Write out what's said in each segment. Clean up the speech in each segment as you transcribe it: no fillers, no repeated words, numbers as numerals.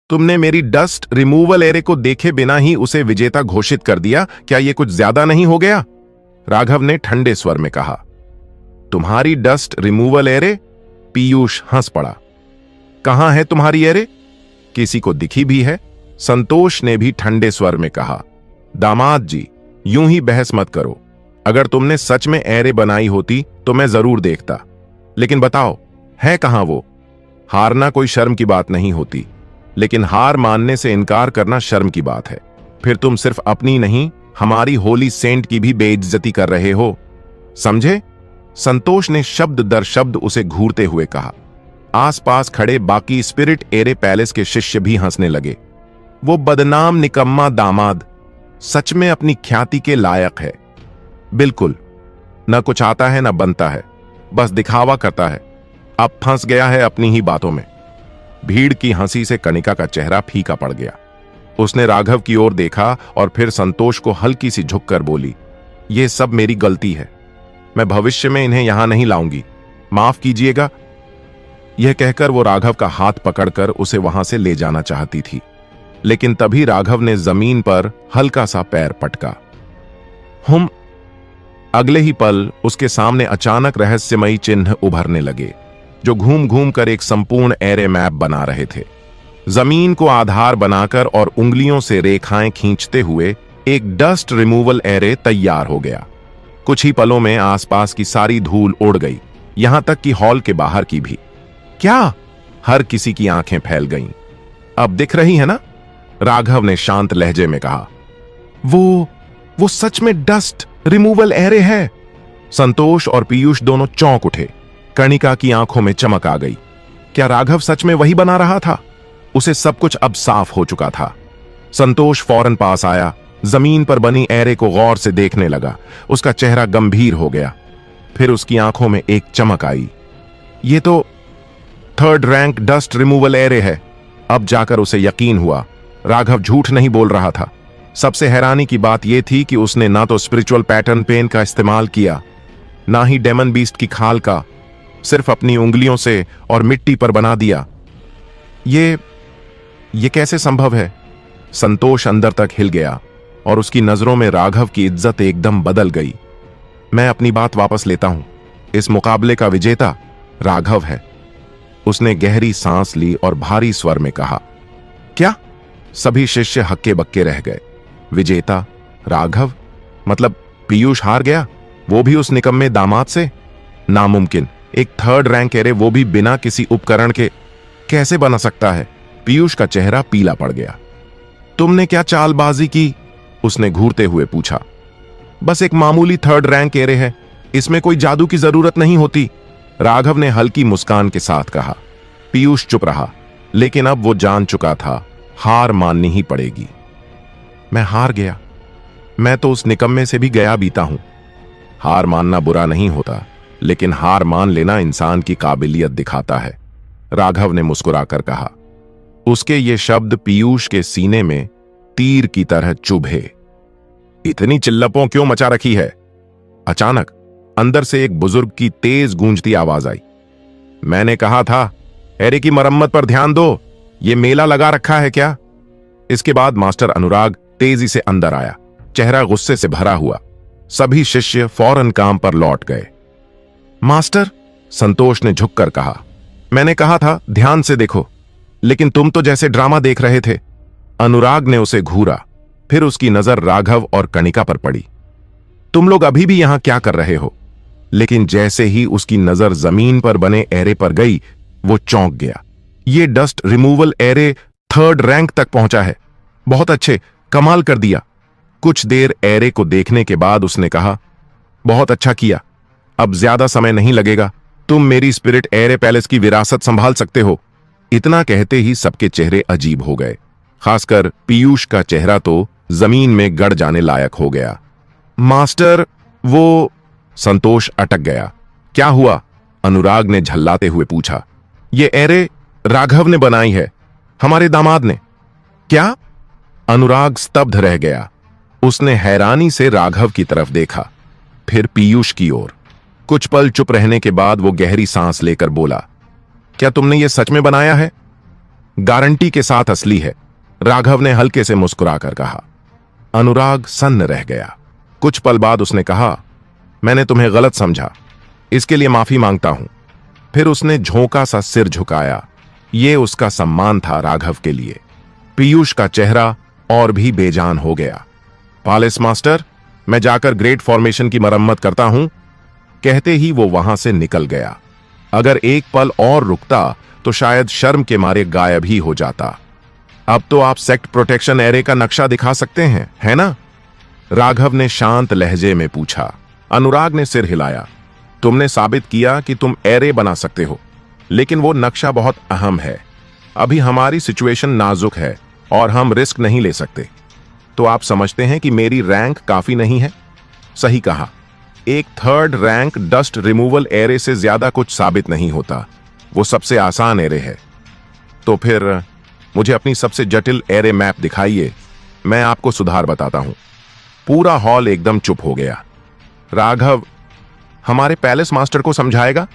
तुमने मेरी dust removal array को देखे बिना ही उसे विजेता घोषित कर दिया। क्या यह कुछ ज्यादा नहीं हो गया? राघव ने ठंडे स्वर में कहा। तुम्हारी डस्ट रिमूवल एरे? पीयूष हंस पड़ा। कहां है तुम्हारी एरे? किसी को दिखी भी है? संतोष ने भी ठंडे स्वर में कहा। दामाद जी, यूं ही बहस मत करो। अगर तुमने सच में एरे बनाई होती तो मैं जरूर देखता, लेकिन बताओ है कहां वो? हारना कोई शर्म की बात नहीं होती, लेकिन हार मानने से इनकार करना शर्म की बात है। फिर तुम सिर्फ अपनी नहीं, हमारी होली सेंट की भी बेइज्जती कर रहे हो, समझे? संतोष ने शब्द दर शब्द उसे घूरते हुए कहा। आसपास खड़े बाकी स्पिरिट एरे पैलेस के शिष्य भी हंसने लगे। वो बदनाम निकम्मा दामाद सच में अपनी ख्याति के लायक है। बिल्कुल, न कुछ आता है न बनता है, बस दिखावा करता है। अब फंस गया है अपनी ही बातों में। भीड़ की हंसी से कणिका का चेहरा फीका पड़ गया। उसने राघव की ओर देखा और फिर संतोष को हल्की सी झुककर बोली, यह सब मेरी गलती है। मैं भविष्य में इन्हें यहां नहीं लाऊंगी, माफ कीजिएगा। यह कहकर वो राघव का हाथ पकड़कर उसे वहां से ले जाना चाहती थी, लेकिन तभी राघव ने जमीन पर हल्का सा पैर पटका। अगले ही पल उसके सामने अचानक रहस्यमयी चिन्ह उभरने लगे, जो घूम घूम कर एक संपूर्ण एरे मैप बना रहे थे। जमीन को आधार बनाकर और उंगलियों से रेखाएं खींचते हुए एक डस्ट रिमूवल एरे तैयार हो गया। कुछ ही पलों में आसपास की सारी धूल उड़ गई, यहां तक कि हॉल के बाहर की भी। क्या? हर किसी की आंखें फैल गईं। अब दिख रही है ना? राघव ने शांत लहजे में कहा। वो सच में डस्ट रिमूवल एरे है। संतोष और पीयूष दोनों चौंक उठे। कणिका की आंखों में चमक आ गई। क्या राघव सच में वही बना रहा था? उसे सब कुछ अब साफ हो चुका था। संतोष फौरन पास आया, जमीन पर बनी एरे को गौर से देखने लगा। उसका चेहरा गंभीर हो गया। फिर उसकी आंखों में एक चमक आई। ये तो 3rd rank dust removal array है। अब जाकर उसे यकीन हुआ, राघव झूठ नहीं बोल रहा था। सबसे हैरानी की बात यह थी कि उसने ना तो स्पिरिचुअल पैटर्न पेन का इस्तेमाल किया, ना ही डेमन बीस्ट की खाल का, सिर्फ अपनी उंगलियों से और मिट्टी पर बना दिया। ये कैसे संभव है? संतोष अंदर तक हिल गया और उसकी नजरों में राघव की इज्जत एकदम बदल गई। मैं अपनी बात वापस लेता हूं। इस मुकाबले का विजेता राघव है। उसने गहरी सांस ली और भारी स्वर में कहा। क्या? सभी शिष्य हक्के बक्के रह गए। विजेता राघव? मतलब पीयूष हार गया, वो भी उस निकम्मे दामाद से? नामुमकिन। एक 3rd रैंक एरे, वो भी बिना किसी उपकरण के, कैसे बना सकता है? पीयूष का चेहरा पीला पड़ गया। तुमने क्या चालबाजी की? उसने घूरते हुए पूछा। बस एक मामूली 3rd रैंक एरे है, इसमें कोई जादू की जरूरत नहीं होती, राघव ने हल्की मुस्कान के साथ कहा। पीयूष चुप रहा, लेकिन अब वो जान चुका था हार माननी ही पड़ेगी। मैं हार गया। मैं तो उस निकम्मे से भी गया बीता हूं। हार मानना बुरा नहीं होता, लेकिन हार मान लेना इंसान की काबिलियत दिखाता है, राघव ने मुस्कुराकर कहा। उसके ये शब्द पीयूष के सीने में तीर की तरह चुभे। इतनी चिल्लपों क्यों मचा रखी है? अचानक अंदर से एक बुजुर्ग की तेज गूंजती आवाज आई। मैंने कहा था एरे की मरम्मत पर ध्यान दो, ये मेला लगा रखा है क्या? इसके बाद मास्टर अनुराग तेजी से अंदर आया, चेहरा गुस्से से भरा हुआ। सभी शिष्य फौरन काम पर लौट गए। मास्टर, संतोष ने झुककर कहा, मैंने कहा था ध्यान से देखो, लेकिन तुम तो जैसे ड्रामा देख रहे थे। अनुराग ने उसे घूरा, फिर उसकी नजर राघव और कणिका पर पड़ी। तुम लोग अभी भी यहां क्या कर रहे हो? लेकिन जैसे ही उसकी नजर जमीन पर बने एरे पर गई, वो चौंक गया। ये dust removal array 3rd rank तक पहुंचा है। बहुत अच्छे, कमाल कर दिया। कुछ देर एरे को देखने के बाद उसने कहा, बहुत अच्छा किया, अब ज्यादा समय नहीं लगेगा, तुम मेरी स्पिरिट एरे पैलेस की विरासत संभाल सकते हो। इतना कहते ही सबके चेहरे अजीब हो गए, खासकर पीयूष का चेहरा तो जमीन में गड़ जाने लायक हो गया। मास्टर, वो... संतोष अटक गया। क्या हुआ? अनुराग ने झल्लाते हुए पूछा। ये एरे राघव ने बनाई है, हमारे दामाद ने। क्या? अनुराग स्तब्ध रह गया। उसने हैरानी से राघव की तरफ देखा, फिर पीयूष की ओर। कुछ पल चुप रहने के बाद वो गहरी सांस लेकर बोला, क्या तुमने ये सच में बनाया है? गारंटी के साथ असली है, राघव ने हल्के से मुस्कुराकर कहा। अनुराग सन्न रह गया। कुछ पल बाद उसने कहा, मैंने तुम्हें गलत समझा, इसके लिए माफी मांगता हूं। फिर उसने झोंका सा सिर झुकाया। यह उसका सम्मान था राघव के लिए। पीयूष का चेहरा और भी बेजान हो गया। पालिस मास्टर, मैं जाकर ग्रेट फॉर्मेशन की मरम्मत करता हूं, कहते ही वो वहां से निकल गया। अगर एक पल और रुकता तो शायद शर्म के मारे गायब ही हो जाता। अब तो आप सेक्ट प्रोटेक्शन एरे का नक्शा दिखा सकते हैं, है ना? राघव ने शांत लहजे में पूछा। अनुराग ने सिर हिलाया। तुमने साबित किया कि तुम एरे बना सकते हो, लेकिन वो नक्शा बहुत अहम है। अभी हमारी सिचुएशन नाजुक है और हम रिस्क नहीं ले सकते। तो आप समझते हैं कि मेरी रैंक काफी नहीं है? सही कहा। एक 3rd rank dust removal array से ज्यादा कुछ साबित नहीं होता। वो सबसे आसान एरे है। तो फिर मुझे अपनी सबसे जटिल एरे मैप दिखाइए, मैं आपको सुधार बताता हूं। पूरा हॉल एकदम चुप हो गया। राघव हमारे पैलेस मास्टर को समझाएगा?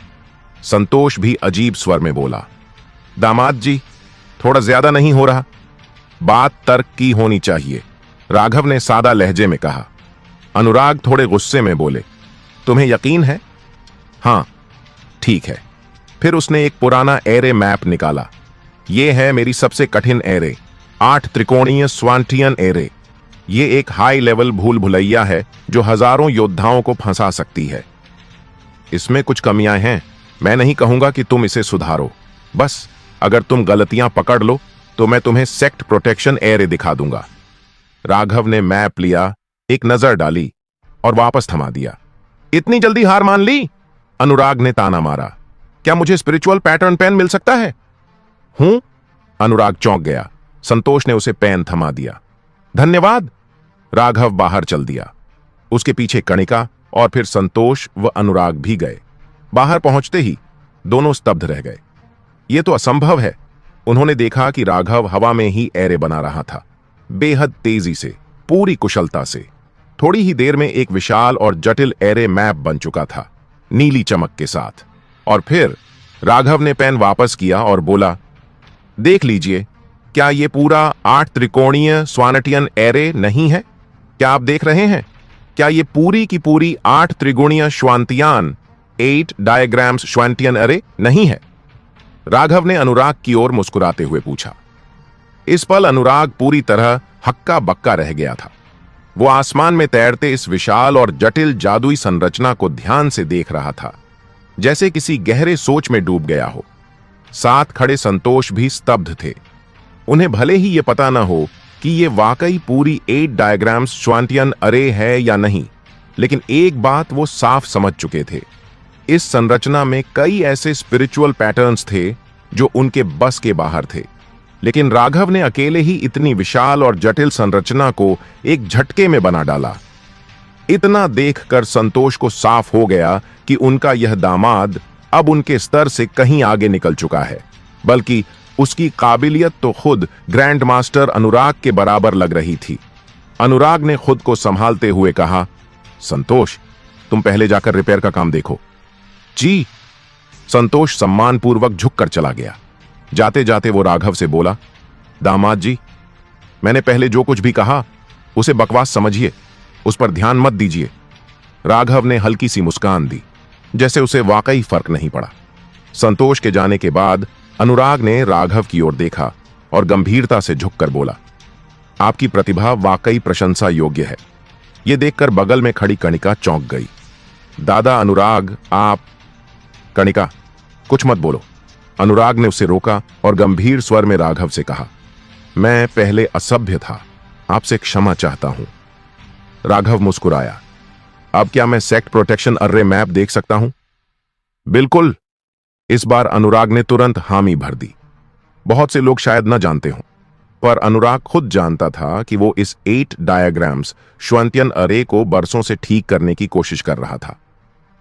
संतोष भी अजीब स्वर में बोला। दामाद जी, थोड़ा ज्यादा नहीं हो रहा? बात तर्क की होनी चाहिए, राघव ने सादा लहजे में कहा। अनुराग थोड़े गुस्से में बोले, तुम्हें यकीन है? हां, ठीक है। फिर उसने एक पुराना एरे मैप निकाला। यह है मेरी सबसे कठिन एरे, 8 त्रिकोणीय स्वांटियन एरे। यह एक हाई लेवल भूल भुलैया है जो हजारों योद्धाओं को फंसा सकती है। इसमें कुछ कमियां हैं, मैं नहीं कहूंगा कि तुम इसे सुधारो। बस अगर तुम गलतियां पकड़ लो तो मैं तुम्हें सेक्ट प्रोटेक्शन एरे दिखा दूंगा। राघव ने मैप लिया, एक नजर डाली और वापस थमा दिया। इतनी जल्दी हार मान ली? अनुराग ने ताना मारा। क्या मुझे स्पिरिचुअल पैटर्न पेन मिल सकता है? हूं? अनुराग चौंक गया। संतोष ने उसे पेन थमा दिया। धन्यवाद। राघव बाहर चल दिया। उसके पीछे कणिका और फिर संतोष व अनुराग भी गए। बाहर पहुंचते ही दोनों स्तब्ध रह गए। यह तो असंभव है। उन्होंने देखा कि राघव हवा में ही एरे बना रहा था, बेहद तेजी से, पूरी कुशलता से। थोड़ी ही देर में एक विशाल और जटिल एरे मैप बन चुका था, नीली चमक के साथ। और फिर राघव ने पेन वापस किया और बोला, देख लीजिए, क्या यह पूरा 8 त्रिकोणीय स्वानटियन एरे नहीं है? क्या आप देख रहे हैं? क्या यह पूरी की पूरी 8 त्रिगुणीय श्वांतियान 8 डायग्राम्स श्वांटियन एरे नहीं है? राघव ने अनुराग की ओर मुस्कुराते हुए पूछा। इस पल अनुराग पूरी तरह हक्का बक्का रह गया था। वो आसमान में तैरते इस विशाल और जटिल जादुई संरचना को ध्यान से देख रहा था, जैसे किसी गहरे सोच में डूब गया हो। साथ खड़े संतोष भी स्तब्ध थे। उन्हें भले ही यह पता न हो कि यह वाकई पूरी 8 डायग्राम्स श्वांटियन अरे है या नहीं, लेकिन एक बात वो साफ समझ चुके थे। इस संरचना में कई ऐसे स्पिरिचुअल पैटर्न्स थे जो उनके बस के बाहर थे, लेकिन राघव ने अकेले ही इतनी विशाल और जटिल संरचना को एक झटके में बना डाला। इतना देखकर संतोष को साफ हो गया कि उनका यह दामाद अब उनके स्तर से कहीं आगे निकल चुका है, बल्कि उसकी काबिलियत तो खुद ग्रैंड मास्टर अनुराग के बराबर लग रही थी। अनुराग ने खुद को संभालते हुए कहा, संतोष, तुम पहले जाकर रिपेयर का काम देखो। जी। संतोष सम्मानपूर्वक झुककर चला गया। जाते जाते वो राघव से बोला, दामाद जी, मैंने पहले जो कुछ भी कहा उसे बकवास समझिए, उस पर ध्यान मत दीजिए। राघव ने हल्की सी मुस्कान दी, जैसे उसे वाकई फर्क नहीं पड़ा। संतोष के जाने के बाद अनुराग ने राघव की ओर देखा और गंभीरता से झुककर बोला, आपकी प्रतिभा वाकई प्रशंसा योग्य है। यह देखकर बगल में खड़ी कणिका चौंक गई। दादा अनुराग, आप। कणिका, कुछ मत बोलो। अनुराग ने उसे रोका और गंभीर स्वर में राघव से कहा, मैं पहले असभ्य था, आपसे क्षमा चाहता हूं। राघव मुस्कुराया। अब क्या मैं सेक्ट प्रोटेक्शन अर्रे मैप देख सकता हूं? बिल्कुल। इस बार अनुराग ने तुरंत हामी भर दी। बहुत से लोग शायद न जानते हों, पर अनुराग खुद जानता था कि वो इस 8 डायग्राम्स श्वांतियन अरे को बरसों से ठीक करने की कोशिश कर रहा था,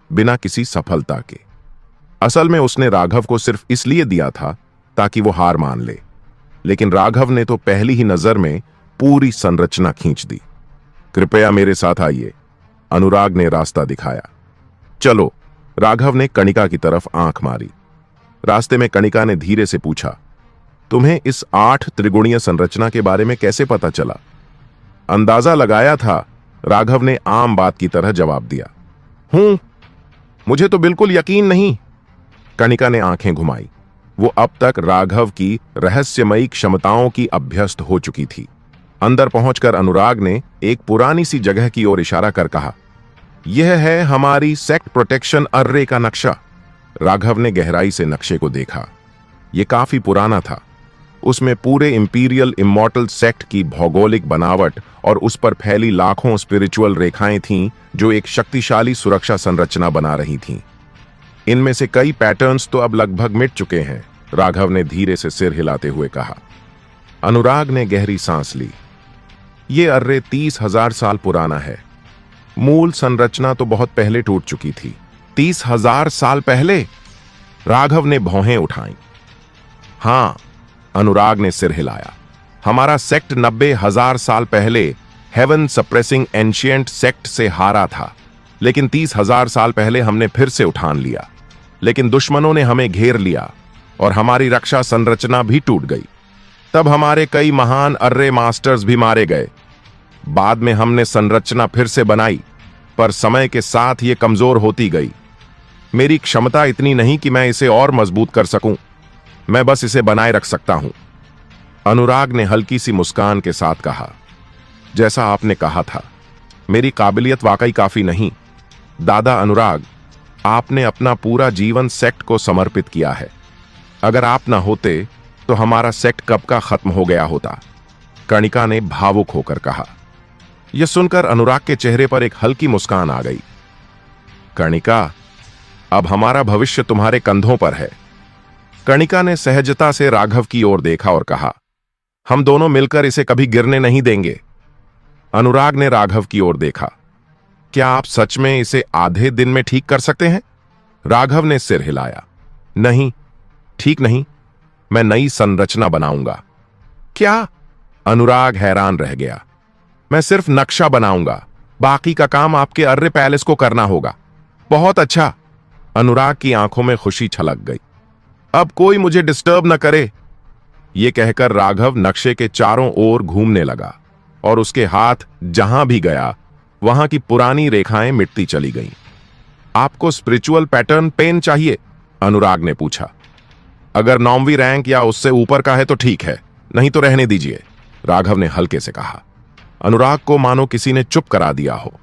बिना किसी सफलता के। असल में उसने राघव को सिर्फ इसलिए दिया था ताकि वो हार मान ले, लेकिन राघव ने तो पहली ही नजर में पूरी संरचना खींच दी। कृपया मेरे साथ आइए, अनुराग ने रास्ता दिखाया। चलो, राघव ने कणिका की तरफ आंख मारी। रास्ते में कणिका ने धीरे से पूछा, तुम्हें इस 8 त्रिगुणीय संरचना के बारे में कैसे पता चला? अंदाजा लगाया था, राघव ने आम बात की तरह जवाब दिया। मुझे तो बिल्कुल यकीन नहीं। कणिका ने आंखें घुमाई। वो अब तक राघव की रहस्यमयी क्षमताओं की अभ्यस्त हो चुकी थी। अंदर पहुंचकर अनुराग ने एक पुरानी सी जगह की ओर इशारा कर कहा, यह है हमारी सेक्ट प्रोटेक्शन अर्रे का नक्शा। राघव ने गहराई से नक्शे को देखा। यह काफी पुराना था। उसमें पूरे इंपीरियल इमॉर्टल सेक्ट की भौगोलिक बनावट और उस पर फैली लाखों स्पिरिचुअल रेखाएं थीं जो एक शक्तिशाली सुरक्षा संरचना बना रही थीं। इनमें से कई पैटर्न्स तो अब लगभग मिट चुके हैं, राघव ने धीरे से सिर हिलाते हुए कहा। अनुराग ने गहरी सांस ली। यह अर्रे 30,000 साल पुराना है। मूल संरचना तो बहुत पहले टूट चुकी थी। 30,000 साल पहले? राघव ने भौहें उठाई। हां, अनुराग ने सिर हिलाया। हमारा सेक्ट 90,000 साल पहले हेवन सप्रेसिंग एंशिएंट सेक्ट से हारा था, लेकिन 30,000 साल पहले हमने फिर से उठान लिया। लेकिन दुश्मनों ने हमें घेर लिया और हमारी रक्षा संरचना भी टूट गई। तब हमारे कई महान अर्रे मास्टर्स भी मारे गए। बाद में हमने संरचना फिर से बनाई, पर समय के साथ ये कमजोर होती गई। मेरी क्षमता इतनी नहीं कि मैं इसे और मजबूत कर सकूं। मैं बस इसे बनाए रख सकता हूं। अनुराग ने हल्की सी मुस्कान के साथ कहा, जैसा आपने कहा था, मेरी काबिलियत वाकई काफी नहीं। दादा अनुराग, आपने अपना पूरा जीवन सेक्ट को समर्पित किया है। अगर आप ना होते तो हमारा सेक्ट कब का खत्म हो गया होता। कणिका ने भावुक होकर कहा। यह सुनकर अनुराग के चेहरे पर एक हल्की मुस्कान आ गई। कणिका, अब हमारा भविष्य तुम्हारे कंधों पर है। कणिका ने सहजता से राघव की ओर देखा और कहा, हम दोनों मिलकर इसे कभी गिरने नहीं देंगे। अनुराग ने राघव की ओर देखा। क्या आप सच में इसे आधे दिन में ठीक कर सकते हैं? राघव ने सिर हिलाया। नहीं, ठीक नहीं। मैं नई संरचना बनाऊंगा। क्या? अनुराग हैरान रह गया। मैं सिर्फ नक्शा बनाऊंगा, बाकी का काम आपके अर्रे पैलेस को करना होगा। बहुत अच्छा। अनुराग की आंखों में खुशी छलक गई। अब कोई मुझे डिस्टर्ब न करे। यह कहकर राघव नक्शे के चारों ओर घूमने लगा और उसके हाथ जहां भी गया वहां की पुरानी रेखाएं मिटती चली गईं। आपको स्पिरिचुअल पैटर्न पेन चाहिए? अनुराग ने पूछा। अगर 9वीं रैंक या उससे ऊपर का है तो ठीक है, नहीं तो रहने दीजिए, राघव ने हल्के से कहा। अनुराग को मानो किसी ने चुप करा दिया हो।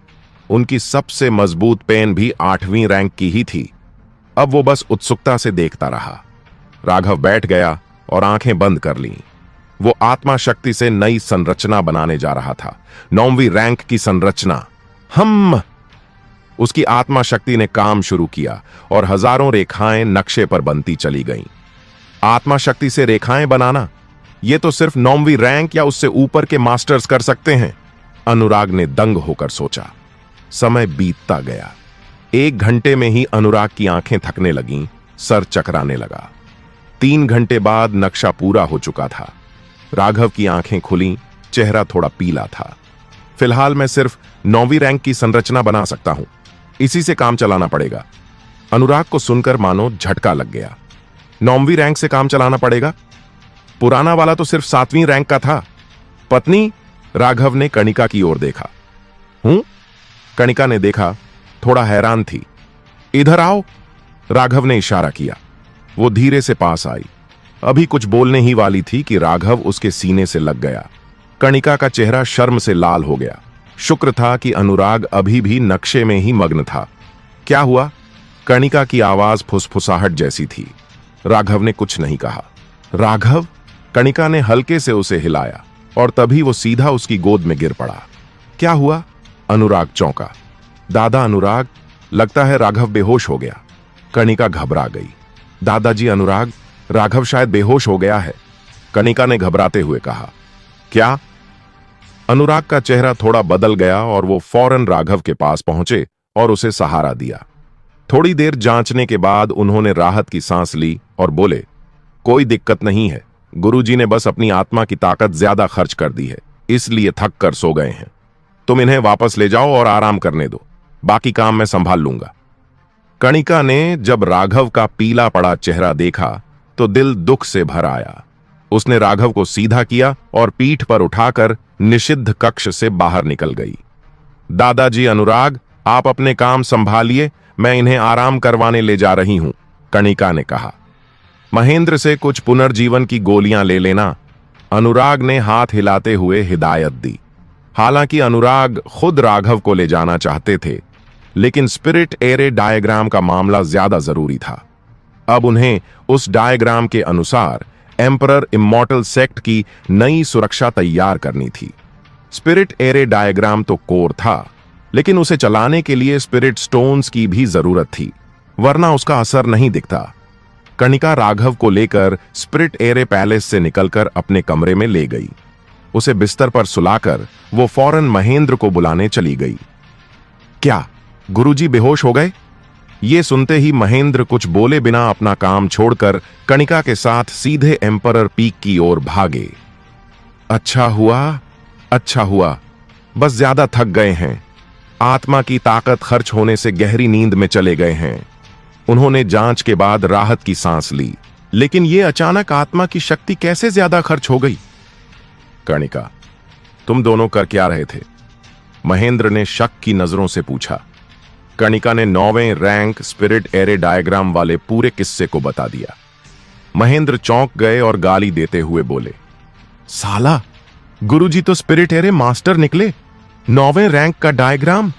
उनकी सबसे मजबूत पेन भी 8वीं रैंक की ही थी। अब वो बस उत्सुकता से देखता रहा। राघव बैठ गया और आंखें बंद कर लीं। वो आत्मा शक्ति से नई संरचना बनाने जा रहा था। 9वीं रैंक की संरचना। उसकी आत्मा शक्ति ने काम शुरू किया और हजारों रेखाएं नक्शे पर बनती चली गईं। आत्मा शक्ति से रेखाएं बनाना, यह तो सिर्फ 9वीं रैंक या उससे ऊपर के मास्टर्स कर सकते हैं, अनुराग ने दंग होकर सोचा। समय बीतता गया। 1 घंटे में ही अनुराग की आंखें थकने लगीं, सर चकराने लगा। 3 घंटे बाद नक्शा पूरा हो चुका था। राघव की आंखें खुलीं, चेहरा थोड़ा पीला था। फिलहाल मैं सिर्फ 9वीं रैंक की संरचना बना सकता हूं, इसी से काम चलाना पड़ेगा। अनुराग को सुनकर मानो झटका लग गया। 9वीं रैंक से काम चलाना पड़ेगा? पुराना वाला तो सिर्फ 7वीं रैंक का था। पत्नी? राघव ने कणिका की ओर देखा। कणिका ने देखा, थोड़ा हैरान थी। इधर आओ, राघव ने इशारा किया। वो धीरे से पास आई। अभी कुछ बोलने ही वाली थी कि राघव उसके सीने से लग गया। कणिका का चेहरा शर्म से लाल हो गया। शुक्र था कि अनुराग अभी भी नक्शे में ही मग्न था। क्या हुआ? कणिका की आवाज फुसफुसाहट जैसी थी। राघव ने कुछ नहीं कहा। राघव? कणिका ने हल्के से उसे हिलाया और तभी वो सीधा उसकी गोद में गिर पड़ा। क्या हुआ? अनुराग चौंका। दादा अनुराग, लगता है राघव बेहोश हो गया। कणिका घबरा गई। दादाजी अनुराग, राघव शायद बेहोश हो गया है, कणिका ने घबराते हुए कहा। क्या? अनुराग का चेहरा थोड़ा बदल गया और वो फौरन राघव के पास पहुंचे और उसे सहारा दिया। थोड़ी देर जांचने के बाद उन्होंने राहत की सांस ली और बोले, कोई दिक्कत नहीं है। गुरुजी ने बस अपनी आत्मा की ताकत ज्यादा खर्च कर दी है, इसलिए थक कर सो गए हैं। तुम इन्हें वापस ले जाओ और आराम करने दो, बाकी काम मैं संभाल लूंगा। कणिका ने जब राघव का पीला पड़ा चेहरा देखा तो दिल दुख से भर आया। उसने राघव को सीधा किया और पीठ पर उठाकर निषिद्ध कक्ष से बाहर निकल गई। दादाजी अनुराग, आप अपने काम संभालिए, मैं इन्हें आराम करवाने ले जा रही हूं, कणिका ने कहा। महेंद्र से कुछ पुनर्जीवन की गोलियां ले लेना, अनुराग ने हाथ हिलाते हुए हिदायत दी। हालांकि अनुराग खुद राघव को ले जाना चाहते थे, लेकिन स्पिरिट एरे डायग्राम का मामला ज्यादा जरूरी था। अब उन्हें उस डायग्राम के अनुसार एम्परर इमॉर्टल सेक्ट की नई सुरक्षा तैयार करनी थी। स्पिरिट एरे डायग्राम तो कोर था, लेकिन उसे चलाने के लिए स्पिरिट स्टोन्स की भी जरूरत थी, वरना उसका असर नहीं दिखता। कणिका राघव को लेकर स्पिरिट एरे पैलेस से निकलकर अपने कमरे में ले गई। उसे बिस्तर पर सुलाकर वो फौरन महेंद्र को बुलाने चली गई। क्या गुरुजी बेहोश हो गए? ये सुनते ही महेंद्र कुछ बोले बिना अपना काम छोड़कर कणिका के साथ सीधे एम्परर पीक की ओर भागे। अच्छा हुआ, बस ज्यादा थक गए हैं। आत्मा की ताकत खर्च होने से गहरी नींद में चले गए हैं। उन्होंने जांच के बाद राहत की सांस ली। लेकिन यह अचानक आत्मा की शक्ति कैसे ज्यादा खर्च हो गई? कणिका, तुम दोनों कर क्या रहे थे? महेंद्र ने शक की नजरों से पूछा। कणिका ने 9वें रैंक स्पिरिट एरे डायग्राम वाले पूरे किस्से को बता दिया। महेंद्र चौंक गए और गाली देते हुए बोले, साला, गुरुजी तो स्पिरिट एरे मास्टर निकले। 9वें रैंक का डायग्राम?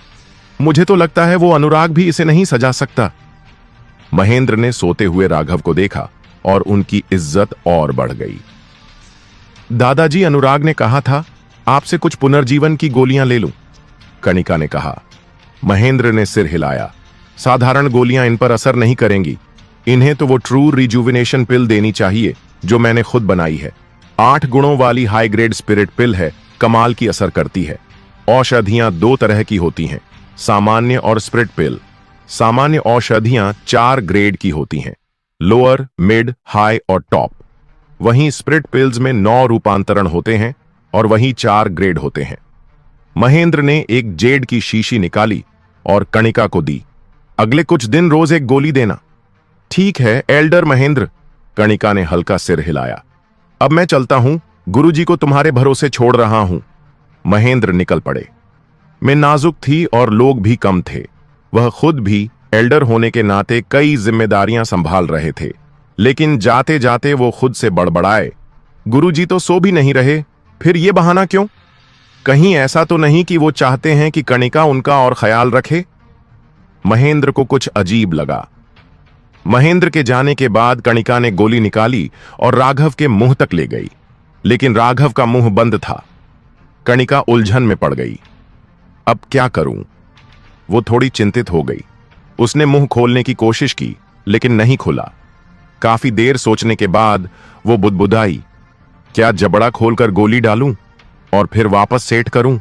मुझे तो लगता है वो अनुराग भी इसे नहीं सजा सकता। महेंद्र ने सोते हुए राघव को देखा और उनकी इज्जत और बढ़ गई। दादाजी, अनुराग ने कहा था आपसे कुछ पुनर्जीवन की गोलियां ले लूं, कणिका ने कहा। महेंद्र ने सिर हिलाया। साधारण गोलियां इन पर असर नहीं करेंगी। इन्हें तो वो ट्रू रिजुविनेशन पिल देनी चाहिए जो मैंने खुद बनाई है। 8 गुणों वाली हाई ग्रेड स्पिरिट पिल है, कमाल की असर करती है। औषधियां 2 तरह की होती हैं, सामान्य और स्पिरिट पिल। सामान्य औषधियां 4 ग्रेड की होती हैं, लोअर, मिड, हाई और टॉप। वहीं स्पिरिट पिल्स में 9 रूपांतरण होते हैं और वहीं 4 ग्रेड होते हैं। महेंद्र ने एक जेड की शीशी निकाली और कणिका को दी। अगले कुछ दिन रोज एक गोली देना। ठीक है एल्डर महेंद्र, कणिका ने हल्का सिर हिलाया। अब मैं चलता हूं, गुरुजी को तुम्हारे भरोसे छोड़ रहा हूं। महेंद्र निकल पड़े। मैं नाजुक थी और लोग भी कम थे। वह खुद भी एल्डर होने के नाते कई जिम्मेदारियां संभाल रहे थे, लेकिन जाते जाते वो खुद से बड़बड़ाए, गुरुजी तो सो भी नहीं रहे, फिर ये बहाना क्यों? कहीं ऐसा तो नहीं कि वो चाहते हैं कि कणिका उनका और ख्याल रखे? महेंद्र को कुछ अजीब लगा। महेंद्र के जाने के बाद कणिका ने गोली निकाली और राघव के मुंह तक ले गई, लेकिन राघव का मुंह बंद था। कणिका उलझन में पड़ गई। अब क्या करूं? वो थोड़ी चिंतित हो गई। उसने मुंह खोलने की कोशिश की, लेकिन नहीं खुला। काफी देर सोचने के बाद वो बुदबुदाई, क्या जबड़ा खोलकर गोली डालूं और फिर वापस सेट करूं?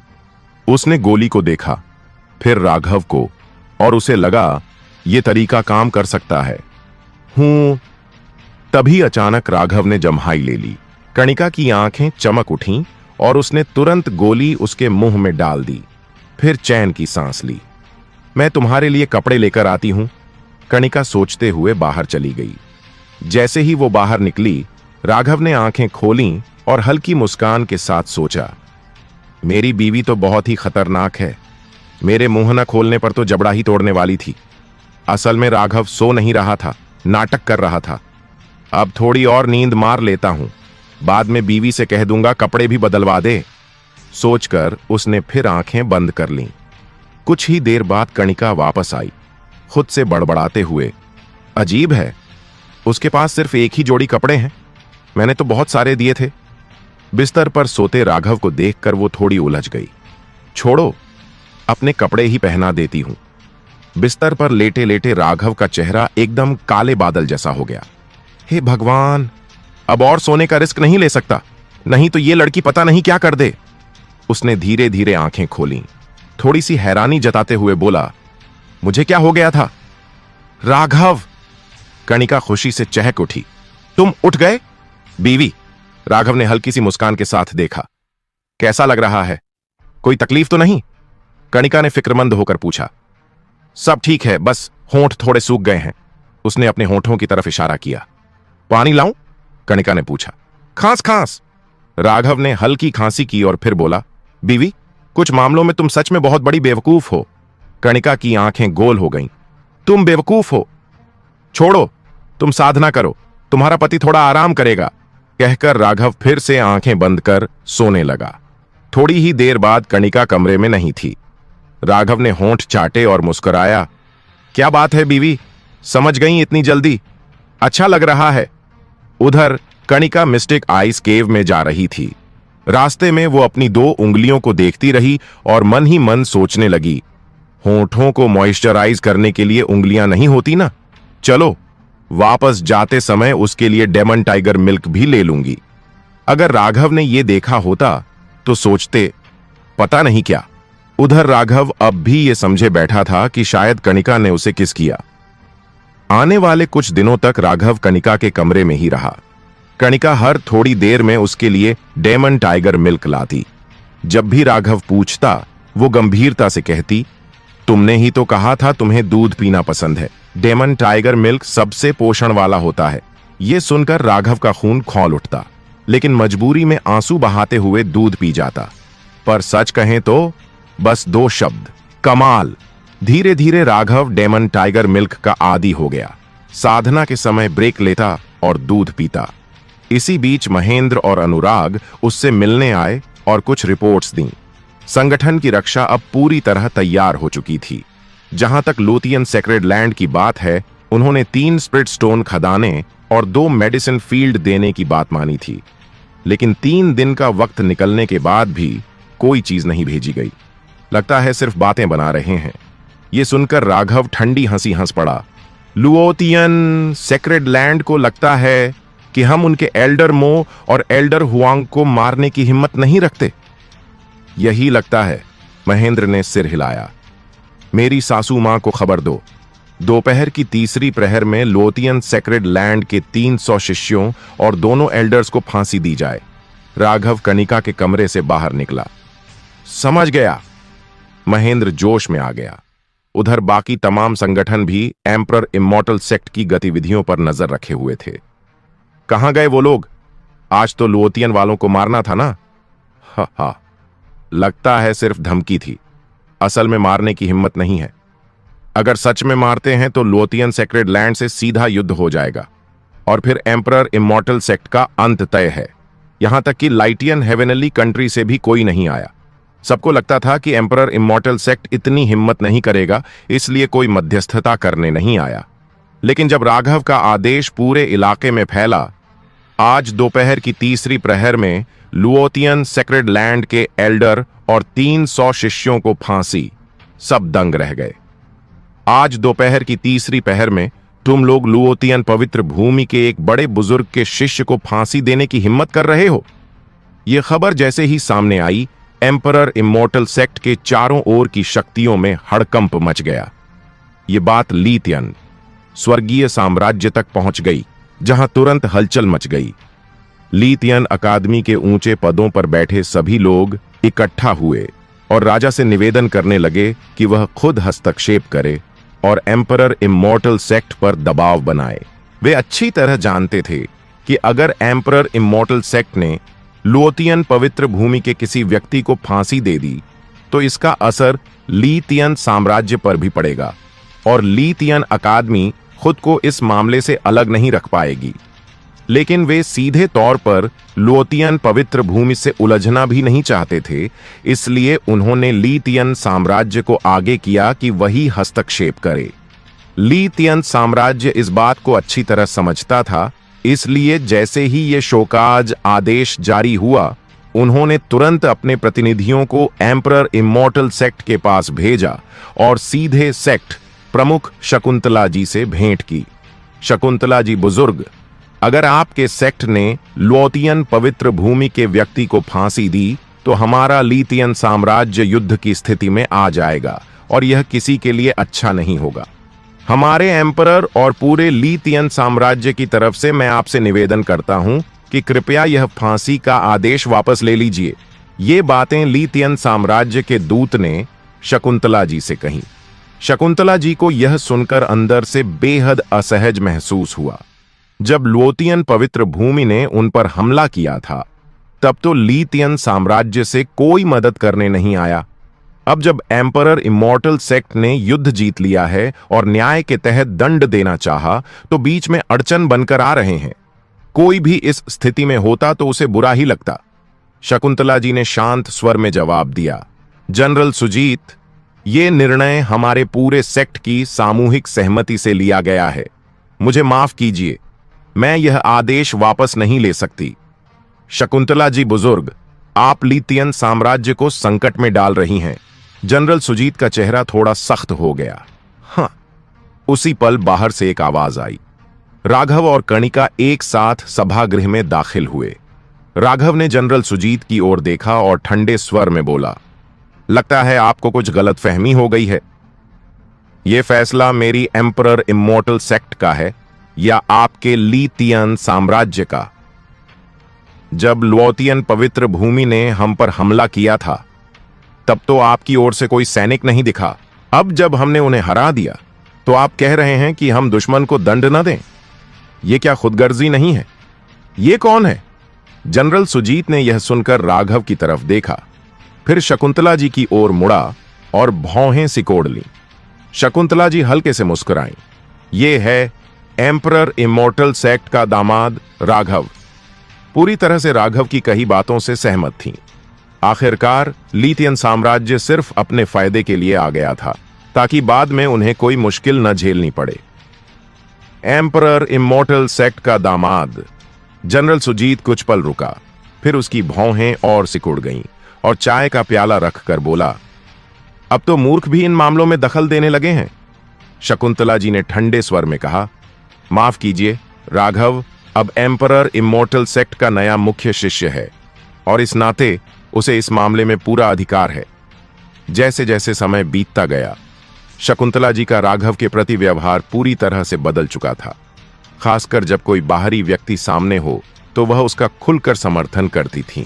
उसने गोली को देखा, फिर राघव को, और उसे लगा ये तरीका काम कर सकता है। तभी अचानक राघव ने जम्हाई ले ली। कणिका की आंखें चमक उठीं और उसने तुरंत गोली उसके मुंह में डाल दी। फिर चैन की सांस ली। मैं तुम्हारे लिए कपड़े लेकर आती हूं, कणिका सोचते हुए बाहर चली गई। जैसे ही वो बाहर निकली, राघव ने आंखें खोलीं और हल्की मुस्कान के साथ सोचा, मेरी बीवी तो बहुत ही खतरनाक है। मेरे मुंह न खोलने पर तो जबड़ा ही तोड़ने वाली थी। असल में राघव सो नहीं रहा था, नाटक कर रहा था। अब थोड़ी और नींद मार लेता हूं, बाद में बीवी से कह दूंगा कपड़े भी बदलवा दे। सोचकर उसने फिर आंखें बंद कर लीं। कुछ ही देर बाद कणिका वापस आई, खुद से बड़बड़ाते हुए, अजीब है, उसके पास सिर्फ एक ही जोड़ी कपड़े हैं, मैंने तो बहुत सारे दिए थे। बिस्तर पर सोते राघव को देखकर वो थोड़ी उलझ गई। छोड़ो, अपने कपड़े ही पहना देती हूं। बिस्तर पर लेटे लेटे राघव का चेहरा एकदम काले बादल जैसा हो गया। हे भगवान, अब और सोने का रिस्क नहीं ले सकता, नहीं तो ये लड़की पता नहीं क्या कर दे। उसने धीरे धीरे आंखें खोलीं, थोड़ी सी हैरानी जताते हुए बोला, मुझे क्या हो गया था? राघव! कणिका खुशी से चहक उठी। तुम उठ गए? बीवी, राघव ने हल्की सी मुस्कान के साथ देखा। कैसा लग रहा है? कोई तकलीफ तो नहीं? कणिका ने फिक्रमंद होकर पूछा। सब ठीक है, बस होंठ थोड़े सूख गए हैं। उसने अपने होंठों की तरफ इशारा किया। पानी लाऊं? कणिका ने पूछा। खांस खांस। राघव ने हल्की खांसी की और फिर बोला, बीवी, कुछ मामलों में तुम सच में बहुत बड़ी बेवकूफ हो। कणिका की आंखें गोल हो गईं। तुम बेवकूफ हो? छोड़ो, तुम साधना करो, तुम्हारा पति थोड़ा आराम करेगा, कहकर राघव फिर से आंखें बंद कर सोने लगा। थोड़ी ही देर बाद कणिका कमरे में नहीं थी। राघव ने होंठ चाटे और मुस्कुराया। क्या बात है बीवी, समझ गई इतनी जल्दी? अच्छा लग रहा है। उधर कणिका मिस्टिक आइस केव में जा रही थी। रास्ते में वो अपनी 2 उंगलियों को देखती रही और मन ही मन सोचने लगी, होंठों को मॉइस्चराइज करने के लिए उंगलियां नहीं होती ना? चलो, वापस जाते समय उसके लिए डेमन टाइगर मिल्क भी ले लूंगी। अगर राघव ने यह देखा होता तो सोचते पता नहीं क्या। उधर राघव अब भी ये समझे बैठा था कि शायद कणिका ने उसे किस किया। आने वाले कुछ दिनों तक राघव कणिका के कमरे में ही रहा। कणिका हर थोड़ी देर में उसके लिए डेमन टाइगर मिल्क लाती। जब भी राघव पूछता, वो गंभीरता से कहती, तुमने ही तो कहा था तुम्हें दूध पीना पसंद है। डेमन टाइगर मिल्क सबसे पोषण वाला होता है। यह सुनकर राघव का खून खौल उठता, लेकिन मजबूरी में आंसू बहाते हुए दूध पी जाता। पर सच कहें तो बस 2 शब्द, कमाल। धीरे धीरे राघव डेमन टाइगर मिल्क का आदी हो गया। साधना के समय ब्रेक लेता और दूध पीता। इसी बीच महेंद्र और अनुराग उससे मिलने आए और कुछ रिपोर्ट्स दी। संगठन की रक्षा अब पूरी तरह तैयार हो चुकी थी। जहां तक लूथियन सेक्रेड लैंड की बात है, उन्होंने 3 स्प्रिट स्टोन खदाने और 2 मेडिसिन फील्ड देने की बात मानी थी। लेकिन 3 दिन का वक्त निकलने के बाद भी कोई चीज नहीं भेजी गई। लगता है सिर्फ बातें बना रहे हैं। यह सुनकर राघव ठंडी हंसी हंस पड़ा। लुओतियन सेक्रेड लैंड को लगता है कि हम उनके एल्डर मो और एल्डर हुआंग को मारने की हिम्मत नहीं रखते। यही लगता है। महेंद्र ने सिर हिलाया। मेरी सासू मां को खबर दो, दोपहर की तीसरी प्रहर में लोथियन सेक्रेड लैंड के 300 शिष्यों और दोनों एल्डर्स को फांसी दी जाए। राघव कणिका के कमरे से बाहर निकला। समझ गया। महेंद्र जोश में आ गया। उधर बाकी तमाम संगठन भी एम्परर इमॉर्टल सेक्ट की गतिविधियों पर नजर रखे हुए थे। कहां गए वो लोग? आज तो लोथियन वालों को मारना था ना? हा, लगता है सिर्फ धमकी थी, असल में मारने की हिम्मत नहीं है। अगर सच में मारते हैं तो लोथियन सेक्रेड लैंड से सीधा युद्ध हो जाएगा और फिर एम्परर इमॉर्टल सेक्ट का अंत तय है। यहां तक कि लाइटियन हेवेनली कंट्री से भी कोई नहीं आया। सबको लगता था कि एम्परर इमॉर्टल सेक्ट इतनी हिम्मत नहीं करेगा, इसलिए कोई मध्यस्थता करने नहीं आया। लेकिन जब राघव का आदेश पूरे इलाके में फैला, आज दोपहर की तीसरी प्रहर में लुओतियन सेक्रेड लैंड के एल्डर और 300 शिष्यों को फांसी, सब दंग रह गए। आज दोपहर की तीसरी पहर में तुम लोग लुओतियन पवित्र भूमि के एक बड़े बुजुर्ग के शिष्य को फांसी देने की हिम्मत कर रहे हो? यह खबर जैसे ही सामने आई, एम्परर इमॉर्टल सेक्ट के चारों ओर की शक्तियों में हड़कंप मच गया। यह बात लीतियन स्वर्गीय साम्राज्य तक पहुंच गई, जहां तुरंत हलचल मच गई। लीतियन अकादमी के ऊंचे पदों पर बैठे सभी लोग इकट्ठा हुए और राजा से निवेदन करने लगे कि वह खुद हस्तक्षेप करे और एम्परर इमॉर्टल सेक्ट पर दबाव बनाए। वे अच्छी तरह जानते थे कि अगर एम्परर इमॉर्टल सेक्ट ने लुओतियन पवित्र भूमि के किसी व्यक्ति को फांसी दे दी तो इसका असर लीतियन साम्राज्य पर भी पड़ेगा और लीतियन अकादमी खुद को इस मामले से अलग नहीं रख पाएगी। लेकिन वे सीधे तौर पर लुओतियन पवित्र भूमि से उलझना भी नहीं चाहते थे, इसलिए उन्होंने लीतियन साम्राज्य को आगे किया कि वही हस्तक्षेप करे। लीतियन साम्राज्य इस बात को अच्छी तरह समझता था, इसलिए जैसे ही ये शोकाज आदेश जारी हुआ, उन्होंने तुरंत अपने प्रतिनिधियों को एम्परर इमॉर्टल सेक्ट के पास भेजा और सीधे सेक्ट प्रमुख शकुंतला जी से भेंट की। शकुंतला जी बुजुर्ग, अगर आपके सेक्ट ने लुओतियन पवित्र भूमि के व्यक्ति को फांसी दी तो हमारा लीतियन साम्राज्य युद्ध की स्थिति में आ जाएगा और यह किसी के लिए अच्छा नहीं होगा। हमारे एम्परर और पूरे लीतियन साम्राज्य की तरफ से मैं आपसे निवेदन करता हूं कि कृपया यह फांसी का आदेश वापस ले लीजिए। ये बातें लीतियन साम्राज्य के दूत ने शकुंतला जी से कहीं। शकुंतला जी को यह सुनकर अंदर से बेहद असहज महसूस हुआ। जब लोतियन पवित्र भूमि ने उन पर हमला किया था, तब तो लीतियन साम्राज्य से कोई मदद करने नहीं आया। अब जब एम्परर इमॉर्टल सेक्ट ने युद्ध जीत लिया है और न्याय के तहत दंड देना चाहा, तो बीच में अड़चन बनकर आ रहे हैं। कोई भी इस स्थिति में होता तो उसे बुरा ही लगता। शकुंतला जी ने शांत स्वर में जवाब दिया, जनरल सुजीत, ये निर्णय हमारे पूरे सेक्ट की सामूहिक सहमति से लिया गया है। मुझे माफ कीजिए, मैं यह आदेश वापस नहीं ले सकती। शकुंतला जी बुजुर्ग, आप लीतियन साम्राज्य को संकट में डाल रही हैं। जनरल सुजीत का चेहरा थोड़ा सख्त हो गया। हाँ, उसी पल बाहर से एक आवाज आई। राघव और कणिका एक साथ सभागृह में दाखिल हुए। राघव ने जनरल सुजीत की ओर देखा और ठंडे स्वर में बोला, लगता है आपको कुछ गलतफहमी हो गई है। यह फैसला मेरी एम्परर इमॉर्टल सेक्ट का है या आपके लीतियन साम्राज्य का? जब लोतियन पवित्र भूमि ने हम पर हमला किया था, तब तो आपकी ओर से कोई सैनिक नहीं दिखा। अब जब हमने उन्हें हरा दिया, तो आप कह रहे हैं कि हम दुश्मन को दंड न दें। यह क्या खुदगर्जी नहीं है? ये कौन है? जनरल सुजीत ने यह सुनकर राघव की तरफ देखा, फिर शकुंतला जी की ओर मुड़ा और भौहें सिकोड़ लीं। शकुंतला जी हल्के से मुस्कुराईं। ये है एम्परर इमॉर्टल सेक्ट का दामाद राघव। पूरी तरह से राघव की कही बातों से सहमत थीं। आखिरकार लीतियन साम्राज्य सिर्फ अपने फायदे के लिए आ गया था, ताकि बाद में उन्हें कोई मुश्किल न झेलनी पड़े। एम्परर इमॉर्टल सेक्ट का दामाद। जनरल सुजीत कुछ पल रुका, फिर उसकी भौहें और सिकुड़ गईं और चाय का प्याला रखकर बोला, अब तो मूर्ख भी इन मामलों में दखल देने लगे हैं। शकुंतला जी ने ठंडे स्वर में कहा, माफ कीजिए राघव, अब एम्परर इमॉर्टल सेक्ट का नया मुख्य शिष्य है और इस नाते उसे इस मामले में पूरा अधिकार है। जैसे जैसे समय बीतता गया, शकुंतला जी का राघव के प्रति व्यवहार पूरी तरह से बदल चुका था। खासकर जब कोई बाहरी व्यक्ति सामने हो तो वह उसका खुलकर समर्थन करती थीं।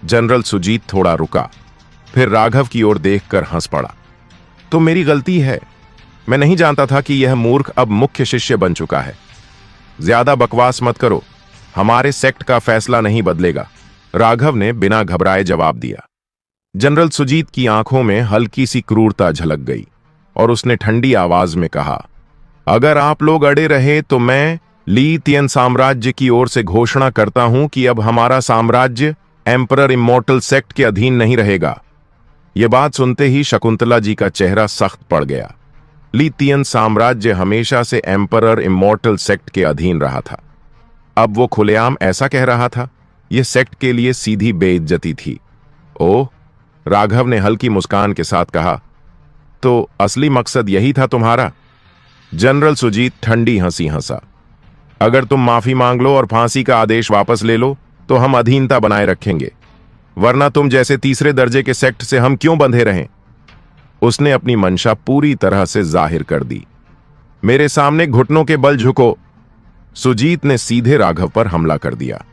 जनरल सुजीत थोड़ा रुका, फिर राघव की ओर देखकर हंस पड़ा। तो मेरी गलती है, मैं नहीं जानता था कि यह मूर्ख अब मुख्य शिष्य बन चुका है। ज्यादा बकवास मत करो, हमारे सेक्ट का फैसला नहीं बदलेगा, राघव ने बिना घबराए जवाब दिया। जनरल सुजीत की आंखों में हल्की सी क्रूरता झलक गई और उसने ठंडी आवाज में कहा, अगर आप लोग अड़े रहे तो मैं लीतियन साम्राज्य की ओर से घोषणा करता हूं कि अब हमारा साम्राज्य एम्परर इमॉर्टल सेक्ट के अधीन नहीं रहेगा। यह बात सुनते ही शकुंतला जी का चेहरा सख्त पड़ गया। लीतियन साम्राज्य हमेशा से एम्परर इमॉर्टल सेक्ट के अधीन रहा था। अब वो खुलेआम ऐसा कह रहा था, यह सेक्ट के लिए सीधी बेइज्जती थी। ओह, राघव ने हल्की मुस्कान के साथ कहा, तो असली मकसद यही था तुम्हारा? जनरल सुजीत ठंडी हंसी हंसा। अगर तुम माफी मांग लो और फांसी का आदेश वापस ले लो तो हम अधीनता बनाए रखेंगे, वरना तुम जैसे तीसरे दर्जे के सेक्ट से हम क्यों बंधे रहें? उसने अपनी मंशा पूरी तरह से जाहिर कर दी। मेरे सामने घुटनों के बल झुको। सुजीत ने सीधे राघव पर हमला कर दिया।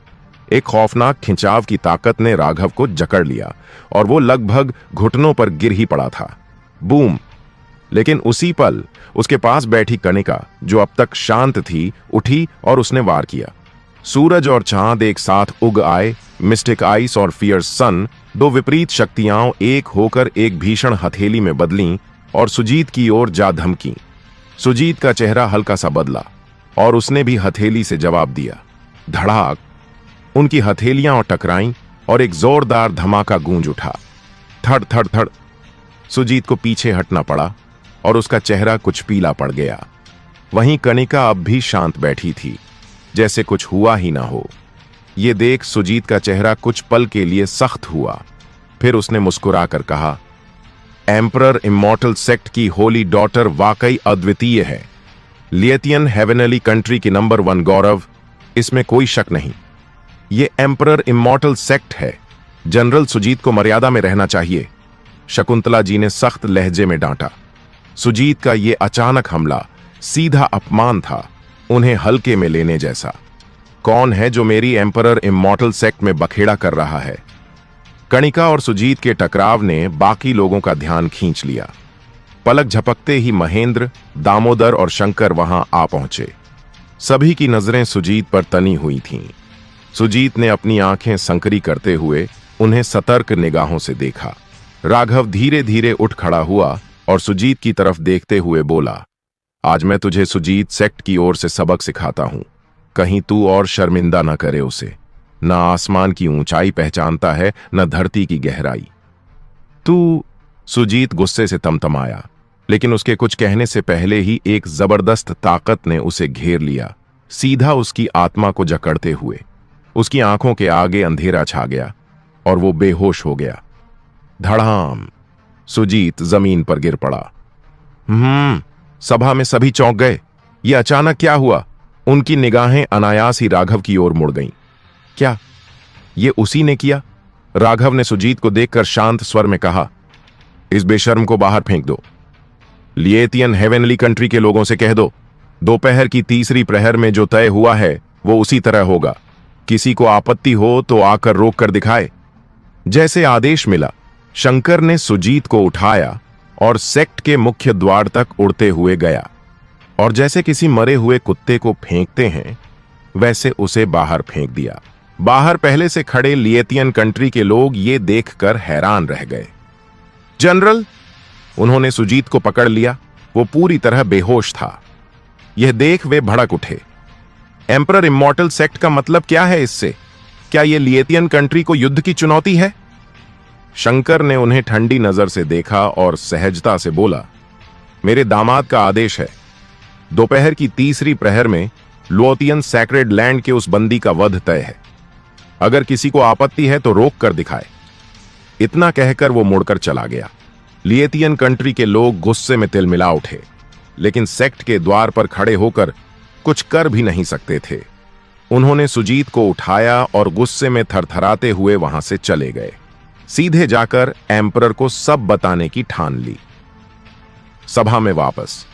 एक खौफनाक खिंचाव की ताकत ने राघव को जकड़ लिया और वो लगभग घुटनों पर गिर ही पड़ा था। बूम! लेकिन उसी पल उसके पास बैठी कणिका, जो अब तक शांत थी, उठी और उसने वार किया। सूरज और चांद एक साथ उग आए। मिस्टिक आइस और फियर्स सन, दो विपरीत शक्तियां एक होकर एक भीषण हथेली में बदलीं और सुजीत की ओर जा धमकीं। सुजीत का चेहरा हल्का सा बदला और उसने भी हथेली से जवाब दिया। धड़ाक! उनकी हथेलियां और टकराईं और एक जोरदार धमाका गूंज उठा। थड़ थड़ थड़! सुजीत को पीछे हटना पड़ा और उसका चेहरा कुछ पीला पड़ गया। वहीं कणिका अब भी शांत बैठी थी, जैसे कुछ हुआ ही ना हो। ये देख सुजीत का चेहरा कुछ पल के लिए सख्त हुआ। फिर उसने मुस्कुराकर कहा, एम्परर इमॉर्टल सेक्ट की होली डॉटर वाकई अद्वितीय है। लियतियन हेवेनली कंट्री की नंबर 1 गौरव, इसमें कोई शक नहीं। ये एम्परर इमॉर्टल सेक्ट है। जनरल सुजीत को मर्यादा में रहना चाहिए, शकुंतला जी ने सख्त लहजे में डांटा। सुजीत का ये अचानक हमला सीधा अपमान था, उन्हें हल्के में लेने जैसा। कौन है जो मेरी एम्परर इमॉर्टल सेक्ट में बखेड़ा कर रहा है? कणिका और सुजीत के टकराव ने बाकी लोगों का ध्यान खींच लिया। पलक झपकते ही महेंद्र, दामोदर और शंकर वहां आ पहुंचे। सभी की नजरें सुजीत पर तनी हुई थीं। सुजीत ने अपनी आंखें संकरी करते हुए उन्हें सतर्क निगाहों से देखा। राघव धीरे धीरे उठ खड़ा हुआ और सुजीत की तरफ देखते हुए बोला, आज मैं तुझे सुजीत सेक्ट की ओर से सबक सिखाता हूं। कहीं तू और शर्मिंदा न करे उसे। न आसमान की ऊंचाई पहचानता है, न धरती की गहराई। तू सुजीत गुस्से से तमतमाया, लेकिन उसके कुछ कहने से पहले ही एक जबरदस्त ताकत ने उसे घेर लिया, सीधा उसकी आत्मा को जकड़ते हुए। उसकी आंखों के आगे अंधेरा छा गया और वो बेहोश हो गया। धड़ाम, सुजीत जमीन पर गिर पड़ा। सभा में सभी चौंक गए। ये अचानक क्या हुआ? उनकी निगाहें अनायास ही राघव की ओर मुड़ गईं। क्या ये उसी ने किया? राघव ने सुजीत को देखकर शांत स्वर में कहा, इस बेशर्म को बाहर फेंक दो। लिएथियन हेवेनली कंट्री के लोगों से कह दो, दोपहर की तीसरी प्रहर में जो तय हुआ है वो उसी तरह होगा। किसी को आपत्ति हो तो आकर रोक कर दिखाए। जैसे आदेश मिला, शंकर ने सुजीत को उठाया और सेक्ट के मुख्य द्वार तक उड़ते हुए गया, और जैसे किसी मरे हुए कुत्ते को फेंकते हैं वैसे उसे बाहर फेंक दिया। बाहर पहले से खड़े लिएथियन कंट्री के लोग ये देखकर हैरान रह गए। जनरल, उन्होंने सुजीत को पकड़ लिया। वो पूरी तरह बेहोश था। यह देख वे भड़क उठे। एम्परर इमॉर्टल सेक्ट का मतलब क्या है इससे? क्या यह लिएथियन कंट्री को युद्ध की चुनौती है? शंकर ने उन्हें ठंडी नजर से देखा और सहजता से बोला, मेरे दामाद का आदेश है। दोपहर की तीसरी प्रहर में लिएथियन सैक्रेड लैंड के उस बंदी का वध तय है। अगर किसी को आपत्ति है तो रोक कर दिखाए। इतना कहकर वो मुड़कर चला गया। लिएथियन कंट्री के लोग गुस्से में तिलमिला उठे, लेकिन सेक्ट के द्वार पर खड़े होकर कुछ कर भी नहीं सकते थे। उन्होंने सुजीत को उठाया और गुस्से में थरथराते हुए वहां से चले गए। सीधे जाकर एम्परर को सब बताने की ठान ली। सभा में वापस,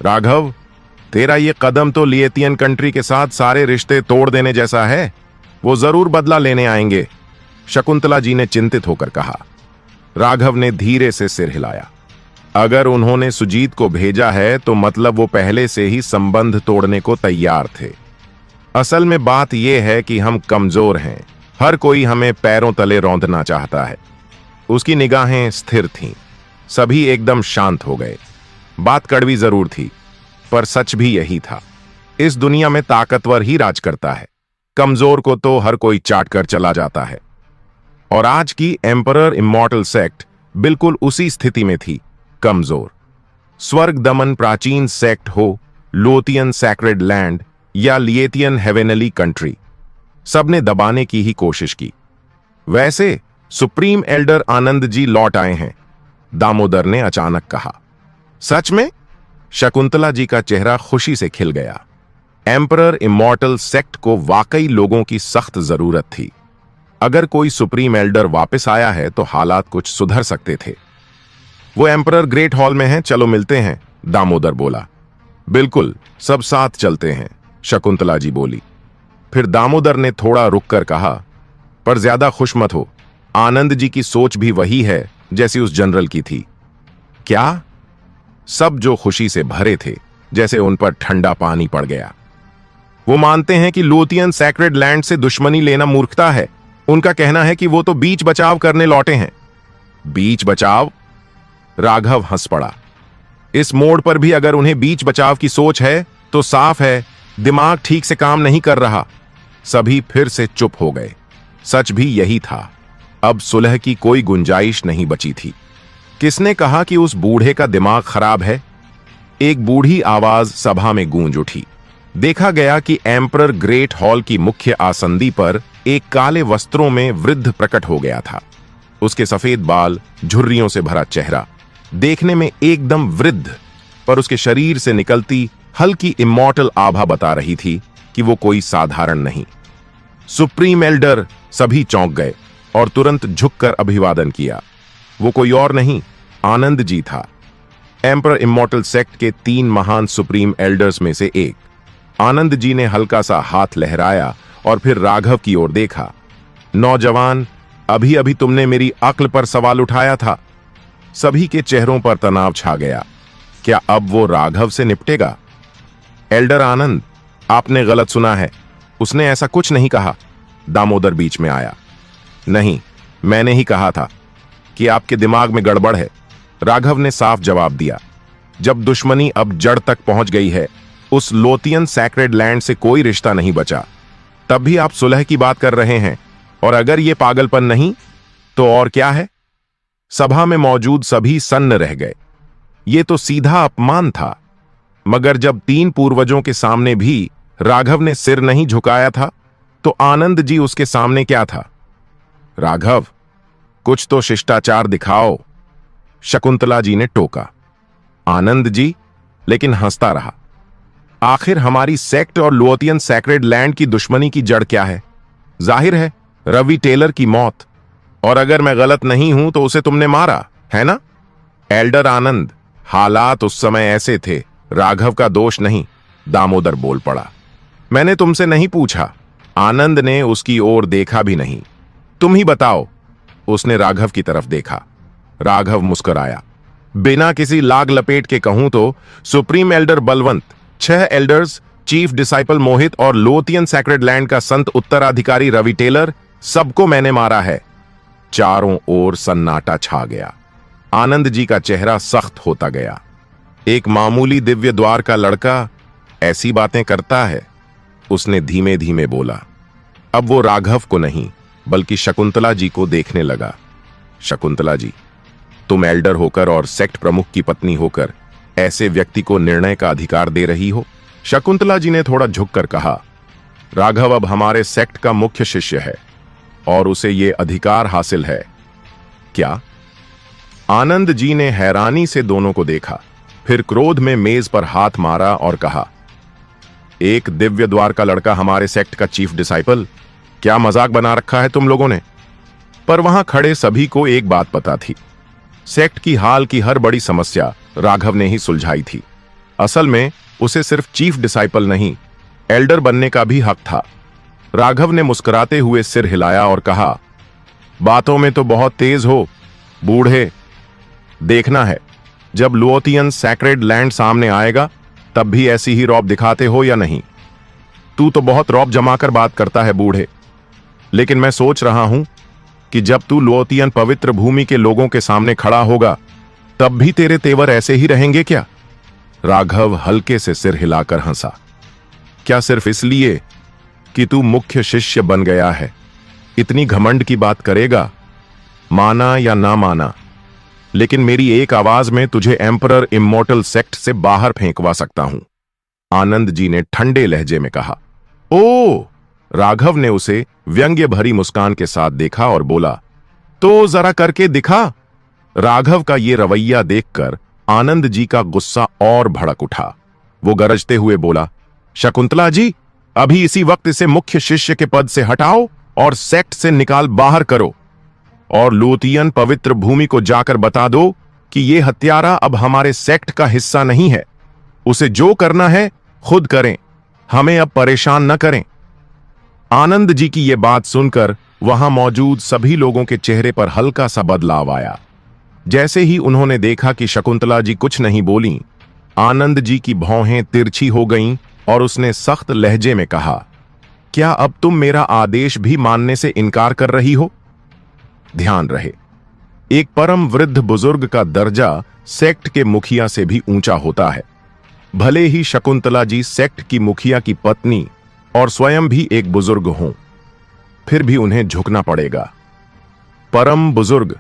राघव, तेरा ये कदम तो लिएथियन कंट्री के साथ सारे रिश्ते तोड़ देने जैसा है। वो जरूर बदला लेने आएंगे, शकुंतला जी ने चिंतित होकर कहा। राघव ने धीरे से सिर हिलाया। अगर उन्होंने सुजीत को भेजा है तो मतलब वो पहले से ही संबंध तोड़ने को तैयार थे। असल में बात यह है कि हम कमजोर हैं। हर कोई हमें पैरों तले रौंदना चाहता है। उसकी निगाहें स्थिर थीं। सभी एकदम शांत हो गए। बात कड़वी जरूर थी, पर सच भी यही था। इस दुनिया में ताकतवर ही राज करता है, कमजोर को तो हर कोई चाट कर चला जाता है। और आज की एम्परर इमॉर्टल सेक्ट बिल्कुल उसी स्थिति में थी, कमजोर। स्वर्ग दमन प्राचीन सेक्ट हो, लिएथियन सैक्रेड लैंड या लिएथियन हेवेनली कंट्री, सबने दबाने की ही कोशिश की। वैसे सुप्रीम एल्डर आनंद जी लौट आए हैं, दामोदर ने अचानक कहा। सच में? शकुंतला जी का चेहरा खुशी से खिल गया। एम्परर इमॉर्टल सेक्ट को वाकई लोगों की सख्त जरूरत थी। अगर कोई सुप्रीम एल्डर वापस आया है तो हालात कुछ सुधर सकते थे। वो एम्परर ग्रेट हॉल में हैं, चलो मिलते हैं, दामोदर बोला। बिल्कुल, सब साथ चलते हैं, शकुंतला जी बोली। फिर दामोदर ने थोड़ा रुककर कहा, पर ज्यादा खुश मत हो। आनंद जी की सोच भी वही है जैसी उस जनरल की थी। क्या? सब जो खुशी से भरे थे, जैसे उन पर ठंडा पानी पड़ गया। वो मानते हैं कि लिएथियन सैक्रेड लैंड से दुश्मनी लेना मूर्खता है। उनका कहना है कि वो तो बीच बचाव करने लौटे हैं। बीच बचाव? राघव हंस पड़ा। इस मोड़ पर भी अगर उन्हें बीच बचाव की सोच है तो साफ है दिमाग ठीक से काम नहीं कर रहा। सभी फिर से चुप हो गए। सच भी यही था। अब सुलह की कोई गुंजाइश नहीं बची थी। किसने कहा कि उस बूढ़े का दिमाग खराब है? एक बूढ़ी आवाज सभा में गूंज उठी। देखा गया कि एम्परर ग्रेट हॉल की मुख्य आसंदी पर एक काले वस्त्रों में वृद्ध प्रकट हो गया था। उसके सफेद बाल, झुर्रियों से भरा चेहरा, देखने में एकदम वृद्ध, पर उसके शरीर से निकलती हल्की इमॉर्टल आभा बता रही थी कि वो कोई साधारण नहीं। सुप्रीम एल्डर, सभी चौंक गए और तुरंत झुककर अभिवादन किया। वो कोई और नहीं, आनंद जी था, एम्परर इमॉर्टल सेक्ट के 3 महान सुप्रीम एल्डर्स में से एक। आनंद जी ने हल्का सा हाथ लहराया और फिर राघव की ओर देखा। नौजवान, अभी अभी तुमने मेरी अक्ल पर सवाल उठाया था। सभी के चेहरों पर तनाव छा गया। क्या अब वो राघव से निपटेगा? एल्डर आनंद, आपने गलत सुना है, उसने ऐसा कुछ नहीं कहा। दामोदर बीच में आया। नहीं, मैंने ही कहा था कि आपके दिमाग में गड़बड़ है, राघव ने साफ जवाब दिया। जब दुश्मनी अब जड़ तक पहुंच गई है, उस लोतियन सैक्रेड लैंड से कोई रिश्ता नहीं बचा। तब भी आप सुलह की बात कर रहे हैं, और अगर यह पागलपन नहीं तो और क्या है? सभा में मौजूद सभी सन्न रह गए। यह तो सीधा अपमान था। मगर जब 3 पूर्वजों के सामने भी राघव ने सिर नहीं झुकाया था, तो आनंद जी उसके सामने क्या था? राघव, कुछ तो शिष्टाचार दिखाओ, शकुंतला जी ने टोका। आनंद जी लेकिन हंसता रहा। आखिर हमारी सेक्ट और लोथियन सैक्रेड लैंड की दुश्मनी की जड़ क्या है? जाहिर है रवि टेलर की मौत। और अगर मैं गलत नहीं हूं तो उसे तुमने मारा है ना? एल्डर आनंद, हालात उस समय ऐसे थे, राघव का दोष नहीं। दामोदर बोल पड़ा। मैंने तुमसे नहीं पूछा। आनंद ने उसकी ओर देखा भी नहीं। तुम ही बताओ। उसने राघव की तरफ देखा। राघव मुस्कुराया। बिना किसी लाग लपेट के कहूं तो supreme elder Balwant, 6 elders, chief disciple Mohit और लोथियन सैक्रेड लैंड का संत उत्तराधिकारी रवि टेलर, सबको मैंने मारा है। चारों ओर सन्नाटा छा गया। आनंद जी का चेहरा सख्त होता गया। एक मामूली दिव्य द्वार का लड़का ऐसी बातें करता है? उसने धीमे धीमे बोला। अब वो राघव को नहीं बल्कि शकुंतला जी को देखने लगा। शकुंतला जी, तुम एल्डर होकर और सेक्ट प्रमुख की पत्नी होकर ऐसे व्यक्ति को निर्णय का अधिकार दे रही हो? शकुंतला जी ने थोड़ा झुककर कहा, राघव अब हमारे सेक्ट का मुख्य शिष्य है और उसे यह अधिकार हासिल है। क्या? आनंद जी ने हैरानी से दोनों को देखा, फिर क्रोध में मेज पर हाथ मारा और कहा, एक दिव्य द्वार का लड़का हमारे सेक्ट का चीफ डिसाइपल? क्या मजाक बना रखा है तुम लोगों ने? पर वहां खड़े सभी को एक बात पता थी, सेक्ट की हाल की हर बड़ी समस्या राघव ने ही सुलझाई थी। असल में उसे सिर्फ चीफ डिसाइपल नहीं, एल्डर बनने का भी हक था। राघव ने मुस्कुराते हुए सिर हिलाया और कहा, बातों में तो बहुत तेज हो बूढ़े। देखना है जब लोथियन सैक्रेड लैंड सामने आएगा तब भी ऐसी ही रौब दिखाते हो या नहीं। तू तो बहुत रौब जमाकर बात करता है बूढ़े, लेकिन मैं सोच रहा हूं कि जब तू लोथियन पवित्र भूमि के लोगों के सामने खड़ा होगा तब भी तेरे तेवर ऐसे ही रहेंगे क्या? राघव हल्के से सिर हिलाकर हंसा। क्या सिर्फ इसलिए कि तू मुख्य शिष्य बन गया है इतनी घमंड की बात करेगा? माना या ना माना, लेकिन मेरी एक आवाज में तुझे एम्परर इमोर्टल सेक्ट से बाहर फेंकवा सकता हूं। आनंद जी ने ठंडे लहजे में कहा। ओ! राघव ने उसे व्यंग्य भरी मुस्कान के साथ देखा और बोला, तो जरा करके दिखा। राघव का ये रवैया देखकर आनंद जी का गुस्सा और भड़क उठा। वो गरजते हुए बोला, शकुंतला जी, अभी इसी वक्त इसे मुख्य शिष्य के पद से हटाओ और सेक्ट से निकाल बाहर करो, और लोथियन पवित्र भूमि को जाकर बता दो कि यह हत्यारा अब हमारे सेक्ट का हिस्सा नहीं है। उसे जो करना है खुद करें, हमें अब परेशान न करें। आनंद जी की यह बात सुनकर वहां मौजूद सभी लोगों के चेहरे पर हल्का सा बदलाव आया। जैसे ही उन्होंने देखा कि शकुंतला जी कुछ नहीं बोली, आनंद जी की भौहें तिरछी हो गईं और उसने सख्त लहजे में कहा, क्या अब तुम मेरा आदेश भी मानने से इनकार कर रही हो? ध्यान रहे, एक परम वृद्ध बुजुर्ग का दर्जा सेक्ट के मुखिया से भी ऊंचा होता है। भले ही शकुंतला जी सेक्ट की मुखिया की पत्नी और स्वयं भी एक बुजुर्ग हों, फिर भी उन्हें झुकना पड़ेगा। परम बुजुर्ग,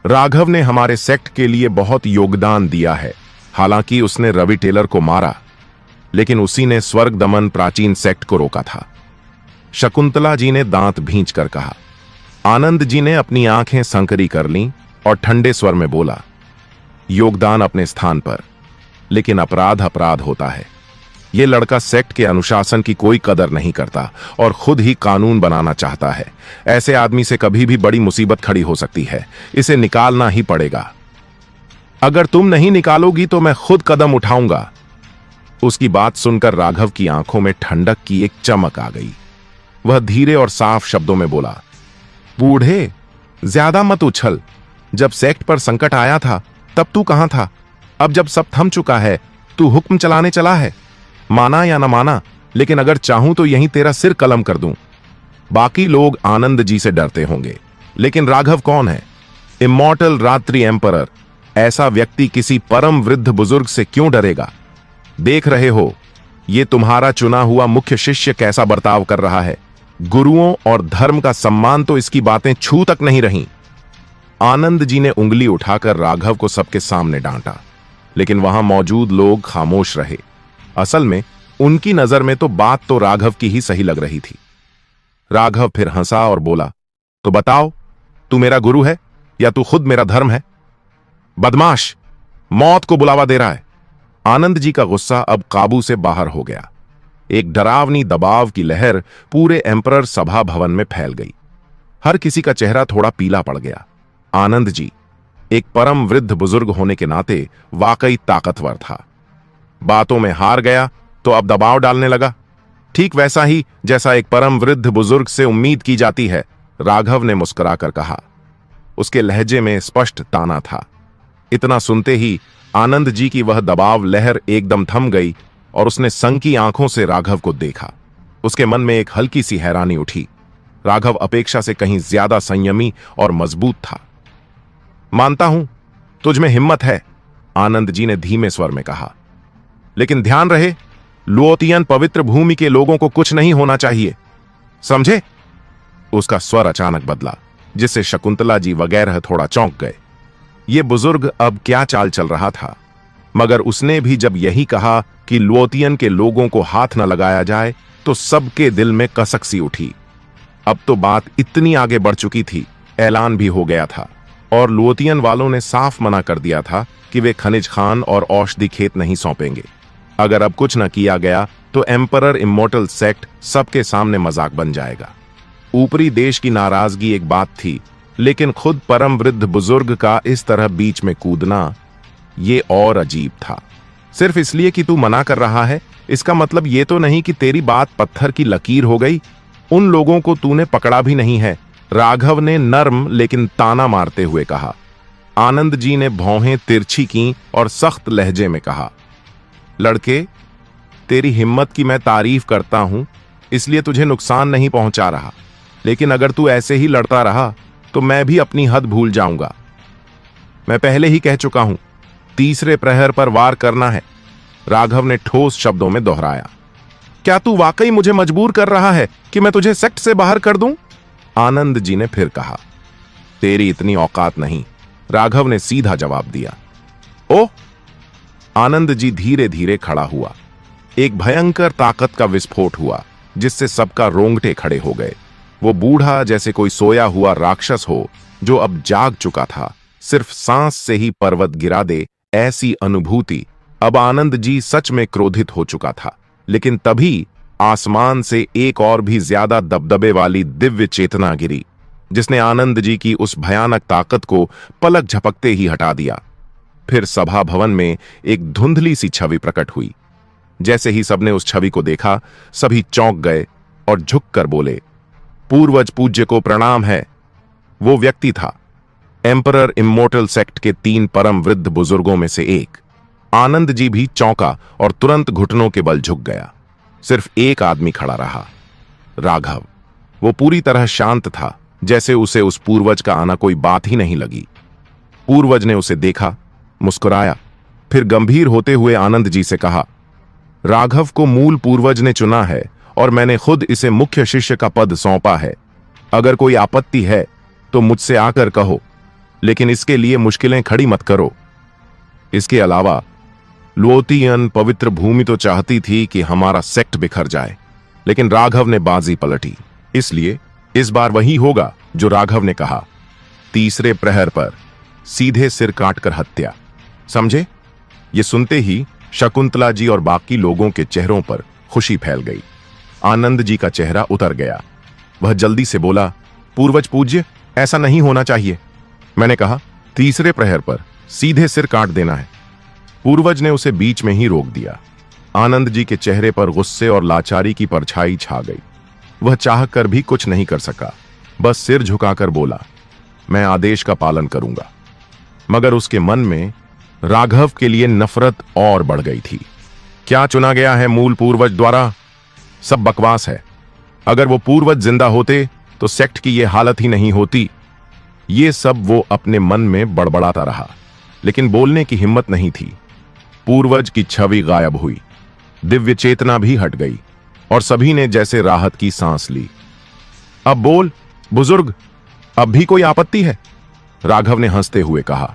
राघव ने हमारे सेक्ट के लिए बहुत योगदान दिया है। हालांकि उसने रवि टेलर को मारा, लेकिन उसी ने स्वर्ग दमन प्राचीन सेक्ट को रोका था। शकुंतला जी ने दांत भींचकर कहा। आनंद जी ने अपनी आंखें संकरी कर लीं और ठंडे स्वर में बोला, योगदान अपने स्थान पर, लेकिन अपराध अपराध होता है। यह लड़का सेक्ट के अनुशासन की कोई कदर नहीं करता और खुद ही कानून बनाना चाहता है। ऐसे आदमी से कभी भी बड़ी मुसीबत खड़ी हो सकती है। इसे निकालना ही पड़ेगा। अगर तुम नहीं निकालोगी तो मैं खुद कदम उठाऊंगा। उसकी बात सुनकर राघव की आंखों में ठंडक की एक चमक आ गई। वह धीरे और साफ शब्दों में बोला, बूढ़े, ज्यादा मत उछल। जब सेक्ट पर संकट आया था तब तू कहां था? अब जब सब थम चुका है, तू हुक्म चलाने चला है। माना या न माना, लेकिन अगर चाहूं तो यहीं तेरा सिर कलम कर दूं। बाकी लोग आनंद जी से डरते होंगे, लेकिन राघव कौन है? इमॉर्टल रात्रि एम्परर। ऐसा व्यक्ति किसी परम वृद्ध बुजुर्ग से क्यों डरेगा? देख रहे हो ये तुम्हारा चुना हुआ मुख्य शिष्य कैसा बर्ताव कर रहा है। गुरुओं और धर्म का सम्मान तो इसकी बातें छू तक नहीं रहीं। आनंद जी ने उंगली उठाकर राघव को सबके सामने डांटा, लेकिन वहां मौजूद लोग खामोश रहे। असल में उनकी नजर में तो बात तो राघव की ही सही लग रही थी। राघव फिर हंसा और बोला, तो बताओ, तू मेरा गुरु है या तू खुद मेरा धर्म है? बदमाश, मौत को बुलावा दे रहा है। आनंद जी का गुस्सा अब काबू से बाहर हो गया। एक डरावनी दबाव की लहर पूरे एम्परर सभा भवन में फैल गई। हर किसी का चेहरा थोड़ा पीला पड़ गया। आनंद जी एक परम वृद्ध बुजुर्ग होने के नाते वाकई ताकतवर था। बातों में हार गया तो अब दबाव डालने लगा, ठीक वैसा ही जैसा एक परम वृद्ध बुजुर्ग से उम्मीद की जाती है। राघव ने मुस्कुराकर कहा। उसके लहजे में स्पष्ट ताना था। इतना सुनते ही आनंद जी की वह दबाव लहर एकदम थम गई और उसने संकी आंखों से राघव को देखा। उसके मन में एक हल्की सी हैरानी उठी। राघव अपेक्षा से कहीं ज्यादा संयमी और मजबूत था। मानता हूं तुझ में हिम्मत है, आनंद जी ने धीमे स्वर में कहा, लेकिन ध्यान रहे, लुओतियन पवित्र भूमि के लोगों को कुछ नहीं होना चाहिए, समझे? उसका स्वर अचानक बदला, जिससे शकुंतला जी वगैरह थोड़ा चौंक गए। ये बुजुर्ग अब क्या चाल चल रहा था? मगर उसने भी जब यही कहा कि लुओतियन के लोगों को हाथ न लगाया जाए तो सबके दिल में कसक सी उठी। अब तो बात इतनी आगे बढ़ चुकी थी, ऐलान भी हो गया था और लुओतियन वालों ने साफ मना कर दिया था कि वे खनिज खान और औषधि खेत नहीं सौंपेंगे। अगर अब कुछ न किया गया तो एम्परर इमॉर्टल सेक्ट सबके सामने मजाक बन जाएगा। ऊपरी देश की नाराजगी एक बात थी, लेकिन खुद परम वृद्ध बुजुर्ग का इस तरह बीच में कूदना, ये और अजीब था। सिर्फ इसलिए कि तू मना कर रहा है, इसका मतलब ये तो नहीं कि तेरी बात पत्थर की लकीर हो गई। उन लोगों को तूने पकड़ा भी नहीं है, राघव ने नर्म लेकिन ताना मारते हुए कहा। आनंद जी ने भौहें तिरछी की और सख्त लहजे में कहा, लड़के, तेरी हिम्मत की मैं तारीफ करता हूं, इसलिए तुझे नुकसान नहीं पहुंचा रहा, लेकिन अगर तू ऐसे ही लड़ता रहा तो मैं भी अपनी हद भूल जाऊंगा। मैं पहले ही कह चुका हूं, तीसरे प्रहर पर वार करना है, राघव ने ठोस शब्दों में दोहराया। क्या तू वाकई मुझे मजबूर कर रहा है कि मैं तुझे सेक्ट से बाहर कर दूं? आनंद जी ने फिर कहा। तेरी इतनी औकात नहीं, राघव ने सीधा जवाब दिया। ओह! आनंद जी धीरे धीरे खड़ा हुआ। एक भयंकर ताकत का विस्फोट हुआ, जिससे सबका रोंगटे खड़े हो गए। वो बूढ़ा जैसे कोई सोया हुआ राक्षस हो जो अब जाग चुका था, सिर्फ सांस से ही पर्वत गिरा दे, ऐसी अनुभूति। अब आनंद जी सच में क्रोधित हो चुका था, लेकिन तभी आसमान से एक और भी ज्यादा दबदबे वाली दिव्य चेतना गिरी, जिसने आनंद जी की उस भयानक ताकत को पलक झपकते ही हटा दिया। फिर सभा भवन में एक धुंधली सी छवि प्रकट हुई। जैसे ही सबने उस छवि को देखा, सभी चौंक गए और झुककर बोले, पूर्वज पूज्य को प्रणाम है। वो व्यक्ति था एम्परर इमॉर्टल सेक्ट के 3 परम वृद्ध बुजुर्गों में से एक। आनंद जी भी चौंका और तुरंत घुटनों के बल झुक गया। सिर्फ एक आदमी खड़ा रहा, राघव। वो पूरी तरह शांत था, जैसे उसे उस पूर्वज का आना कोई बात ही नहीं लगी। पूर्वज ने उसे देखा, मुस्कुराया, फिर गंभीर होते हुए आनंद जी से कहा, राघव को मूल पूर्वज ने चुना है और मैंने खुद इसे मुख्य शिष्य का पद सौंपा है। अगर कोई आपत्ति है तो मुझसे आकर कहो, लेकिन इसके लिए मुश्किलें खड़ी मत करो। इसके अलावा लुओतियन पवित्र भूमि तो चाहती थी कि हमारा सेक्ट बिखर जाए, लेकिन राघव ने बाजी पलटी। इसलिए इस बार वही होगा जो राघव ने कहा, तीसरे प्रहर पर सीधे सिर काटकर हत्या, समझे? ये सुनते ही शकुंतला जी और बाकी लोगों के चेहरों पर खुशी फैल गई। आनंद जी का चेहरा उतर गया। वह जल्दी से बोला, पूर्वज पूज्य, ऐसा नहीं होना चाहिए। मैंने कहा, तीसरे प्रहर पर सीधे सिर काट देना है। पूर्वज ने उसे बीच में ही रोक दिया। आनंद जी के चेहरे पर गुस्से और लाचारी की परछाई छा गई। वह चाहकर भी कुछ नहीं कर सका, बस सिर झुकाकर बोला, मैं आदेश का पालन करूंगा। मगर उसके मन में राघव के लिए नफरत और बढ़ गई थी। क्या चुना गया है मूल पूर्वज द्वारा? सब बकवास है। अगर वो पूर्वज जिंदा होते तो सेक्ट की ये हालत ही नहीं होती। ये सब वो अपने मन में बड़बड़ाता रहा, लेकिन बोलने की हिम्मत नहीं थी। पूर्वज की छवि गायब हुई, दिव्य चेतना भी हट गई और सभी ने जैसे राहत की सांस ली। अब बोल बुजुर्ग, अब भी कोई आपत्ति है? राघव ने हंसते हुए कहा।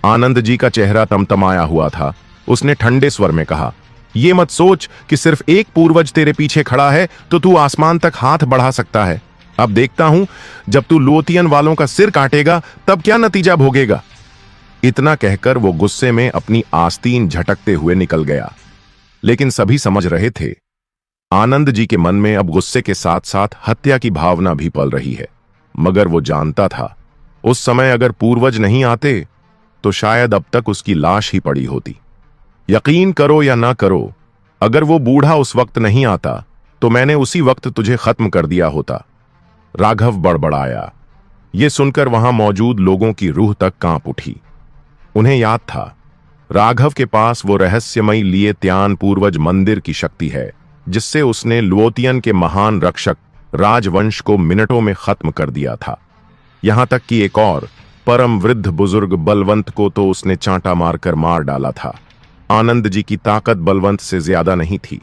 आनंद जी का चेहरा तमतमाया हुआ था। उसने ठंडे स्वर में कहा, ये मत सोच कि सिर्फ एक पूर्वज तेरे पीछे खड़ा है तो तू आसमान तक हाथ बढ़ा सकता है। अब देखता हूं जब तू लोतियन वालों का सिर काटेगा तब क्या नतीजा भोगेगा। इतना कहकर वो गुस्से में अपनी आस्तीन झटकते हुए निकल गया। लेकिन सभी समझ रहे थे, आनंद जी के मन में अब गुस्से के साथ साथ हत्या की भावना भी पल रही है। मगर वो जानता था, उस समय अगर पूर्वज नहीं आते तो शायद अब तक उसकी लाश ही पड़ी होती। यकीन करो या ना करो, अगर वो बूढ़ा उस वक्त नहीं आता तो मैंने उसी वक्त तुझे खत्म कर दिया होता। राघव बड़बड़ाया। ये सुनकर वहां मौजूद लोगों की रूह तक कांप उठी। उन्हें याद था, राघव के पास वो रहस्यमयी लिएत्यान पूर्वज मंदिर की शक्ति है जिससे उसने लुओतियन के महान रक्षक राजवंश को मिनटों में खत्म कर दिया था। यहां तक कि एक और परम वृद्ध बुजुर्ग बलवंत को तो उसने चांटा मारकर मार डाला था। आनंद जी की ताकत बलवंत से ज्यादा नहीं थी।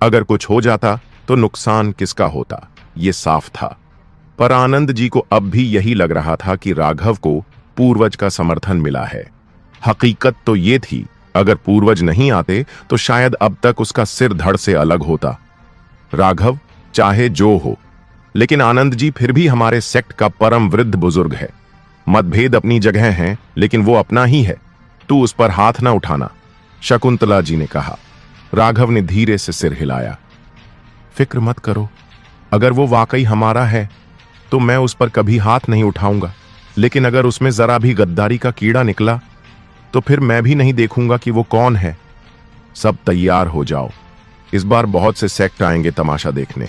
अगर कुछ हो जाता तो नुकसान किसका होता, ये साफ था। पर आनंद जी को अब भी यही लग रहा था कि राघव को पूर्वज का समर्थन मिला है। हकीकत तो ये थी, अगर पूर्वज नहीं आते तो शायद अब तक उसका सिर धड़ से अलग होता। राघव चाहे जो हो, लेकिन आनंद जी फिर भी हमारे सेक्ट का परम वृद्ध बुजुर्ग है। मतभेद अपनी जगह हैं, लेकिन वो अपना ही है। तू उस पर हाथ ना उठाना, शकुंतला जी ने कहा। राघव ने धीरे से सिर हिलाया। फिक्र मत करो, अगर वो वाकई हमारा है तो मैं उस पर कभी हाथ नहीं उठाऊंगा। लेकिन अगर उसमें जरा भी गद्दारी का कीड़ा निकला तो फिर मैं भी नहीं देखूंगा कि वो कौन है। सब तैयार हो जाओ, इस बार बहुत से सेक्ट आएंगे तमाशा देखने।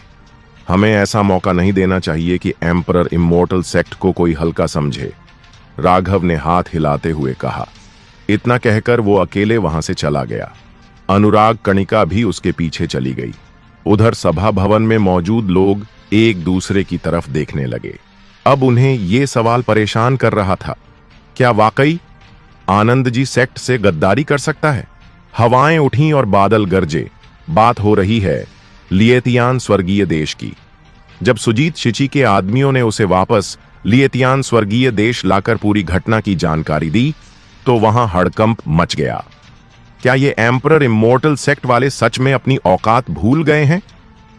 हमें ऐसा मौका नहीं देना चाहिए कि एम्परर इमोर्टल सेक्ट को कोई हल्का समझे, राघव ने हाथ हिलाते हुए कहा। इतना कहकर वो अकेले वहां से चला गया। अनुराग कणिका भी उसके पीछे चली गई। उधर सभा भवन में मौजूद लोग एक दूसरे की तरफ देखने लगे। अब उन्हें ये सवाल परेशान कर रहा था, क्या वाकई आनंद जी सेक्ट से गद्दारी कर सकता है? हवाएं उठी और बादल गरजे। बात हो रही है लिएतियान स्वर्गीय देश की। जब सुजीत शिची के आदमियों ने उसे वापस लिएतियान स्वर्गीय देश लाकर पूरी घटना की जानकारी दी तो वहां हड़कंप मच गया। क्या ये एम्परर इमोर्टल सेक्ट वाले सच में अपनी औकात भूल गए हैं?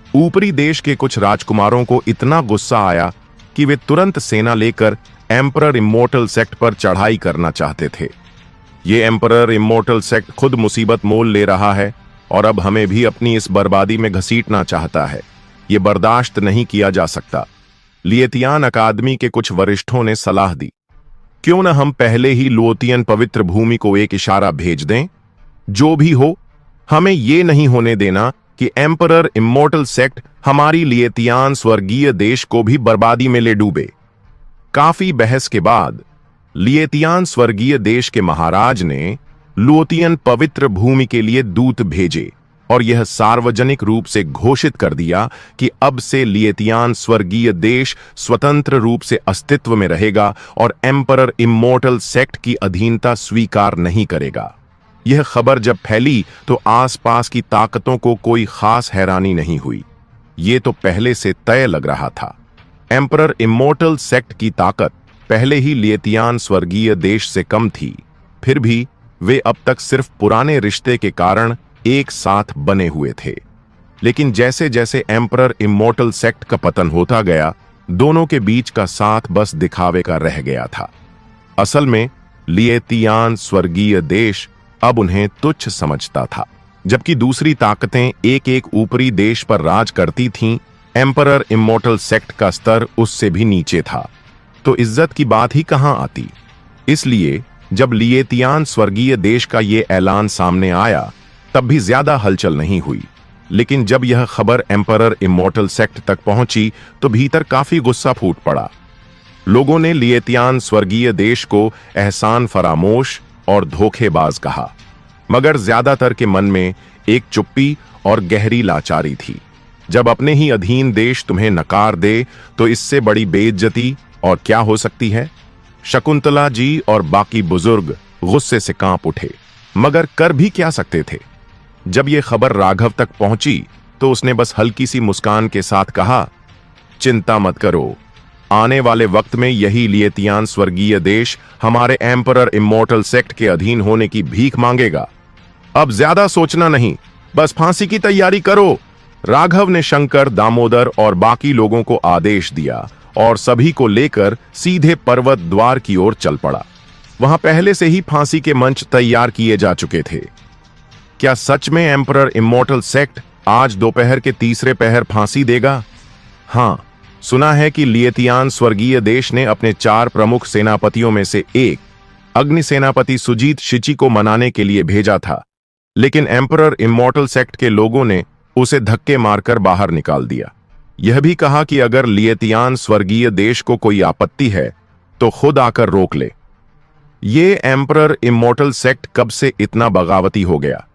ऊपरी देश के कुछ राजकुमारों को इतना गुस्सा आया कि वे तुरंत सेना लेकर एम्परर इमोर्टल सेक्ट पर चढ़ाई करना चाहते थे। ये एम्परर इमोर्टल सेक्ट खुद मुसीबत मोल ले रहा है और अब हमें भी अपनी इस बर्बादी में घसीटना चाहता है। ये बर्दाश्त नहीं किया जा सकता। लिएतियान अकादमी के कुछ वरिष्ठों ने सलाह दी, क्यों न हम पहले ही लुओतियन पवित्र भूमि को एक इशारा भेज दें। जो भी हो, हमें ये नहीं होने देना कि एम्परर इमोर्टल सेक्ट हमारी लिएतियान स्वर्गीय देश को भी बर्बादी में ले डूबे। काफी बहस के बाद लिएतियान स्वर्गीय देश के महाराज ने लुओतियन पवित्र भूमि के लिए दूत भेजे और यह सार्वजनिक रूप से घोषित कर दिया कि अब से लिएतियान स्वर्गीय देश स्वतंत्र रूप से अस्तित्व में रहेगा और एम्परर इमोर्टल सेक्ट की अधीनता स्वीकार नहीं करेगा। यह खबर जब फैली तो आसपास की ताकतों को कोई खास हैरानी नहीं हुई। ये तो पहले से तय लग रहा था। एम्परर इमोर्टल सेक्ट की ताकत पहले ही लिएतियान स्वर्गीय देश से कम थी, फिर भी वे अब तक सिर्फ पुराने रिश्ते के कारण एक साथ बने हुए थे। लेकिन जैसे जैसे एम्परर इमोर्टल सेक्ट का पतन होता गया, दोनों के बीच का साथ बस दिखावे का रह गया था। असल में लिएतियान स्वर्गीय देश अब उन्हें तुच्छ समझता था। जबकि दूसरी ताकतें एक एक ऊपरी देश पर राज करती थीं, एम्परर इमोर्टल सेक्ट का स्तर उससे भी नीचे था। तो इज्जत की बात ही कहां आती। इसलिए जब लिएतियान स्वर्गीय देश का ये ऐलान सामने आया तब भी ज्यादा हलचल नहीं हुई। लेकिन जब यह खबर एम्परर इमोर्टल सेक्ट तक पहुंची तो भीतर काफी गुस्सा फूट पड़ा। लोगों ने लिएतियान स्वर्गीय देश को एहसान फरामोश और धोखेबाज कहा, मगर ज्यादातर के मन में एक चुप्पी और गहरी लाचारी थी। जब अपने ही अधीन देश तुम्हें नकार दे तो इससे बड़ी बेइज्जती और क्या हो सकती है। शकुंतला जी और बाकी बुजुर्ग गुस्से से कांप उठे, मगर कर भी क्या सकते थे। जब यह खबर राघव तक पहुंची तो उसने बस हल्की सी मुस्कान के साथ कहा, चिंता मत करो, आने वाले वक्त में यही लिएतियान स्वर्गीय देश हमारे एम्परर इमोर्टल सेक्ट के अधीन होने की भीख मांगेगा। अब ज्यादा सोचना नहीं, बस फांसी की तैयारी करो। राघव ने शंकर, दामोदर और बाकी लोगों को आदेश दिया और सभी को लेकर सीधे पर्वत द्वार की ओर चल पड़ा। वहां पहले से ही फांसी के मंच तैयार किए जा चुके थे। क्या सच में एम्परर इमोर्टल सेक्ट आज दोपहर के तीसरे पहर फांसी देगा? हां, सुना है कि लिएतियान स्वर्गीय देश ने अपने 4 प्रमुख सेनापतियों में से एक अग्नि सेनापति सुजीत शिची को मनाने के लिए भेजा था, लेकिन एम्परर इमोर्टल सेक्ट के लोगों ने उसे धक्के मारकर बाहर निकाल दिया। यह भी कहा कि अगर लिएतियान स्वर्गीय देश को कोई आपत्ति है तो खुद आकर रोक ले। ये एम्परर इमोर्टल सेक्ट कब से इतना बगावती हो गया?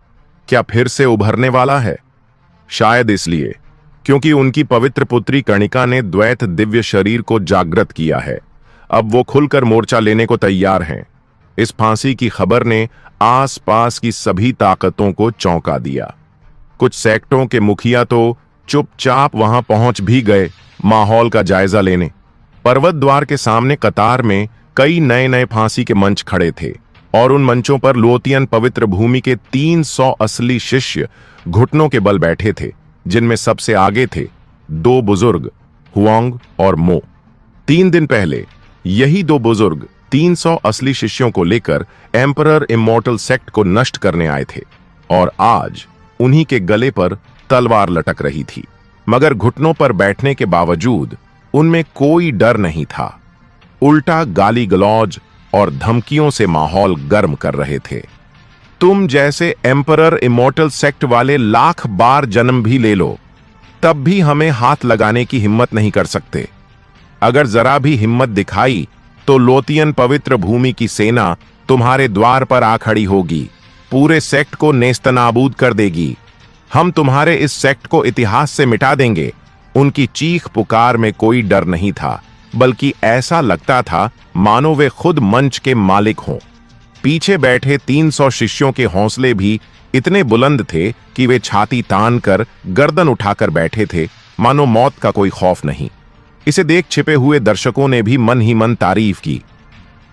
क्या फिर से उभरने वाला है? शायद इसलिए क्योंकि उनकी पवित्र पुत्री कर्णिका ने द्वैत दिव्य शरीर को जागृत किया है। अब वो खुलकर मोर्चा लेने को तैयार हैं। इस फांसी की खबर ने आसपास की सभी ताकतों को चौंका दिया। कुछ सेक्टों के मुखिया तो चुपचाप वहां पहुंच भी गए माहौल का जायजा लेने। पर्वत द्वार के सामने कतार में कई नए नए फांसी के मंच खड़े थे और उन मंचों पर लोतियन पवित्र भूमि के 300 असली शिष्य घुटनों के बल बैठे थे, जिनमें सबसे आगे थे 2 बुजुर्ग, हुआंग और मो। 3 दिन पहले यही 2 बुजुर्ग 300 असली शिष्यों को लेकर एम्परर इमोर्टल सेक्ट को नष्ट करने आए थे और आज उन्हीं के गले पर तलवार लटक रही थी। मगर घुटनों पर बैठने के बावजूद उनमें कोई डर नहीं था, उल्टा गाली गलौज और धमकियों से माहौल गर्म कर रहे थे। तुम जैसे एम्परर इमोर्टल सेक्ट वाले लाख बार जन्म भी ले लो, तब भी हमें हाथ लगाने की हिम्मत नहीं कर सकते। अगर जरा भी हिम्मत दिखाई तो लोतियन पवित्र भूमि की सेना तुम्हारे द्वार पर आ खड़ी होगी, पूरे सेक्ट को नेस्तनाबूद कर देगी। हम तुम्हारे इस सेक्ट को इतिहास से मिटा देंगे। उनकी चीख पुकार में कोई डर नहीं था, बल्कि ऐसा लगता था मानो वे खुद मंच के मालिक हों। पीछे बैठे 300 शिष्यों के हौसले भी इतने बुलंद थे कि वे छाती तान कर गर्दन उठाकर बैठे थे, मानो मौत का कोई खौफ नहीं। इसे देख छिपे हुए दर्शकों ने भी मन ही मन तारीफ की।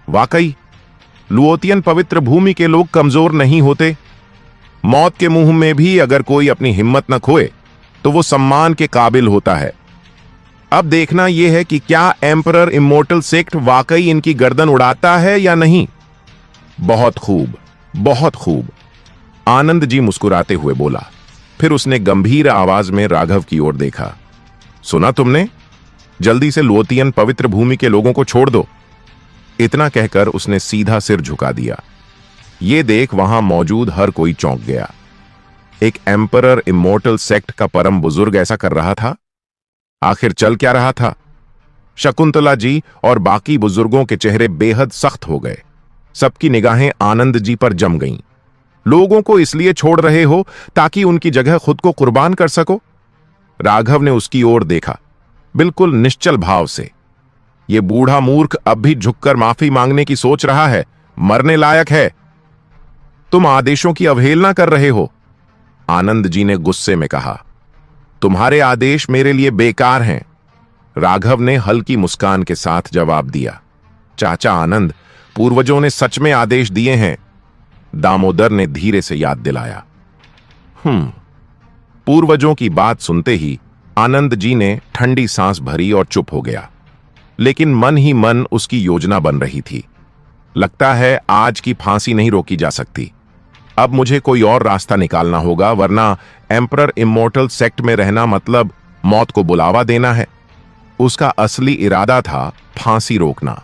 वाकई लुओतियन पवित्र भूमि के लोग कमजोर नहीं होते। मौत के मुंह में भी अगर कोई अपनी हिम्मत न खोए तो वो सम्मान के काबिल होता है। अब देखना यह है कि क्या एम्परर इमोर्टल सेक्ट वाकई इनकी गर्दन उड़ाता है या नहीं। बहुत खूब, बहुत खूब, आनंद जी मुस्कुराते हुए बोला। फिर उसने गंभीर आवाज में राघव की ओर देखा। सुना तुमने? जल्दी से लोतियन पवित्र भूमि के लोगों को छोड़ दो। इतना कहकर उसने सीधा सिर झुका दिया। ये देख वहां मौजूद हर कोई चौंक गया। एक एम्परर इमोर्टल सेक्ट का परम बुजुर्ग ऐसा कर रहा था? आखिर चल क्या रहा था? शकुंतला जी और बाकी बुजुर्गों के चेहरे बेहद सख्त हो गए। सबकी निगाहें आनंद जी पर जम गईं। लोगों को इसलिए छोड़ रहे हो ताकि उनकी जगह खुद को कुर्बान कर सको? राघव ने उसकी ओर देखा, बिल्कुल निश्चल भाव से। यह बूढ़ा मूर्ख अब भी झुककर माफी मांगने की सोच रहा है। मरने लायक है। तुम आदेशों की अवहेलना कर रहे हो, आनंद जी ने गुस्से में कहा। तुम्हारे आदेश मेरे लिए बेकार हैं, राघव ने हल्की मुस्कान के साथ जवाब दिया। चाचा आनंद, पूर्वजों ने सच में आदेश दिए हैं, दामोदर ने धीरे से याद दिलाया। पूर्वजों की बात सुनते ही आनंद जी ने ठंडी सांस भरी और चुप हो गया, लेकिन मन ही मन उसकी योजना बन रही थी। लगता है आज की फांसी नहीं रोकी जा सकती। अब मुझे कोई और रास्ता निकालना होगा, वरना एम्परर इमोर्टल सेक्ट में रहना मतलब मौत को बुलावा देना है। उसका असली इरादा था फांसी रोकना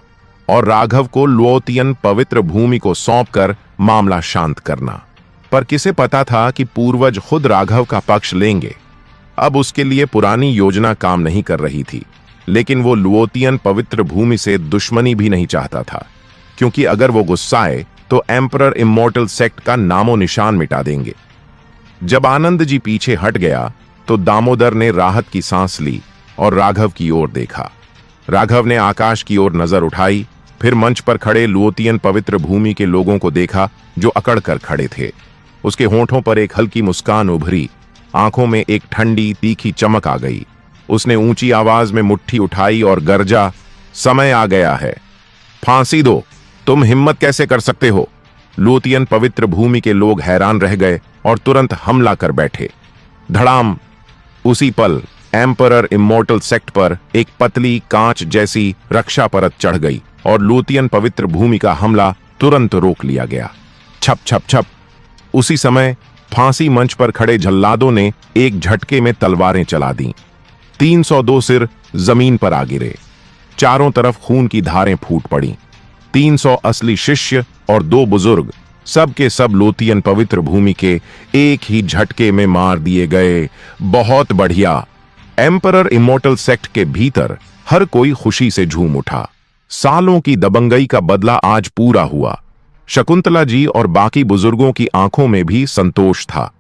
और राघव को लोतियन पवित्र भूमि को सौंपकर मामला शांत करना। पर किसे पता था कि पूर्वज खुद राघव का पक्ष लेंगे। अब उसके लिए पुरानी योजना काम नहीं कर रही थी, लेकिन वो लोतियन पवित्र भूमि से दुश्मनी भी नहीं चाहता था, क्योंकि अगर वो गुस्साए तो एम्परर इमोर्टल सेक्ट का नामो निशान मिटा देंगे। जब आनंद जी पीछे हट गया तो दामोदर ने राहत की सांस ली और राघव की ओर देखा। राघव ने आकाश की ओर नजर उठाई, फिर मंच पर खड़े लुओतियन पवित्र भूमि के लोगों को देखा जो अकड़ कर खड़े थे। उसके होंठों पर एक हल्की मुस्कान उभरी, आंखों में एक ठंडी तीखी चमक आ गई। उसने ऊंची आवाज में मुट्ठी उठाई और गरजा, समय आ गया है, फांसी दो। तुम हिम्मत कैसे कर सकते हो? लुओतियन पवित्र भूमि के लोग हैरान रह गए और तुरंत हमला कर बैठे। धड़ाम! उसी पल एम्परर इमोर्टल सेक्ट पर एक पतली कांच जैसी रक्षा परत चढ़ गई और लुओतियन पवित्र भूमि का हमला तुरंत रोक लिया गया। छप छप छप! उसी समय फांसी मंच पर खड़े जल्लादों ने एक झटके में तलवारें चला दी। 302 सिर जमीन पर आ गिरे। चारों तरफ खून की धारें फूट पड़ी। 300 असली शिष्य और 2 बुजुर्ग, सब के सब लुओतियन पवित्र भूमि के एक ही झटके में मार दिए गए। बहुत बढ़िया! एम्परर इमोर्टल सेक्ट के भीतर हर कोई खुशी से झूम उठा। सालों की दबंगई का बदला आज पूरा हुआ। शकुंतला जी और बाकी बुजुर्गों की आंखों में भी संतोष था।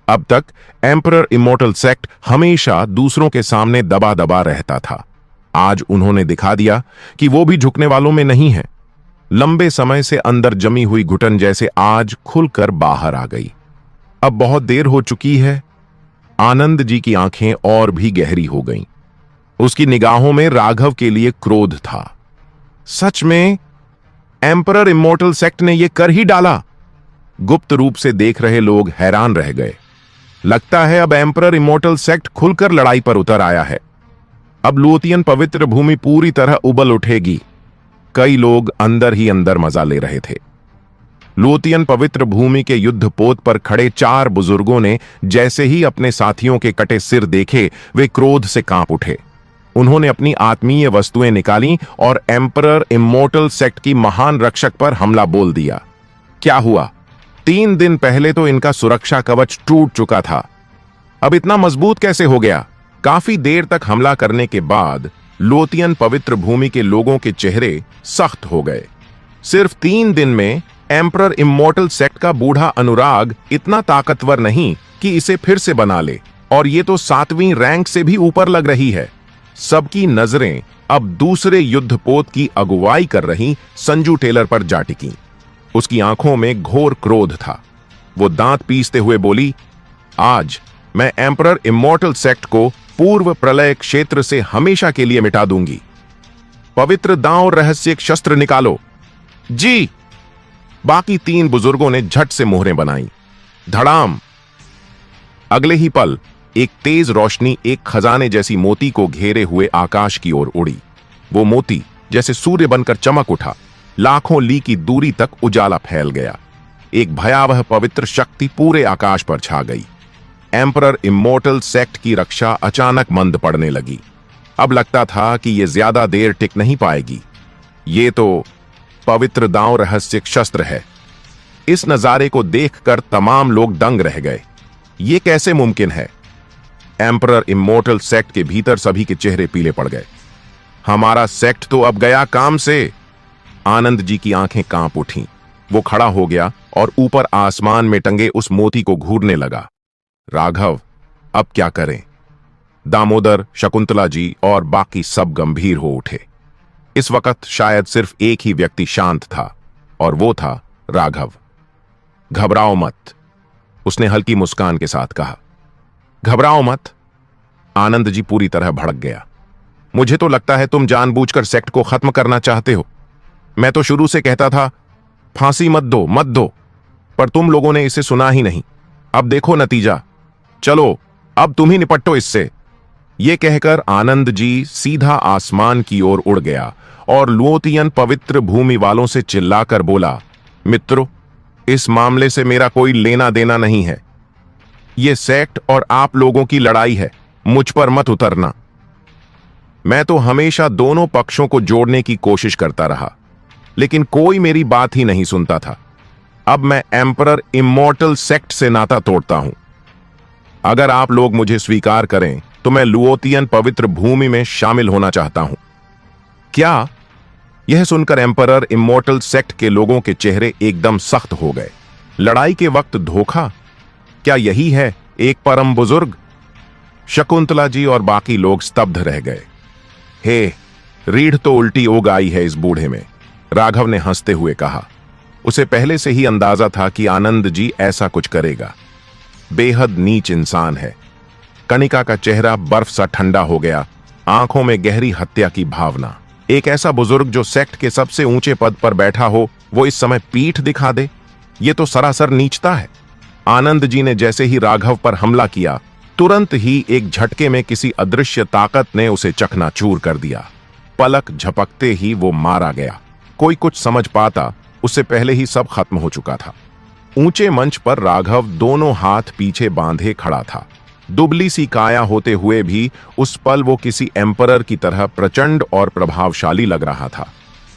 अब तक एम्परर इमोर्टल सेक्ट हमेशा दूसरों के सामने दबा दबा रहता था। आज उन्होंने दिखा दिया कि वो भी झुकने वालों में नहीं है। लंबे समय से अंदर जमी हुई घुटन जैसे आज खुलकर बाहर आ गई। अब बहुत देर हो चुकी है। आनंद जी की आंखें और भी गहरी हो गईं। उसकी निगाहों में राघव के लिए क्रोध था। सच में एम्परर इमोर्टल सेक्ट ने यह कर ही डाला। गुप्त रूप से देख रहे लोग हैरान रह गए। लगता है अब एम्परर इमोर्टल सेक्ट खुलकर लड़ाई पर उतर आया है। अब लुओतियन पवित्र भूमि पूरी तरह उबल उठेगी। कई लोग अंदर ही अंदर मजा ले रहे थे। लुओतियन पवित्र भूमि के युद्धपोत पर खड़े 4 बुजुर्गों ने जैसे ही अपने साथियों के कटे सिर देखे, वे क्रोध से कांप उठे। उन्होंने अपनी आत्मीय वस्तुएं निकाली और एम्परर इमोर्टल सेक्ट की महान रक्षक पर हमला बोल दिया। क्या हुआ? 3 दिन पहले तो इनका सुरक्षा कवच टूट चुका था, अब इतना मजबूत कैसे हो गया? काफी देर तक हमला करने के बाद लुओतियन पवित्र भूमि के लोगों के चेहरे सख्त हो गए। सिर्फ 3 दिन में एम्परर इमोर्टल सेक्ट का बूढ़ा अनुराग इतना ताकतवर नहीं कि इसे फिर से बना ले, और ये तो 7वीं रैंक से भी ऊपर लग रही है। सबकी नजरें अब दूसरे युद्धपोत की अगुवाई कर रही संजू टेलर पर जा टिकी। उसकी आंखों में घोर क्रोध था। वो दांत पीसते हुए बोली, आज मैं एम्परर इमोर्टल सेक्ट को पूर्व प्रलय क्षेत्र से हमेशा के लिए मिटा दूंगी। पवित्र दांव रहस्य शस्त्र निकालो। जी! बाकी 3 बुजुर्गों ने झट से मोहरें बनाई। धड़ाम! अगले ही पल एक तेज रोशनी एक खजाने जैसी मोती को घेरे हुए आकाश की ओर उड़ी। वो मोती जैसे सूर्य बनकर चमक उठा। लाखों ली की दूरी तक उजाला फैल गया। एक भयावह पवित्र शक्ति पूरे आकाश पर छा गई। एम्परर इमोर्टल सेक्ट की रक्षा अचानक मंद पड़ने लगी। अब लगता था कि यह ज्यादा देर टिक नहीं पाएगी। ये तो पवित्र दांव रहस्य शस्त्र है। इस नजारे को देखकर तमाम लोग दंग रह गए। ये कैसे मुमकिन है? एम्परर इमोर्टल सेक्ट के भीतर सभी के चेहरे पीले पड़ गए। हमारा सेक्ट तो अब गया काम से। आनंद जी की आंखें कांप उठीं। वो खड़ा हो गया और ऊपर आसमान में टंगे उस मोती को घूरने लगा। राघव, अब क्या करें? दामोदर, शकुंतला जी और बाकी सब गंभीर हो उठे। इस वक्त शायद सिर्फ एक ही व्यक्ति शांत था, और वो था राघव। घबराओ मत, उसने हल्की मुस्कान के साथ कहा। घबराओ मत? आनंद जी पूरी तरह भड़क गया। मुझे तो लगता है तुम जानबूझकर सेक्ट को खत्म करना चाहते हो। मैं तो शुरू से कहता था फांसी मत दो, मत दो, पर तुम लोगों ने इसे सुना ही नहीं। अब देखो नतीजा। चलो अब तुम ही निपटो इससे। यह कहकर आनंद जी सीधा आसमान की ओर उड़ गया और लुओतियन पवित्र भूमि वालों से चिल्लाकर बोला, मित्रों, इस मामले से मेरा कोई लेना देना नहीं है। यह सेक्ट और आप लोगों की लड़ाई है, मुझ पर मत उतरना। मैं तो हमेशा दोनों पक्षों को जोड़ने की कोशिश करता रहा, लेकिन कोई मेरी बात ही नहीं सुनता था। अब मैं एम्परर इमोर्टल सेक्ट से नाता तोड़ता हूं। अगर आप लोग मुझे स्वीकार करें तो मैं लुओतियन पवित्र भूमि में शामिल होना चाहता हूं। क्या? यह सुनकर एम्परर इमोर्टल सेक्ट के लोगों के चेहरे एकदम सख्त हो गए। लड़ाई के वक्त धोखा? क्या यही है एक परम बुजुर्ग? शकुंतला जी और बाकी लोग स्तब्ध रह गए। हे, रीढ़ तो उल्टी उग आई है इस बूढ़े में, राघव ने हंसते हुए कहा। उसे पहले से ही अंदाजा था कि आनंद जी ऐसा कुछ करेगा। बेहद नीच इंसान है। कनिका का चेहरा बर्फ सा ठंडा हो गया, आंखों में गहरी हत्या की भावना। एक ऐसा बुजुर्ग जो सेक्ट के सबसे ऊंचे पद पर बैठा हो, वो इस समय पीठ दिखा दे, ये तो सरासर नीचता है। आनंद जी ने जैसे ही राघव पर हमला किया, तुरंत ही एक झटके में किसी अदृश्य ताकत ने उसे चकनाचूर कर दिया। पलक झपकते ही वो मारा गया। कोई कुछ समझ पाता उससे पहले ही सब खत्म हो चुका था। ऊंचे मंच पर राघव दोनों हाथ पीछे बांधे खड़ा था। दुबली सी काया होते हुए भी उस पल वो किसी एम्परर की तरह प्रचंड और प्रभावशाली लग रहा था।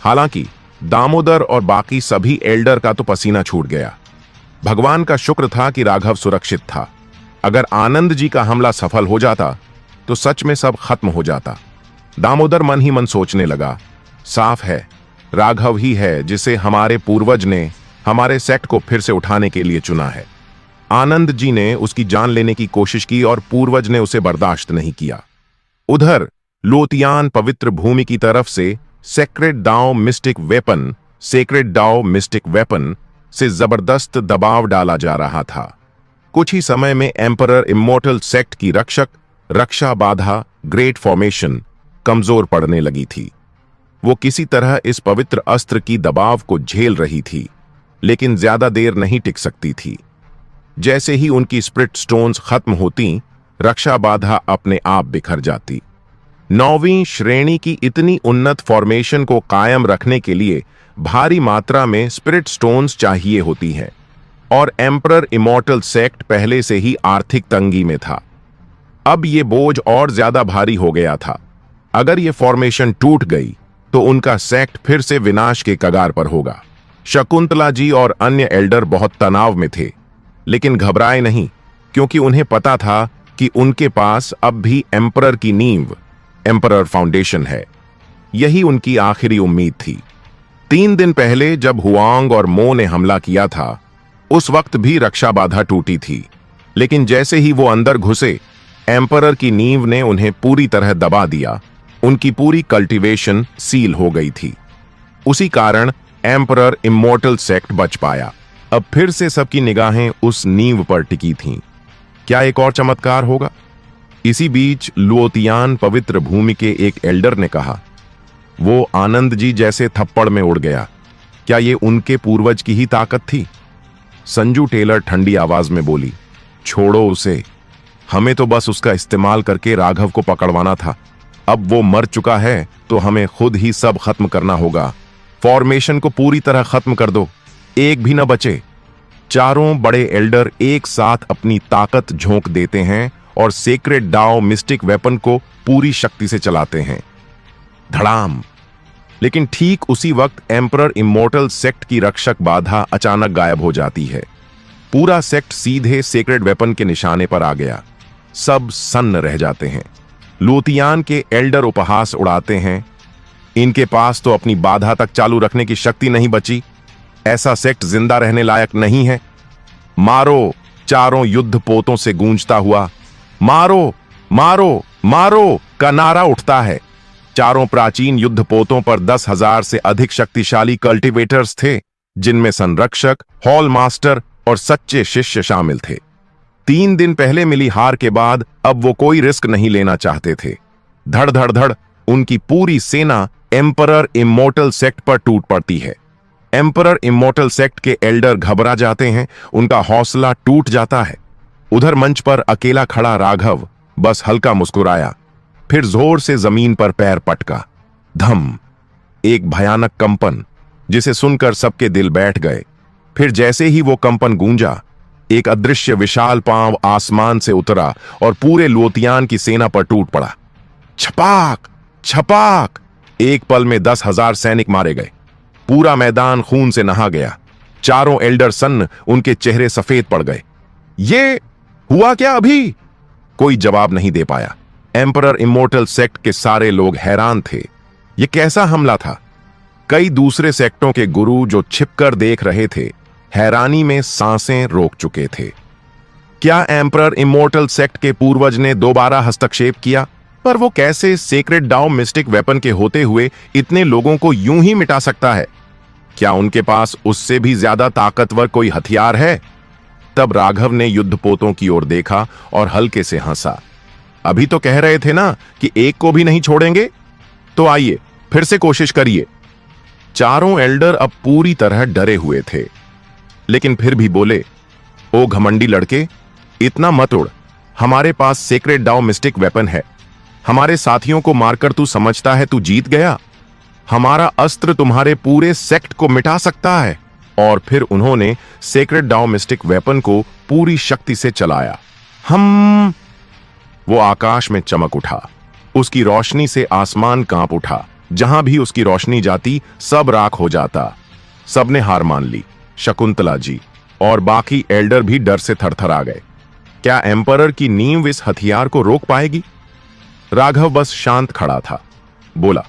हालांकि दामोदर और बाकी सभी एल्डर का तो पसीना छूट गया। भगवान का शुक्र था कि राघव सुरक्षित था। अगर आनंद जी का हमला सफल हो जाता तो सच में सब खत्म हो जाता। दामोदर मन ही मन सोचने लगा, साफ है राघव ही है जिसे हमारे पूर्वज ने हमारे सेक्ट को फिर से उठाने के लिए चुना है। आनंद जी ने उसकी जान लेने की कोशिश की और पूर्वज ने उसे बर्दाश्त नहीं किया। उधर लोतियान पवित्र भूमि की तरफ से सेक्रेड डाओ मिस्टिक वेपन से जबरदस्त दबाव डाला जा रहा था। कुछ ही समय में एम्परर इमोर्टल सेक्ट की रक्षा बाधा ग्रेट फॉर्मेशन कमजोर पड़ने लगी थी। वो किसी तरह इस पवित्र अस्त्र की दबाव को झेल रही थी, लेकिन ज्यादा देर नहीं टिक सकती थी। जैसे ही उनकी स्पिरिट स्टोन्स खत्म होती, रक्षा बाधा अपने आप बिखर जाती। 9वीं श्रेणी की इतनी उन्नत फॉर्मेशन को कायम रखने के लिए भारी मात्रा में स्पिरिट स्टोन्स चाहिए होती हैं, और एम्परर इमॉर्टल सेक्ट पहले से ही आर्थिक तंगी में था। अब ये बोझ और ज्यादा भारी हो गया था। अगर ये फॉर्मेशन टूट गई तो उनका सेक्ट फिर से विनाश के कगार पर होगा। शकुंतला जी और अन्य एल्डर बहुत तनाव में थे, लेकिन घबराए नहीं, क्योंकि उन्हें पता था कि उनके पास अब भी एम्परर की नींव, एम्परर फाउंडेशन है। यही उनकी आखिरी उम्मीद थी। 3 दिन पहले जब हुआंग और मो ने हमला किया था, उस वक्त भी रक्षा बाधा टूटी थी, लेकिन जैसे ही वो अंदर घुसे, एम्परर की नींव ने उन्हें पूरी तरह दबा दिया। उनकी पूरी कल्टीवेशन सील हो गई थी। उसी कारण एम्परर इमॉर्टल सेक्ट बच पाया। अब फिर से सबकी निगाहें उस नींव पर टिकी थीं। क्या एक और चमत्कार होगा? इसी बीच लुओतियान पवित्र भूमि के एक एल्डर ने कहा, वो आनंद जी जैसे थप्पड़ में उड़ गया। क्या ये उनके पूर्वज की ही ताकत थी? संजू टेलर ठंडी आवाज में बोली, छोड़ो उसे, हमें तो बस उसका इस्तेमाल करके राघव को पकड़वाना था। अब वो मर चुका है तो हमें खुद ही सब खत्म करना होगा। फॉर्मेशन को पूरी तरह खत्म कर दो, एक भी न बचे। चारों बड़े एल्डर एक साथ अपनी ताकत झोंक देते हैं और सेक्रेड डाओ मिस्टिक वेपन को पूरी शक्ति से चलाते हैं। धड़ाम! लेकिन ठीक उसी वक्त एम्परर इमॉर्टल सेक्ट की रक्षक बाधा अचानक गायब हो जाती है। पूरा सेक्ट सीधे सेक्रेड वेपन के निशाने पर आ गया। सब सन्न रह जाते हैं। लुओतियान के एल्डर उपहास उड़ाते हैं, इनके पास तो अपनी बाधा तक चालू रखने की शक्ति नहीं बची। ऐसा सेक्ट जिंदा रहने लायक नहीं है। मारो! चारों युद्ध पोतों से गूंजता हुआ मारो मारो मारो का नारा उठता है। चारों प्राचीन युद्ध पोतों पर 10,000 से अधिक शक्तिशाली कल्टीवेटर्स थे, जिनमें संरक्षक, हॉल मास्टर और सच्चे शिष्य शामिल थे। 3 दिन पहले मिली हार के बाद अब वो कोई रिस्क नहीं लेना चाहते थे। धड़ धड़ धड़ उनकी पूरी सेना एम्परर इमॉर्टल सेक्ट पर टूट पड़ती है। एम्परर इमॉर्टल सेक्ट के एल्डर घबरा जाते हैं, उनका हौसला टूट जाता है। उधर मंच पर अकेला खड़ा राघव बस हल्का मुस्कुराया, फिर जोर से जमीन पर पैर पटका। धम! एक भयानक कंपन, जिसे सुनकर सबके दिल बैठ गए। फिर जैसे ही वो कंपन गूंजा, एक अदृश्य विशाल पांव आसमान से उतरा और पूरे लुओतियान की सेना पर टूट पड़ा। छपाक छपाक! एक पल में 10,000 सैनिक मारे गए। पूरा मैदान खून से नहा गया। चारों एल्डर सन्न, उनके चेहरे सफेद पड़ गए। ये हुआ क्या अभी? कोई जवाब नहीं दे पाया। एम्परर इमॉर्टल सेक्ट के सारे लोग हैरान थे। यह कैसा हमला था? कई दूसरे सेक्टों के गुरु जो छिपकर देख रहे थे, हैरानी में सांसें रोक चुके थे। क्या एम्परर इमोर्टल सेक्ट के पूर्वज ने दोबारा हस्तक्षेप किया? पर वो कैसे सेक्रेड डाओ मिस्टिक वेपन के होते हुए इतने लोगों को यूं ही मिटा सकता है? क्या उनके पास उससे भी ज्यादा ताकतवर कोई हथियार है? तब राघव ने युद्धपोतों की ओर देखा और हल्के से हंसा। अभी तो कह रहे थे ना कि एक को भी नहीं छोड़ेंगे, तो आइए फिर से कोशिश करिए। चारों एल्डर अब पूरी तरह डरे हुए थे, लेकिन फिर भी बोले, ओ घमंडी लड़के, इतना मत उड़। हमारे पास सेक्रेड डाओ मिस्टिक वेपन है। हमारे साथियों को मारकर तू समझता है तू जीत गया? हमारा अस्त्र तुम्हारे पूरे सेक्ट को मिटा सकता है। और फिर उन्होंने सेक्रेड डाओ मिस्टिक वेपन को पूरी शक्ति से चलाया। वो आकाश में चमक उठा। उसकी रोशनी से आसमान कांप उठा। जहां भी उसकी रोशनी जाती सब राख हो जाता। सबने हार मान ली। शकुंतला जी और बाकी एल्डर भी डर से थरथरा गए। क्या एम्परर की नींव इस हथियार को रोक पाएगी? राघव बस शांत खड़ा था। बोला,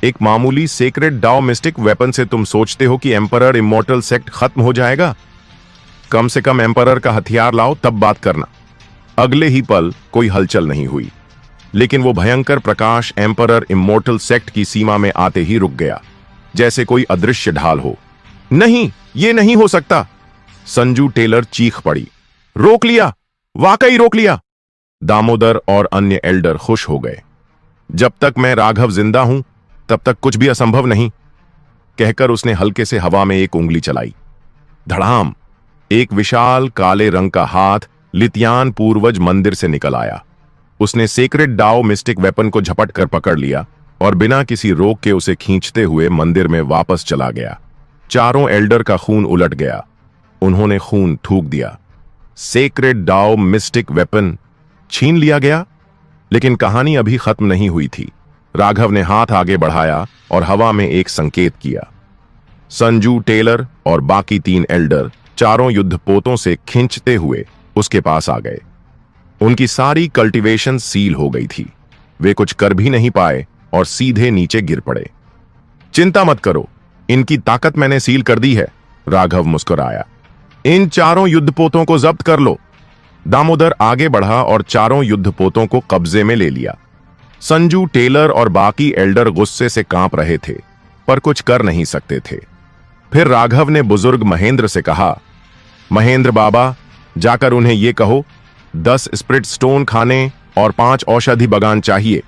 एक मामूली सेक्रेड डाओ मिस्टिक वेपन से तुम सोचते हो कि एम्परर इमोर्टल सेक्ट खत्म हो जाएगा? कम से कम एम्परर का हथियार लाओ, तब बात करना। अगले ही पल कोई हलचल नहीं हुई, लेकिन वो भयंकर प्रकाश एम्परर इमोर्टल सेक्ट की सीमा में आते ही रुक गया, जैसे कोई अदृश्य ढाल हो। नहीं, ये नहीं हो सकता। संजू टेलर चीख पड़ी। रोक लिया, वाकई रोक लिया। दामोदर और अन्य एल्डर खुश हो गए। जब तक मैं राघव जिंदा हूं तब तक कुछ भी असंभव नहीं, कहकर उसने हल्के से हवा में एक उंगली चलाई। धड़ाम, एक विशाल काले रंग का हाथ लितियान पूर्वज मंदिर से निकल आया। उसने सेक्रेड डाओ मिस्टिक वेपन को झपट कर पकड़ लिया और बिना किसी रोक के उसे खींचते हुए मंदिर में वापस चला गया। चारों एल्डर का खून उलट गया। उन्होंने खून थूक दिया। सेक्रेड डाओ मिस्टिक वेपन छीन लिया गया। लेकिन कहानी अभी खत्म नहीं हुई थी। राघव ने हाथ आगे बढ़ाया और हवा में एक संकेत किया। संजू टेलर और बाकी 3 एल्डर चारों युद्धपोतों से खींचते हुए उसके पास आ गए। उनकी सारी कल्टीवेशन सील हो गई थी। वे कुछ कर भी नहीं पाए और सीधे नीचे गिर पड़े। चिंता मत करो, इनकी ताकत मैंने सील कर दी है, राघव मुस्कुराया। इन चारों युद्धपोतों को जब्त कर लो। दामोदर आगे बढ़ा और चारों युद्धपोतों को कब्जे में ले लिया। संजू टेलर और बाकी एल्डर गुस्से से कांप रहे थे, पर कुछ कर नहीं सकते थे। फिर राघव ने बुजुर्ग महेंद्र से कहा, महेंद्र बाबा, जाकर उन्हें यह कहो 10 स्पिरिट स्टोन खाने और 5 औषधि बगान चाहिए,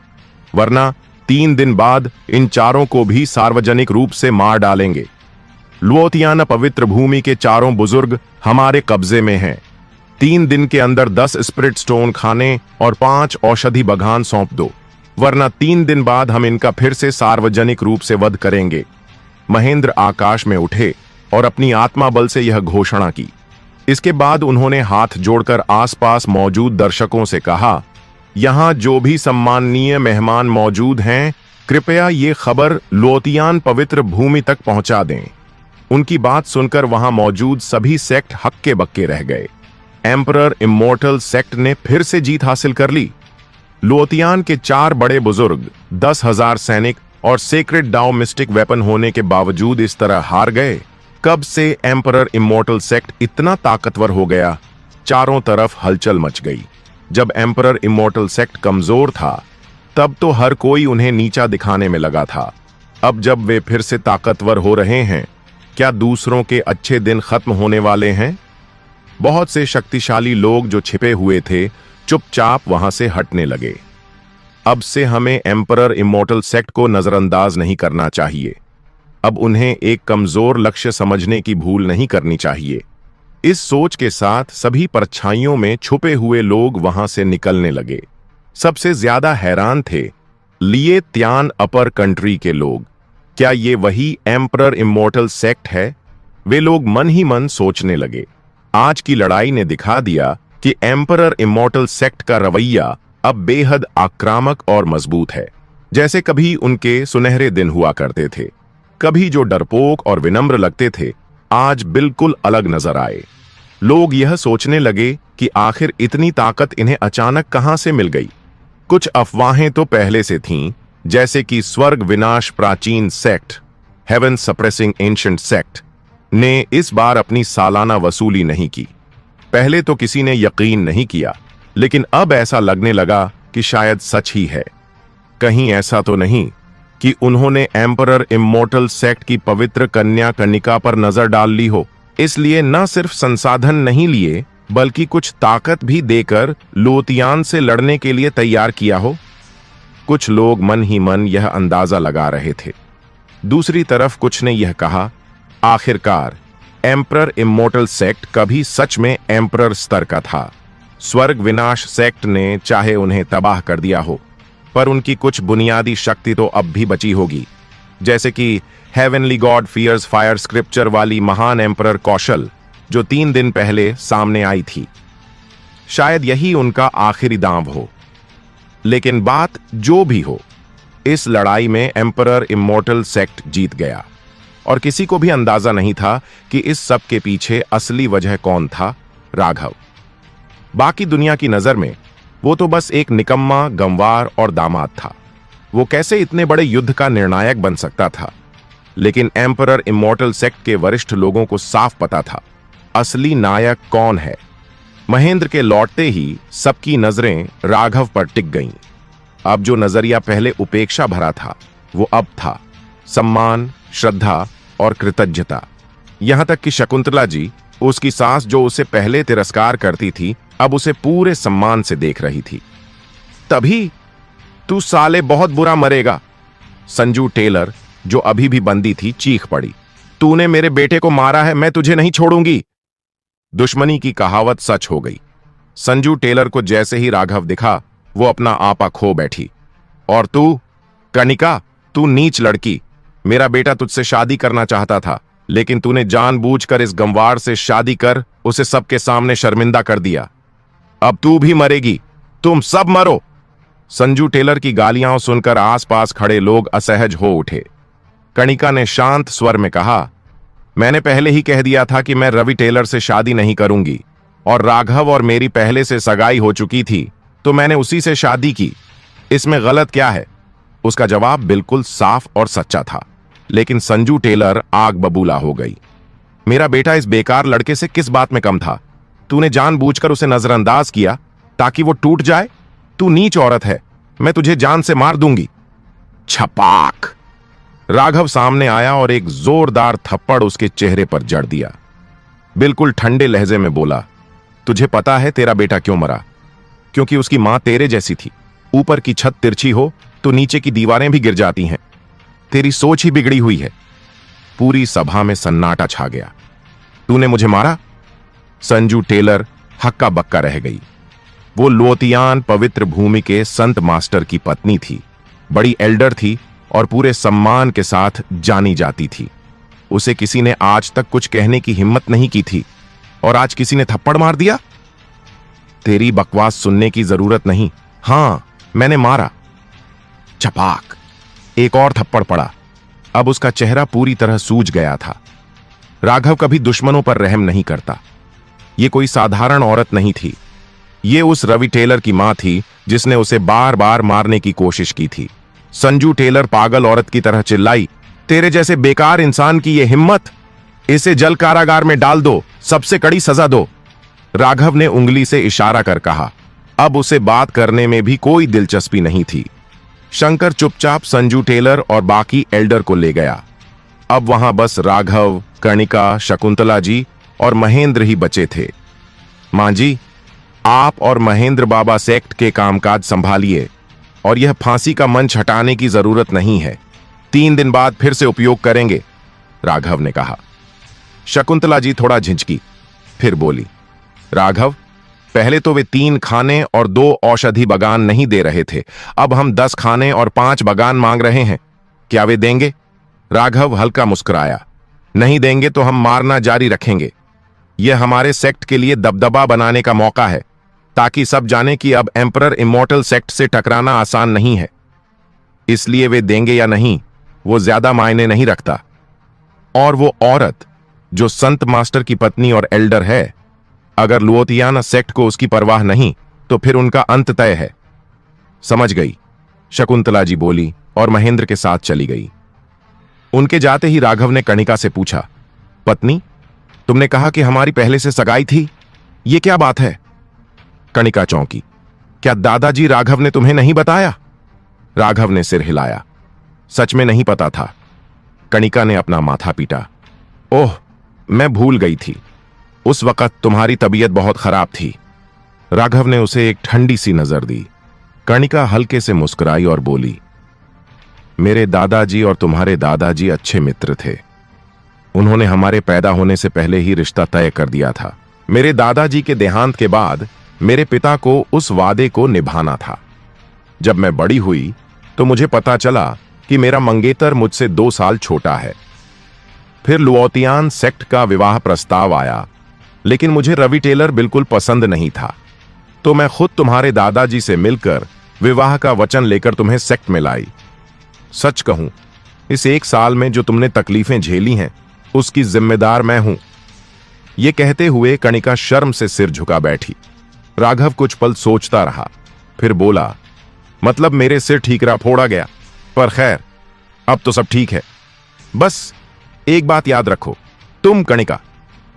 वरना 3 दिन बाद इन चारों को भी सार्वजनिक रूप से मार डालेंगे। लुओतियाना पवित्र भूमि के चारों बुजुर्ग हमारे कब्जे में हैं। 3 दिन के अंदर 10 स्पिरिट स्टोन खाने और 5 औषधि बगान सौंप दो, वरना 3 दिन बाद हम इनका फिर से सार्वजनिक रूप से वध करेंगे। महेंद्र आकाश में उठे और अपनी आत्मा बल से यह घोषणा की। इसके बाद उन्होंने हाथ जोड़कर आसपास मौजूद दर्शकों से कहा, यहां जो भी सम्माननीय मेहमान मौजूद हैं, कृपया ये खबर लोतियान पवित्र भूमि तक पहुंचा दें। उनकी बात सुनकर वहां मौजूद सभी सेक्ट हक्के बक्के रह गए। एम्परर इमोर्टल सेक्ट ने फिर से जीत हासिल कर ली। लोतियान के 4 बड़े बुजुर्ग, 10,000 सैनिक और सेक्रेड डाओ मिस्टिक वेपन होने के बावजूद इस तरह हार गए। कब से एम्परर इमोर्टल सेक्ट इतना ताकतवर हो गया? चारों तरफ हलचल मच गई। जब एम्परर इमोर्टल सेक्ट कमजोर था, तब तो हर कोई उन्हें नीचा दिखाने में लगा था। अब जब वे फिर से ताकतवर हो रहे हैं, क्या दूसरों के अच्छे दिन खत्म होने वाले हैं? बहुत से शक्तिशाली लोग जो छिपे हुए थे, चुपचाप वहां से हटने लगे। अब से हमें एम्परर इमोर्टल सेक्ट को नजरअंदाज नहीं करना चाहिए। अब उन्हें एक कमजोर लक्ष्य समझने की भूल नहीं करनी चाहिए। इस सोच के साथ सभी परछाइयों में छुपे हुए लोग वहां से निकलने लगे। सबसे ज्यादा हैरान थे लिए त्यान अपर कंट्री के लोग। क्या ये वही एम्परर इमोर्टल सेक्ट है? वे लोग मन ही मन सोचने लगे। आज की लड़ाई ने दिखा दिया कि एम्परर इमोर्टल सेक्ट का रवैया अब बेहद आक्रामक और मजबूत है। जैसे कभी उनके सुनहरे दिन हुआ करते थे, कभी जो डरपोक और विनम्र लगते थे, आज बिल्कुल अलग नजर आए। लोग यह सोचने लगे कि आखिर इतनी ताकत इन्हें अचानक कहां से मिल गई। कुछ अफवाहें तो पहले से थीं, जैसे कि स्वर्ग विनाश प्राचीन sect, heaven suppressing ancient sect, ने इस बार अपनी सालाना वसूली नहीं की। पहले तो किसी ने यकीन नहीं किया, लेकिन अब ऐसा लगने लगा कि शायद सच ही है। कहीं ऐसा तो नहीं कि उन्होंने एम्परर इमोर्टल सेक्ट की पवित्र कन्या कनिका पर नजर डाल ली हो, इसलिए न सिर्फ संसाधन नहीं लिए बल्कि कुछ ताकत भी देकर लोतियान से लड़ने के लिए तैयार किया हो। कुछ लोग मन ही मन यह अंदाजा लगा रहे थे। दूसरी तरफ कुछ ने यह कहा, आखिरकार एम्परर इमोर्टल सेक्ट कभी सच में एम्परर स्तर का था। स्वर्ग विनाश सेक्ट ने चाहे उन्हें तबाह कर दिया हो, पर उनकी कुछ बुनियादी शक्ति तो अब भी बची होगी, जैसे कि heavenly god fierce fire scripture वाली महान एम्परर कौशल जो 3 दिन पहले सामने आई थी। शायद यही उनका आखिरी दांव हो। लेकिन बात जो भी हो, इस लड़ाई में एम्परर इमोर्टल सेक्ट जीत गया और किसी को भी अंदाजा नहीं था कि इस सब के पीछे असली वजह कौन था। राघव। बाकी दुनिया की नजर में वो तो बस एक निकम्मा, गंवार और दामाद था। वो कैसे इतने बड़े युद्ध का निर्णायक बन सकता था? लेकिन एम्परर इमोर्टल सेक्ट के वरिष्ठ लोगों को साफ पता था असली नायक कौन है। महेंद्र के लौटते ही सबकी नजरें राघव पर टिक गईं। अब जो नजरिया पहले उपेक्षा भरा था, वो अब था सम्मान, श्रद्धा और कृतज्ञता। यहां तक कि शकुंतला जी, उसकी सास जो उसे पहले तिरस्कार करती थी, अब उसे पूरे सम्मान से देख रही थी। तभी तू साले बहुत बुरा मरेगा, संजू टेलर जो अभी भी बंदी थी चीख पड़ी। तूने मेरे बेटे को मारा है, मैं तुझे नहीं छोड़ूंगी। दुश्मनी की कहावत सच हो गई। संजू टेलर को जैसे ही राघव दिखा, वो अपना आपा खो बैठी। और तू कनिका, तू नीच लड़की, मेरा बेटा तुझसे शादी करना चाहता था, लेकिन तूने जानबूझकर इस गंवार से शादी कर उसे सबके सामने शर्मिंदा कर दिया। अब तू भी मरेगी, तुम सब मरो। संजू टेलर की गालियां सुनकर आसपास खड़े लोग असहज हो उठे। कणिका ने शांत स्वर में कहा, मैंने पहले ही कह दिया था कि मैं रवि टेलर से शादी नहीं करूंगी, और राघव और मेरी पहले से सगाई हो चुकी थी, तो मैंने उसी से शादी की। इसमें गलत क्या है? उसका जवाब बिल्कुल साफ और सच्चा था। लेकिन संजू टेलर आग बबूला हो गई। मेरा बेटा इस बेकार लड़के से किस बात में कम था? तूने जानबूझकर उसे नजरअंदाज किया ताकि वो टूट जाए। तू नीच औरत है, मैं तुझे जान से मार दूंगी। छपाक! राघव सामने आया और एक जोरदार थप्पड़ उसके चेहरे पर जड़ दिया। बिल्कुल ठंडे लहजे में बोला, तुझे पता है तेरा बेटा क्यों मरा? क्योंकि उसकी मां तेरे जैसी थी। ऊपर की छत तिरछी हो तो नीचे की दीवारें भी गिर जाती हैं। तेरी सोच ही बिगड़ी हुई है। पूरी सभा में सन्नाटा छा गया। तूने मुझे मारा? संजू टेलर हक्का बक्का रह गई। वो लोतियान पवित्र भूमि के संत मास्टर की पत्नी थी, बड़ी एल्डर थी और पूरे सम्मान के साथ जानी जाती थी। उसे किसी ने आज तक कुछ कहने की हिम्मत नहीं की थी, और आज किसी ने थप्पड़ मार दिया। तेरी बकवास सुनने की जरूरत नहीं। हां, मैंने मारा। छपाक! एक और थप्पड़ पड़ा। अब उसका चेहरा पूरी तरह सूज गया था। राघव कभी दुश्मनों पर रहम नहीं करता। ये कोई साधारण औरत नहीं थी। ये उस रवि टेलर की मां थी जिसने उसे बार बार मारने की कोशिश की थी। संजू टेलर पागल औरत की तरह चिल्लाई, तेरे जैसे बेकार इंसान की यह हिम्मत! इसे जल कारागार में डाल दो, सबसे कड़ी सजा दो। राघव ने उंगली से इशारा कर कहा। अब उसे बात करने में भी कोई दिलचस्पी नहीं थी। शंकर चुपचाप संजू टेलर और बाकी एल्डर को ले गया। अब वहां बस राघव, कणिका, शकुंतला जी और महेंद्र ही बचे थे। मां जी, आप और महेंद्र बाबा सेक्ट के कामकाज संभालिए, और यह फांसी का मंच हटाने की जरूरत नहीं है। 3 दिन बाद फिर से उपयोग करेंगे, राघव ने कहा। शकुंतला जी थोड़ा झिझकी, फिर बोली, राघव, पहले तो वे 3 खाने और 2 औषधि बगान नहीं दे रहे थे। अब हम 10 खाने और 5 बगान मांग रहे हैं। क्या वे देंगे? राघव हल्का मुस्कुराया। नहीं देंगे तो हम मारना जारी रखेंगे। यह हमारे सेक्ट के लिए दबदबा बनाने का मौका है, ताकि सब जाने कि अब एम्परर इमोर्टल सेक्ट से टकराना आसान नहीं है। इसलिए वे देंगे या नहीं, वो ज्यादा मायने नहीं रखता। और वो औरत जो संत मास्टर की पत्नी और एल्डर है, अगर लुओतियाना सेक्ट को उसकी परवाह नहीं, तो फिर उनका अंत तय है। समझ गई, शकुंतला जी बोली और महेंद्र के साथ चली गई। उनके जाते ही राघव ने कणिका से पूछा, पत्नी, तुमने कहा कि हमारी पहले से सगाई थी, ये क्या बात है? कणिका चौंकी। क्या दादाजी राघव ने तुम्हें नहीं बताया? राघव ने सिर हिलाया। सच में नहीं पता था। कणिका ने अपना माथा पीटा। ओह, मैं भूल गई थी। उस वक्त तुम्हारी तबीयत बहुत खराब थी। राघव ने उसे एक ठंडी सी नजर दी। कणिका हल्के से मुस्कुराई और बोली, मेरे दादाजी और तुम्हारे दादाजी अच्छे मित्र थे। उन्होंने हमारे पैदा होने से पहले ही रिश्ता तय कर दिया था। मेरे दादाजी के देहांत के बाद मेरे पिता को उस वादे को निभाना था। जब मैं बड़ी हुई तो मुझे पता चला कि मेरा मंगेतर मुझसे 2 साल छोटा है। फिर लुओतियान सेक्ट का विवाह प्रस्ताव आया, लेकिन मुझे रवि टेलर बिल्कुल पसंद नहीं था। तो मैं खुद तुम्हारे दादाजी से मिलकर विवाह का वचन लेकर तुम्हें सेक्ट में लाई। सच कहूं, इस 1 साल में जो तुमने तकलीफें झेली हैं, उसकी जिम्मेदार मैं हूं। यह कहते हुए कणिका शर्म से सिर झुका बैठी। राघव कुछ पल सोचता रहा, फिर बोला, मतलब मेरे सिर ठीकरा फोड़ा गया, पर खैर, अब तो सब ठीक है। बस एक बात याद रखो, तुम कणिका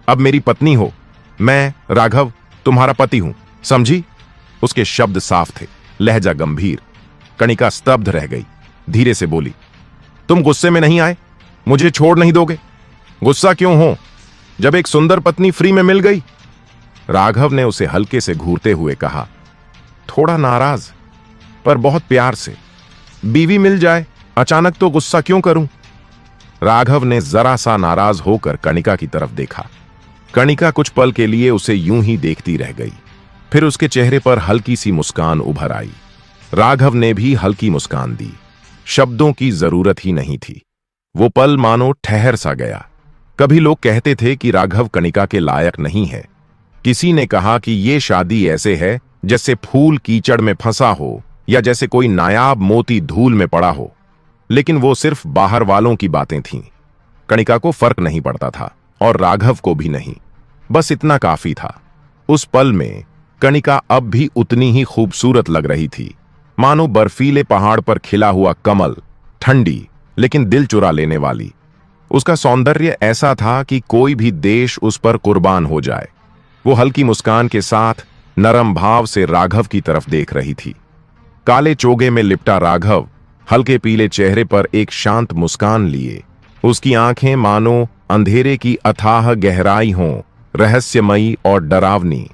अब मेरी पत्नी हो, मैं राघव तुम्हारा पति हूं, समझी? उसके शब्द साफ थे, लहजा गंभीर। कणिका स्तब्ध रह गई, धीरे से बोली, तुम गुस्से में नहीं आए? मुझे छोड़ नहीं दोगे? गुस्सा क्यों हो, जब एक सुंदर पत्नी फ्री में मिल गई? राघव ने उसे हल्के से घूरते हुए कहा, थोड़ा नाराज, पर बहुत प्यार से। बीवी मिल जाए अचानक तो गुस्सा क्यों करूं? राघव ने जरा सा नाराज होकर कणिका की तरफ देखा। कणिका कुछ पल के लिए उसे यूं ही देखती रह गई। फिर उसके चेहरे पर हल्की सी मुस्कान उभर आई। राघव ने भी हल्की मुस्कान दी। शब्दों की जरूरत ही नहीं थी। वो पल मानो ठहर सा गया। कभी लोग कहते थे कि राघव कणिका के लायक नहीं है। किसी ने कहा कि ये शादी ऐसे है जैसे फूल कीचड़ में फंसा हो या जैसे कोई नायाब मोती धूल में पड़ा हो। लेकिन वो सिर्फ बाहर वालों की बातें थीं। कणिका को फर्क नहीं पड़ता था और राघव को भी नहीं। बस इतना काफी था। उस पल में कणिका अब भी उतनी ही खूबसूरत लग रही थी, मानो बर्फीले पहाड़ पर खिला हुआ कमल, ठंडी लेकिन दिल चुरा लेने वाली। उसका सौंदर्य ऐसा था कि कोई भी देश उस पर कुर्बान हो जाए। वो हल्की मुस्कान के साथ नरम भाव से राघव की तरफ देख रही थी। काले चोगे में लिपटा राघव हल्के पीले चेहरे पर एक शांत मुस्कान लिए। उसकी आंखें मानो अंधेरे की अथाह गहराई हों, रहस्यमयी और डरावनी।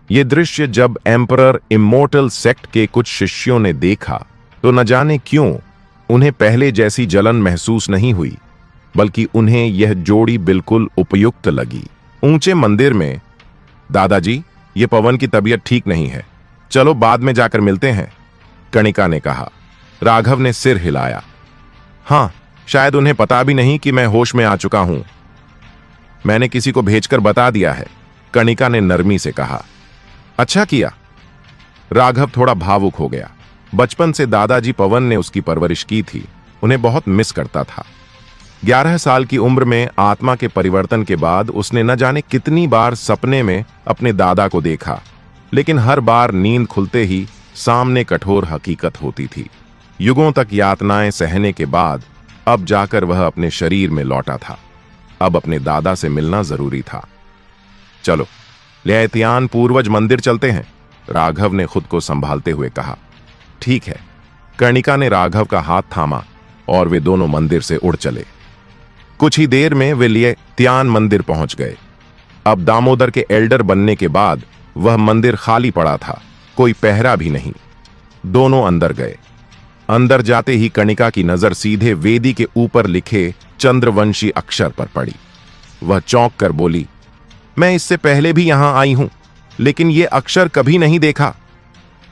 ये दृश्य जब एम्परर इमोर्टल सेक्ट के कुछ शिष्यों ने देखा तो न जाने क्यों उन्हें पहले जैसी जलन महसूस नहीं हुई, बल्कि उन्हें यह जोड़ी बिल्कुल उपयुक्त लगी। ऊंचे मंदिर में, दादाजी, ये पवन की तबीयत ठीक नहीं है, चलो बाद में जाकर मिलते हैं, कणिका ने कहा। राघव ने सिर हिलाया। हां, शायद उन्हें पता भी नहीं कि मैं होश में आ चुका हूं। मैंने किसी को भेजकर बता दिया है, कणिका ने नरमी से कहा। अच्छा किया। राघव थोड़ा भावुक हो गया। बचपन से दादाजी पवन ने उसकी परवरिश की थी, उन्हें बहुत मिस करता था। 11 साल की उम्र में आत्मा के परिवर्तन के बाद उसने न जाने कितनी बार सपने में अपने दादा को देखा, लेकिन हर बार नींद खुलते ही सामने कठोर हकीकत होती थी। युगों तक यातनाएं सहने के बाद अब जाकर वह अपने शरीर में लौटा था। अब अपने दादा से मिलना जरूरी था। चलो लियातियान पूर्वज मंदिर चलते हैं, राघव ने खुद को संभालते हुए कहा। ठीक है। कर्णिका ने राघव का हाथ थामा और वे दोनों मंदिर से उड़ चले। कुछ ही देर में वे लियातियान मंदिर पहुंच गए। अब दामोदर के एल्डर बनने के बाद वह मंदिर खाली पड़ा था, कोई पहरा भी नहीं। दोनों अंदर गए। अंदर जाते ही कणिका की नजर सीधे वेदी के ऊपर लिखे चंद्रवंशी अक्षर पर पड़ी। वह चौंक कर बोली, मैं इससे पहले भी यहां आई हूं, लेकिन यह अक्षर कभी नहीं देखा।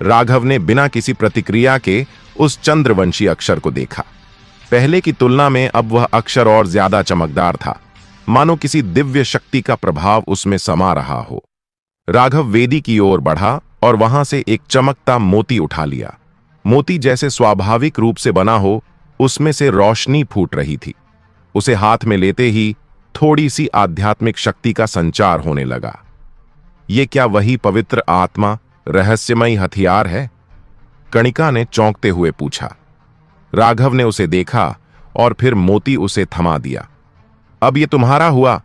राघव ने बिना किसी प्रतिक्रिया के उस चंद्रवंशी अक्षर को देखा। पहले की तुलना में अब वह अक्षर और ज्यादा चमकदार था, मानो किसी दिव्य शक्ति का प्रभाव उसमें समा रहा हो। राघव वेदी की ओर बढ़ा और वहां से एक चमकता मोती उठा लिया। मोती जैसे स्वाभाविक रूप से बना हो, उसमें से रोशनी फूट रही थी। उसे हाथ में लेते ही थोड़ी सी आध्यात्मिक शक्ति का संचार होने लगा। यह क्या वही पवित्र आत्मा, रहस्यमयी हथियार है? कणिका ने चौंकते हुए पूछा। राघव ने उसे देखा और फिर मोती उसे थमा दिया। अब ये तुम्हारा हुआ?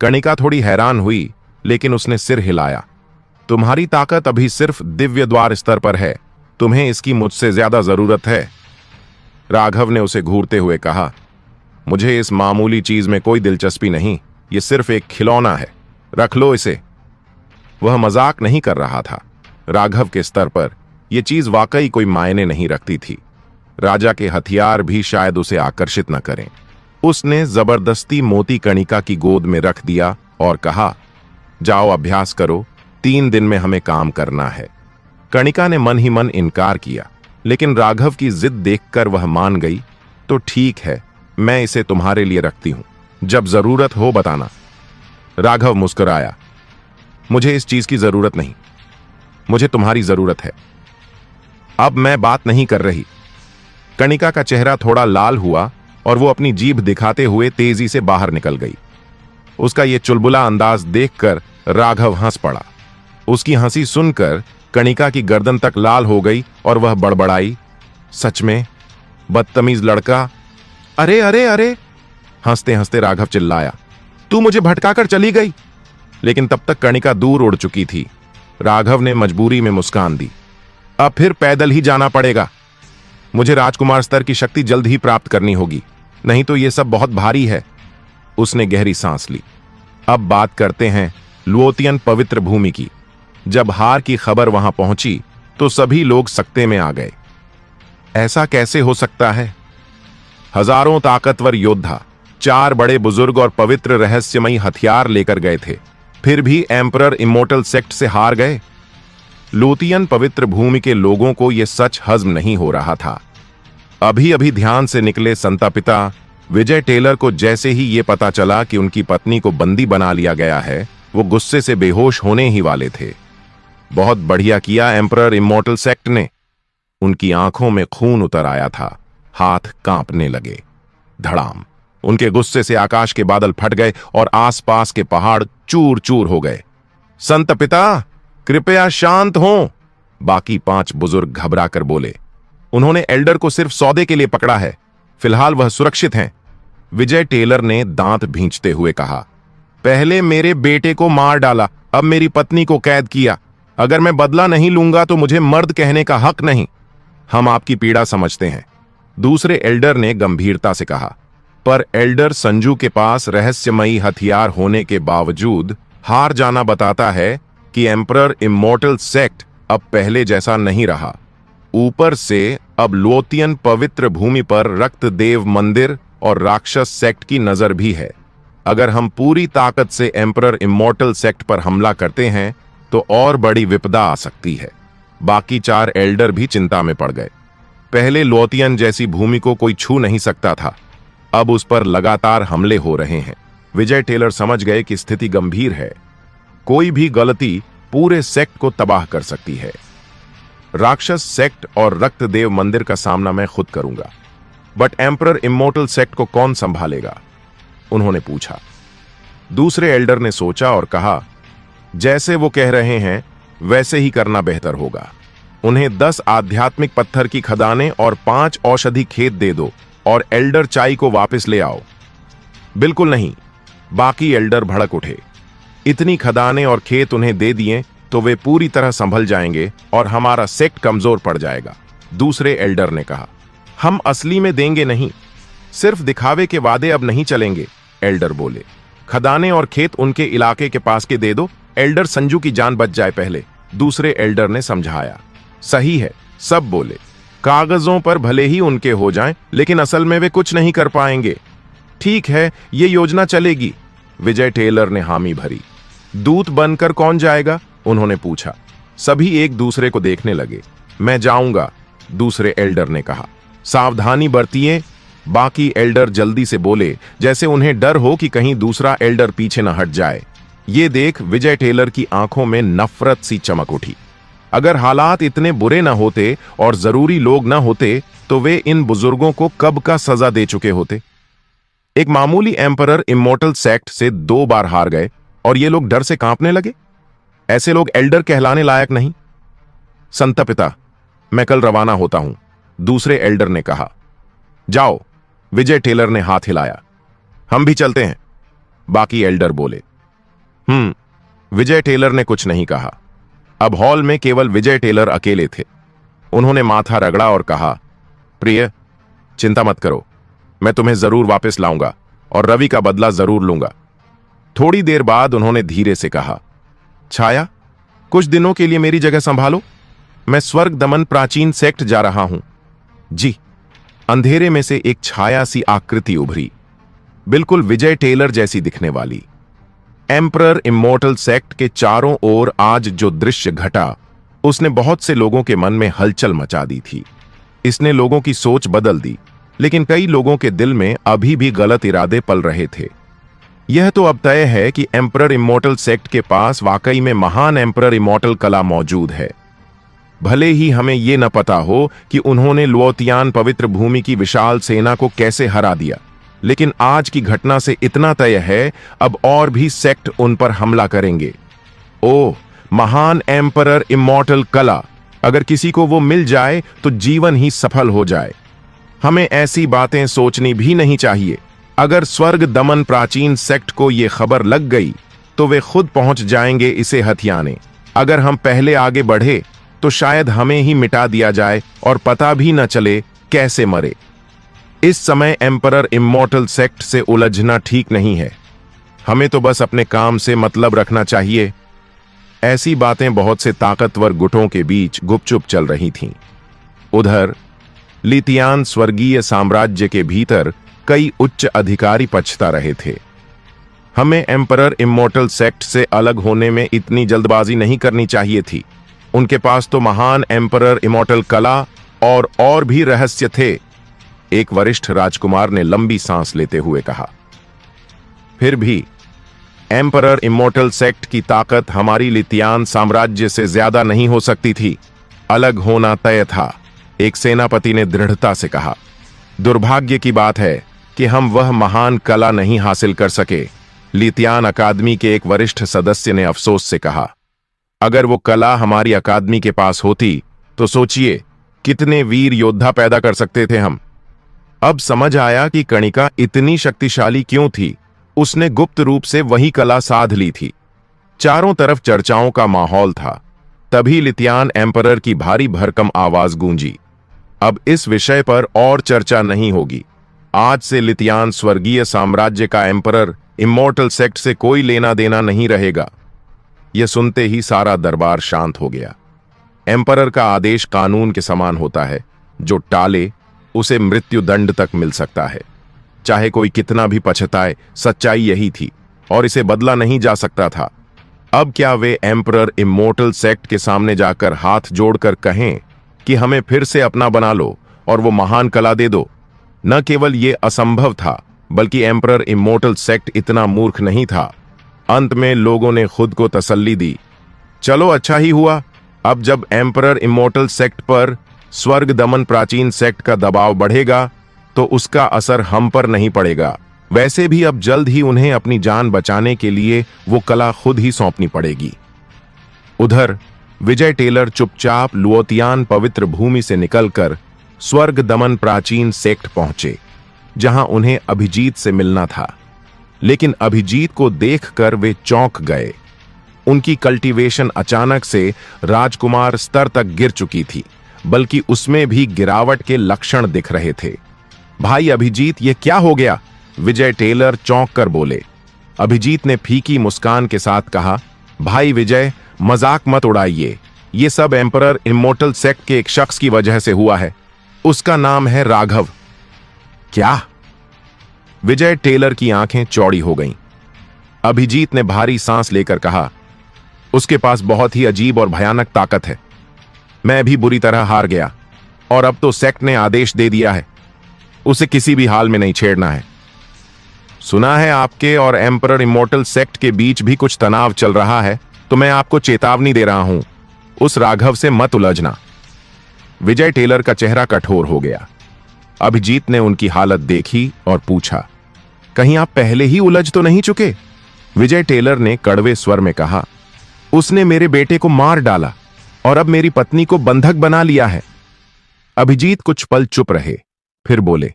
कणिका थोड़ी हैरान हुई, लेकिन उसने सिर हिलाया। तुम्हारी ताकत अभी सिर्फ दिव्य द्वार स्तर पर है, तुम्हें इसकी मुझसे ज्यादा जरूरत है। राघव ने उसे घूरते हुए कहा, मुझे इस मामूली चीज में कोई दिलचस्पी नहीं, ये सिर्फ एक खिलौना है, रख लो इसे। वह मजाक नहीं कर रहा था। राघव के स्तर पर यह चीज वाकई कोई मायने नहीं रखती थी। राजा के हथियार भी शायद उसे आकर्षित न करें। उसने जबरदस्ती मोती कणिका की गोद में रख दिया और कहा, जाओ अभ्यास करो, 3 दिन में हमें काम करना है। कणिका ने मन ही मन इनकार किया, लेकिन राघव की जिद देखकर वह मान गई। तो ठीक है, मैं इसे तुम्हारे लिए रखती हूं, जब जरूरत हो बताना। राघव मुस्कुराया, मुझे इस चीज की जरूरत नहीं, मुझे तुम्हारी जरूरत है। अब मैं बात नहीं कर रही। कणिका का चेहरा थोड़ा लाल हुआ और वो अपनी जीभ दिखाते हुए तेजी से बाहर निकल गई। उसका ये चुलबुला अंदाज देखकर राघव हंस पड़ा। उसकी हंसी सुनकर कणिका की गर्दन तक लाल हो गई और वह बड़बड़ाई, सच में बदतमीज लड़का। अरे अरे अरे, हंसते हंसते राघव चिल्लाया, तू मुझे भटकाकर चली गई। लेकिन तब तक कणिका दूर उड़ चुकी थी। राघव ने मजबूरी में मुस्कान दी, अब फिर पैदल ही जाना पड़ेगा। मुझे राजकुमार स्तर की शक्ति जल्द ही प्राप्त करनी होगी, नहीं तो यह सब बहुत भारी है। उसने गहरी सांस ली। अब बात करते हैं लुओतियन पवित्र भूमि की। जब हार की खबर वहां पहुंची तो सभी लोग सकते में आ गए। ऐसा कैसे हो सकता है? हजारों ताकतवर योद्धा, 4 बड़े बुजुर्ग और पवित्र रहस्यमयी हथियार लेकर गए थे, फिर भी एम्परर इमोर्टल सेक्ट से हार गए। लुओतियन पवित्र भूमि के लोगों को यह सच हजम नहीं हो रहा था। अभी अभी ध्यान से निकले संतापिता विजय टेलर को जैसे ही यह पता चला कि उनकी पत्नी को बंदी बना लिया गया है, वो गुस्से से बेहोश होने ही वाले थे। बहुत बढ़िया किया एम्परर इमोर्टल सेक्ट ने। उनकी आंखों में खून उतर आया था, हाथ कांपने लगे। धड़ाम, उनके गुस्से से आकाश के बादल फट गए और आसपास के पहाड़ चूर चूर हो गए। संत पिता, कृपया शांत हों, बाकी 5 बुजुर्ग घबराकर बोले। उन्होंने एल्डर को सिर्फ सौदे के लिए पकड़ा है, फिलहाल वह सुरक्षित हैं। विजय टेलर ने दांत भींचते हुए कहा, पहले मेरे बेटे को मार डाला, अब मेरी पत्नी को कैद किया। अगर मैं बदला नहीं लूंगा तो मुझे मर्द कहने का हक नहीं। हम आपकी पीड़ा समझते हैं, दूसरे एल्डर ने गंभीरता से कहा। पर एल्डर संजू के पास रहस्यमयी हथियार होने के बावजूद हार जाना बताता है कि एम्परर इमोर्टल सेक्ट अब पहले जैसा नहीं रहा। ऊपर से अब लुओतियन पवित्र भूमि पर रक्त देव मंदिर और राक्षस सेक्ट की नजर भी है। अगर हम पूरी ताकत से एम्परर इमोर्टल सेक्ट पर हमला करते हैं तो और बड़ी विपदा आ सकती है। बाकी 4 एल्डर भी चिंता में पड़ गए। पहले लुओतियन जैसी भूमि को कोई छू नहीं सकता था, अब उस पर लगातार हमले हो रहे हैं। विजय टेलर समझ गए कि स्थिति गंभीर है। कोई भी गलती पूरे सेक्ट को तबाह कर सकती है। राक्षस सेक्ट और रक्त देव मंदिर का सामना मैं खुद करूंगा, बट एम्परर इमोर्टल सेक्ट को कौन संभालेगा? उन्होंने पूछा। दूसरे एल्डर ने सोचा और कहा, जैसे वो कह रहे हैं वैसे ही करना बेहतर होगा। उन्हें 10 आध्यात्मिक पत्थर की खदानें और 5 औषधि खेत दे दो और एल्डर चाई को वापस ले आओ। बिल्कुल नहीं, बाकी एल्डर भड़क उठे। इतनी खदानें और खेत उन्हें दे दिए तो वे पूरी तरह संभल जाएंगे और हमारा सेक्ट कमजोर पड़ जाएगा। दूसरे एल्डर ने कहा, हम असली में देंगे नहीं, सिर्फ दिखावे के वादे अब नहीं चलेंगे। एल्डर बोले, खदानें और खेत उनके इलाके के पास के दे दो, एल्डर संजू की जान बच जाए पहले। दूसरे एल्डर ने समझाया। सही है, सब बोले, कागजों पर भले ही उनके हो जाएं, लेकिन असल में वे कुछ नहीं कर पाएंगे। ठीक है, ये योजना चलेगी। विजय टेलर ने हामी भरी। दूत बनकर कौन जाएगा? उन्होंने पूछा। सभी एक दूसरे को देखने लगे। मैं जाऊंगा, दूसरे एल्डर ने कहा। सावधानी बरतिए, बाकी एल्डर जल्दी से बोले, जैसे उन्हें डर हो कि कहीं दूसरा एल्डर पीछे न हट जाए। ये देख विजय टेलर की आंखों में नफरत सी चमक उठी। अगर हालात इतने बुरे न होते और जरूरी लोग न होते तो वे इन बुजुर्गों को कब का सजा दे चुके होते। एक मामूली एम्परर इमोर्टल सेक्ट से 2 बार हार गए और ये लोग डर से कांपने लगे। ऐसे लोग एल्डर कहलाने लायक नहीं। संत पिता, मैं कल रवाना होता हूं, दूसरे एल्डर ने कहा। जाओ, विजय टेलर ने हाथ हिलाया। हम भी चलते हैं, बाकी एल्डर बोले। विजय टेलर ने कुछ नहीं कहा। अब हॉल में केवल विजय टेलर अकेले थे। उन्होंने माथा रगड़ा और कहा, प्रिय, चिंता मत करो, मैं तुम्हें जरूर वापस लाऊंगा और रवि का बदला जरूर लूंगा। थोड़ी देर बाद उन्होंने धीरे से कहा, छाया, कुछ दिनों के लिए मेरी जगह संभालो। मैं स्वर्ग दमन प्राचीन सेक्ट जा रहा हूं। जी। अंधेरे में से एक छाया सी आकृति उभरी, बिल्कुल विजय टेलर जैसी दिखने वाली। एम्परर इमोर्टल सेक्ट के चारों ओर आज जो दृश्य घटा, उसने बहुत से लोगों के मन में हलचल मचा दी थी। इसने लोगों की सोच बदल दी, लेकिन कई लोगों के दिल में अभी भी गलत इरादे पल रहे थे। यह तो अब तय है कि एम्परर इमोर्टल सेक्ट के पास वाकई में महान एम्परर इमोर्टल कला मौजूद है। भले ही हमें यह न पता हो कि उन्होंने लुओतियान पवित्र भूमि की विशाल सेना को कैसे हरा दिया, लेकिन आज की घटना से इतना तय है, अब और भी सेक्ट उन पर हमला करेंगे। ओह, महान एम्परर इमोर्टल कला, अगर किसी को वो मिल जाए तो जीवन ही सफल हो जाए। हमें ऐसी बातें सोचनी भी नहीं चाहिए। अगर स्वर्ग दमन प्राचीन सेक्ट को यह खबर लग गई तो वे खुद पहुंच जाएंगे इसे हथियाने। अगर हम पहले आगे बढ़े तो शायद हमें ही मिटा दिया जाए और पता भी न चले कैसे मरे। इस समय एम्परर इमोर्टल सेक्ट से उलझना ठीक नहीं है। हमें तो बस अपने काम से मतलब रखना चाहिए। ऐसी बातें बहुत से ताकतवर गुटों के बीच गुपचुप चल रही थीं। उधर लितियान स्वर्गीय साम्राज्य के भीतर कई उच्च अधिकारी पछता रहे थे। हमें एम्परर इमोर्टल सेक्ट से अलग होने में इतनी जल्दबाजी नहीं करनी चाहिए थी। उनके पास तो महान एम्परर इमोर्टल कला और भी रहस्य थे। एक वरिष्ठ राजकुमार ने लंबी सांस लेते हुए कहा, फिर भी एम्परर इमोर्टल सेक्ट की ताकत हमारी लितियान साम्राज्य से ज्यादा नहीं हो सकती थी। अलग होना तय था, एक सेनापति ने दृढ़ता से कहा। दुर्भाग्य की बात है कि हम वह महान कला नहीं हासिल कर सके, लितियान अकादमी के एक वरिष्ठ सदस्य ने अफसोस से कहा। अगर वो कला हमारी अकादमी के पास होती तो सोचिए कितने वीर योद्धा पैदा कर सकते थे हम। अब समझ आया कि कणिका इतनी शक्तिशाली क्यों थी। उसने गुप्त रूप से वही कला साध ली थी। चारों तरफ चर्चाओं का माहौल था। तभी लितियान एम्परर की भारी भरकम आवाज गूंजी, अब इस विषय पर और चर्चा नहीं होगी। आज से लितियान स्वर्गीय साम्राज्य का एम्परर इमोर्टल सेक्ट से कोई लेना देना नहीं रहेगा। यह सुनते ही सारा दरबार शांत हो गया। एम्परर का आदेश कानून के समान होता है, जो टाले उसे मृत्यु दंड तक मिल सकता है। चाहे कोई कितना भी पछताए, सच्चाई यही थी और इसे बदला नहीं जा सकता था। अब क्या वे एम्परर इमोर्टल सेक्ट के सामने जाकर हाथ जोड़कर कहें कि हमें फिर से अपना बना लो और वो महान कला दे दो? न केवल ये असंभव था, बल्कि एम्परर इमोर्टल सेक्ट इतना मूर्ख नहीं था। अंत में लोगों ने खुद को तसल्ली दी, चलो अच्छा ही हुआ। अब जब एम्परर इमोर्टल सेक्ट पर स्वर्ग दमन प्राचीन सेक्ट का दबाव बढ़ेगा तो उसका असर हम पर नहीं पड़ेगा। वैसे भी अब जल्द ही उन्हें अपनी जान बचाने के लिए वो कला खुद ही सौंपनी पड़ेगी। उधर विजय टेलर चुपचाप लुओतियान पवित्र भूमि से निकलकर स्वर्ग दमन प्राचीन सेक्ट पहुंचे, जहां उन्हें अभिजीत से मिलना था। लेकिन अभिजीत को देखकर वे चौंक गए। उनकी कल्टीवेशन अचानक से राजकुमार स्तर तक गिर चुकी थी, बल्कि उसमें भी गिरावट के लक्षण दिख रहे थे। भाई अभिजीत, ये क्या हो गया? विजय टेलर चौंक कर बोले। अभिजीत ने फीकी मुस्कान के साथ कहा, भाई विजय, मजाक मत उड़ाइए। ये सब एम्परर इमोर्टल सेक्ट के एक शख्स की वजह से हुआ है। उसका नाम है राघव। क्या? विजय टेलर की आंखें चौड़ी हो गईं। अभिजीत ने भारी सांस लेकर कहा, उसके पास बहुत ही अजीब और भयानक ताकत है। मैं भी बुरी तरह हार गया और अब तो सेक्ट ने आदेश दे दिया है, उसे किसी भी हाल में नहीं छेड़ना है। सुना है आपके और एम्परर इमोर्टल सेक्ट के बीच भी कुछ तनाव चल रहा है, तो मैं आपको चेतावनी दे रहा हूं, उस राघव से मत उलझना। विजय टेलर का चेहरा कठोर हो गया। अभिजीत ने उनकी हालत देखी और पूछा, कहीं आप पहले ही उलझ तो नहीं चुके? विजय टेलर ने कड़वे स्वर में कहा, उसने मेरे बेटे को मार डाला और अब मेरी पत्नी को बंधक बना लिया है। अभिजीत कुछ पल चुप रहे, फिर बोले,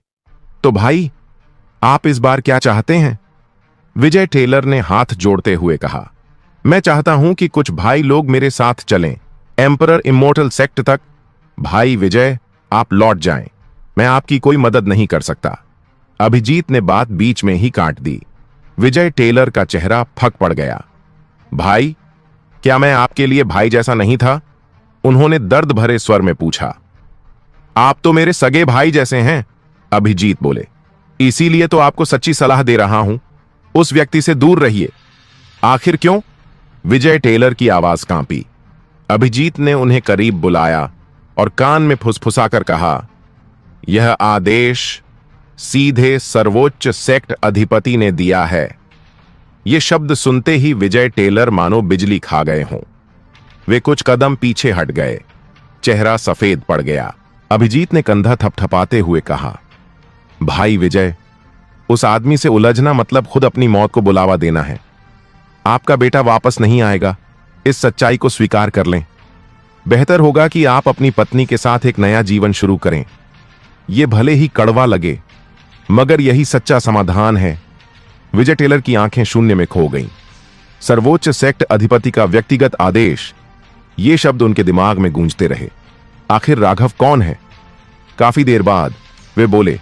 तो भाई आप इस बार क्या चाहते हैं? विजय टेलर ने हाथ जोड़ते हुए कहा, मैं चाहता हूं कि कुछ भाई लोग मेरे साथ चलें एम्परर इमोर्टल सेक्ट तक। भाई विजय, आप लौट जाएं। मैं आपकी कोई मदद नहीं कर सकता। अभिजीत ने बात बीच में ही काट दी। विजय टेलर का चेहरा फक पड़ गया। भाई, क्या मैं आपके लिए भाई जैसा नहीं था? उन्होंने दर्द भरे स्वर में पूछा। आप तो मेरे सगे भाई जैसे हैं, अभिजीत बोले। इसीलिए तो आपको सच्ची सलाह दे रहा हूं, उस व्यक्ति से दूर रहिए। आखिर क्यों? विजय टेलर की आवाज कांपी। अभिजीत ने उन्हें करीब बुलाया और कान में फुसफुसाकर कहा, यह आदेश सीधे सर्वोच्च सेक्ट अधिपति ने दिया है। ये शब्द सुनते ही विजय टेलर मानो बिजली खा गए हों। वे कुछ कदम पीछे हट गए। चेहरा सफेद पड़ गया। अभिजीत ने कंधा थपथपाते हुए कहा, भाई विजय, उस आदमी से उलझना मतलब खुद अपनी मौत को बुलावा देना है। आपका बेटा वापस नहीं आएगा, इस सच्चाई को स्वीकार कर लें। बेहतर होगा कि आप अपनी पत्नी के साथ एक नया जीवन शुरू करें। यह भले ही कड़वा लगे, मगर यही सच्चा समाधान है। विजय टेलर की आंखें शून्य में खो गईं। सर्वोच्च सेक्ट अधिपति का व्यक्तिगत आदेश, ये शब्द उनके दिमाग में गूंजते रहे। आखिर राघव कौन है? काफी देर बाद वे बोले,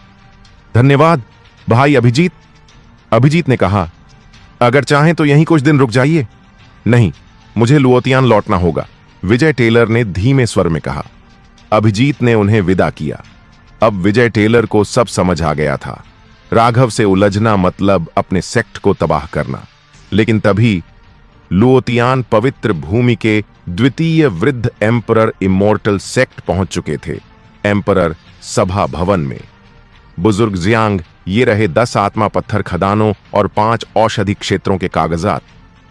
धन्यवाद भाई अभिजीत। अभिजीत ने कहा, अगर चाहें तो यहीं कुछ दिन रुक जाइए। नहीं, मुझे लुओतियान लौटना होगा, विजय टेलर ने धीमे स्वर में कहा। अभिजीत ने उन्हें विदा किया। अब विजय टेलर को सब समझ आ गया था। राघव से उलझना मतलब अपने सेक्ट को तबाह करना। लेकिन तभी लुओतियान पवित्र भूमि के द्वितीय वृद्ध एम्परर इमोर्टल सेक्ट पहुंच चुके थे। एम्परर सभा भवन में बुजुर्ग जियांग ये रहे 10 आत्मा पत्थर खदानों और 5 औषधि क्षेत्रों के कागजात।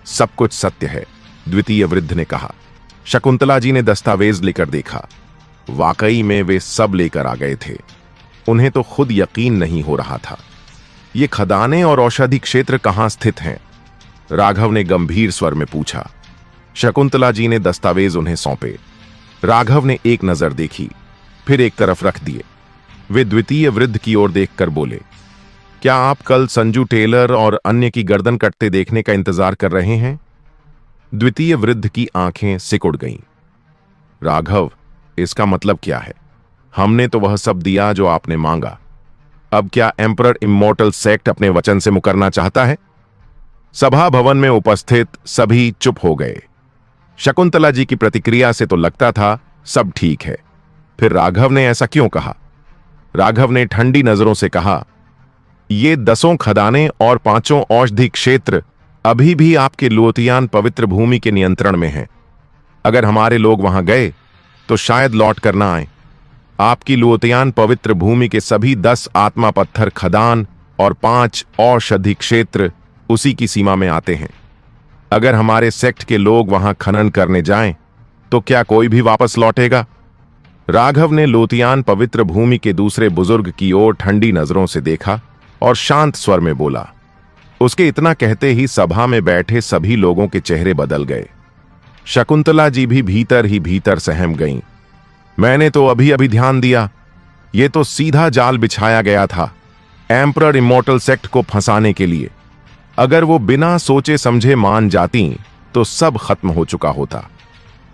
सब कुछ सत्य है, द्वितीय वृद्ध ने कहा। शकुंतला जी ने दस्तावेज लेकर देखा। वाकई में वे सब लेकर आ गए थे। उन्हें तो खुद यकीन नहीं हो रहा था। ये खदानें और औषधि क्षेत्र कहां स्थित हैं? राघव ने गंभीर स्वर में पूछा। शकुंतला जी ने दस्तावेज उन्हें सौंपे। राघव ने एक नजर देखी, फिर एक तरफ रख दिए। वे द्वितीय वृद्ध की ओर देखकर बोले, क्या आप कल संजू टेलर और अन्य की गर्दन कटते देखने का इंतजार कर रहे हैं? द्वितीय वृद्ध की आंखें सिकुड़ गईं। राघव, इसका मतलब क्या है? हमने तो वह सब दिया जो आपने मांगा। अब क्या एम्परर इमोर्टल सेक्ट अपने वचन से मुकरना चाहता है? सभा भवन में उपस्थित सभी चुप हो गए। शकुंतला जी की प्रतिक्रिया से तो लगता था सब ठीक है। फिर राघव ने ऐसा क्यों कहा? राघव ने ठंडी नजरों से कहा, ये 10 खदानें और 5 औषधि क्षेत्र अभी भी आपके लुओतियान पवित्र भूमि के नियंत्रण में हैं। अगर हमारे लोग वहां गए तो शायद लौट कर ना आए। आपकी लुओतियान पवित्र भूमि के सभी 10 आत्मा पत्थर खदान और 5 औषधि क्षेत्र उसी की सीमा में आते हैं। अगर हमारे सेक्ट के लोग वहां खनन करने जाएं, तो क्या कोई भी वापस लौटेगा? राघव ने लुओतियान पवित्र भूमि के दूसरे बुजुर्ग की ओर ठंडी नजरों से देखा और शांत स्वर में बोला। उसके इतना कहते ही सभा में बैठे सभी लोगों के चेहरे बदल गए। शकुंतला जी भी भीतर ही भीतर सहम गईं। मैंने तो अभी अभी ध्यान दिया, ये तो सीधा जाल बिछाया गया था एम्परर इमोर्टल सेक्ट को फंसाने के लिए। अगर वो बिना सोचे समझे मान जाती तो सब खत्म हो चुका होता।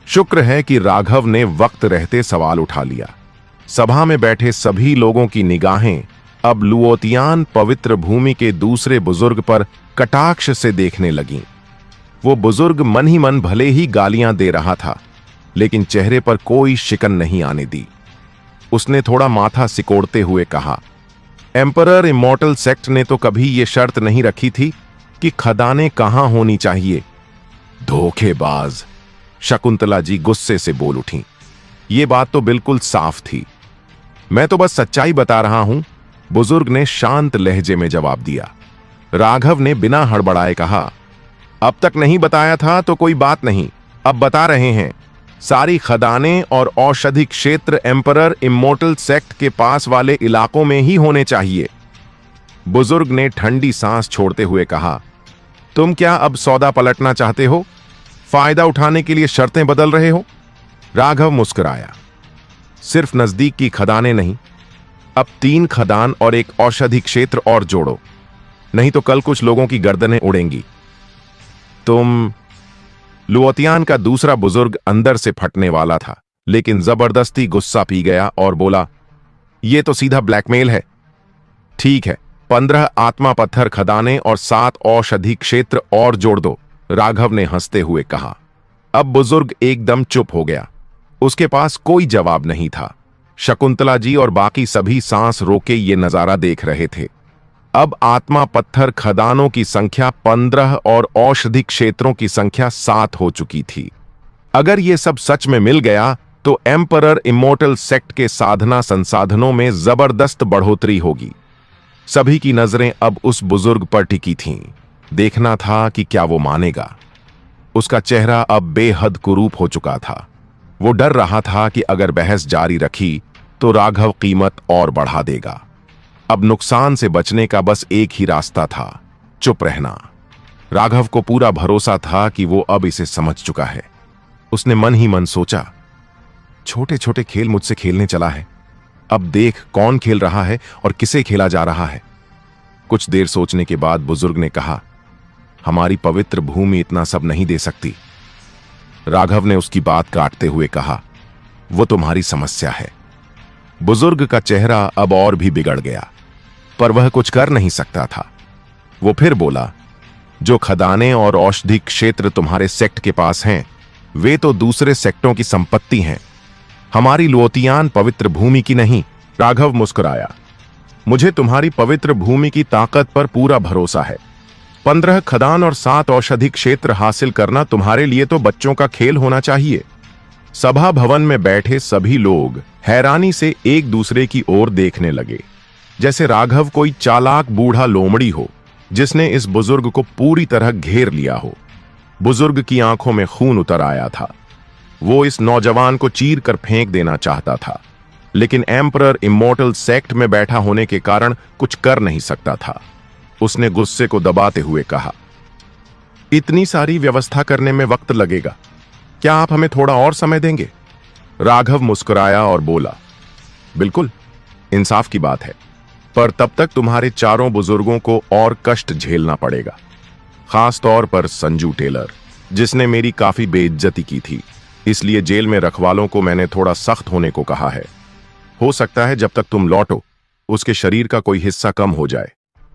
शुक्र है कि राघव ने वक्त रहते सवाल उठा लिया। सभा में बैठे सभी लोगों की निगाहें अब लुओतियान पवित्र भूमि के दूसरे बुजुर्ग पर कटाक्ष से देखने लगीं। वो बुजुर्ग मन ही मन भले ही गालियां दे रहा था, लेकिन चेहरे पर कोई शिकन नहीं आने दी। उसने थोड़ा माथा सिकोड़ते हुए कहा, एम्परर इमोर्टल सेक्ट ने तो कभी ये शर्त नहीं रखी थी कि खदानें कहां होनी चाहिए। धोखेबाज, शकुंतला जी गुस्से से बोल उठी। ये बात तो बिल्कुल साफ थी। मैं तो बस सच्चाई बता रहा हूं, बुजुर्ग ने शांत लहजे में जवाब दिया। राघव ने बिना हड़बड़ाए कहा, अब तक नहीं बताया था तो कोई बात नहीं, अब बता रहे हैं। सारी खदानें और औषधि क्षेत्र एम्परर इमोर्टल सेक्ट के पास वाले इलाकों में ही होने चाहिए। बुजुर्ग ने ठंडी सांस छोड़ते हुए कहा, तुम क्या अब सौदा पलटना चाहते हो? फायदा उठाने के लिए शर्तें बदल रहे हो? राघव मुस्कुराया। सिर्फ नजदीक की खदानें नहीं, अब 3 खदान और एक औषधि क्षेत्र और जोड़ो, नहीं तो कल कुछ लोगों की गर्दनें उड़ेंगी। लुओतियान का दूसरा बुजुर्ग अंदर से फटने वाला था, लेकिन जबरदस्ती गुस्सा पी गया और बोला, यह तो सीधा ब्लैकमेल है। ठीक है, 15 आत्मा पत्थर खदाने और 7 औषधि क्षेत्र और जोड़ दो, राघव ने हंसते हुए कहा। अब बुजुर्ग एकदम चुप हो गया। उसके पास कोई जवाब नहीं था। शकुंतला जी और बाकी सभी सांस रोके ये नजारा देख रहे थे। अब आत्मा पत्थर खदानों की संख्या 15 और औषधि क्षेत्रों की संख्या 7 हो चुकी थी। अगर ये सब सच में मिल गया तो एम्परर इमोर्टल सेक्ट के साधना संसाधनों में जबरदस्त बढ़ोतरी होगी। सभी की नजरें अब उस बुजुर्ग पर टिकी थीं। देखना था कि क्या वो मानेगा। उसका चेहरा अब बेहद कुरूप हो चुका था। वो डर रहा था कि अगर बहस जारी रखी तो राघव कीमत और बढ़ा देगा। अब नुकसान से बचने का बस एक ही रास्ता था, चुप रहना। राघव को पूरा भरोसा था कि वो अब इसे समझ चुका है। उसने मन ही मन सोचा, छोटे छोटे खेल मुझसे खेलने चला है, अब देख कौन खेल रहा है और किसे खेला जा रहा है। कुछ देर सोचने के बाद बुजुर्ग ने कहा, हमारी पवित्र भूमि इतना सब नहीं दे सकती। राघव ने उसकी बात काटते हुए कहा, वो तुम्हारी समस्या है। बुजुर्ग का चेहरा अब और भी बिगड़ गया, पर वह कुछ कर नहीं सकता था। वो फिर बोला, जो खदाने और औषधि क्षेत्र तुम्हारे सेक्ट के पास हैं, वे तो दूसरे सेक्टों की संपत्ति हैं, हमारी लुओतियान पवित्र भूमि की नहीं। राघव मुस्कुराया, मुझे तुम्हारी पवित्र भूमि की ताकत पर पूरा भरोसा है। 15 खदान और 7 औषधि क्षेत्र हासिल करना तुम्हारे लिए तो बच्चों का खेल होना चाहिए। सभा भवन में बैठे सभी लोग हैरानी से एक दूसरे की ओर देखने लगे, जैसे राघव कोई चालाक बूढ़ा लोमड़ी हो जिसने इस बुजुर्ग को पूरी तरह घेर लिया हो। बुजुर्ग की आंखों में खून उतर आया था। वो इस नौजवान को चीर कर फेंक देना चाहता था, लेकिन एम्परर इमोर्टल सेक्ट में बैठा होने के कारण कुछ कर नहीं सकता था। उसने गुस्से को दबाते हुए कहा, इतनी सारी व्यवस्था करने में वक्त लगेगा, क्या आप हमें थोड़ा और समय देंगे? राघव मुस्कुराया और बोला, बिल्कुल, इंसाफ की बात है, पर तब तक तुम्हारे चारों बुजुर्गों को और कष्ट झेलना पड़ेगा, खास तौर पर संजू टेलर, जिसने मेरी काफी बेइज्जती की थी। इसलिए जेल में रखवालों को मैंने थोड़ा सख्त होने को कहा है। हो सकता है जब तक तुम लौटो उसके शरीर का कोई हिस्सा कम हो जाए।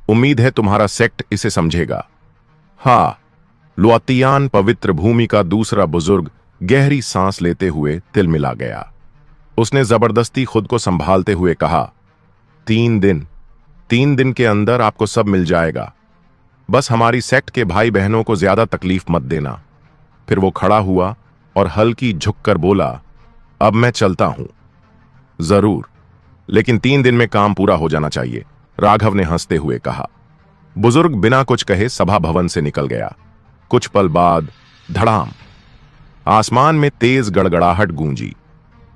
उम्मीद है तुम्हारा सेक्ट इसे समझेगा। हाँ, लुओतियान पवित्र भूमि का दूसरा बुजुर्ग गहरी सांस लेते हुए तिलमिला गया। उसने जबरदस्ती खुद को संभालते हुए कहा, 3 दिन के अंदर आपको सब मिल जाएगा। बस हमारी सेक्ट के भाई बहनों को ज्यादा तकलीफ मत देना। फिर वो खड़ा हुआ और हल्की झुककर बोला, अब मैं चलता हूं। जरूर, लेकिन 3 दिन में काम पूरा हो जाना चाहिए, राघव ने हंसते हुए कहा। बुजुर्ग बिना कुछ कहे सभा भवन से निकल गया। कुछ पल बाद धड़ाम, आसमान में तेज गड़गड़ाहट गूंजी।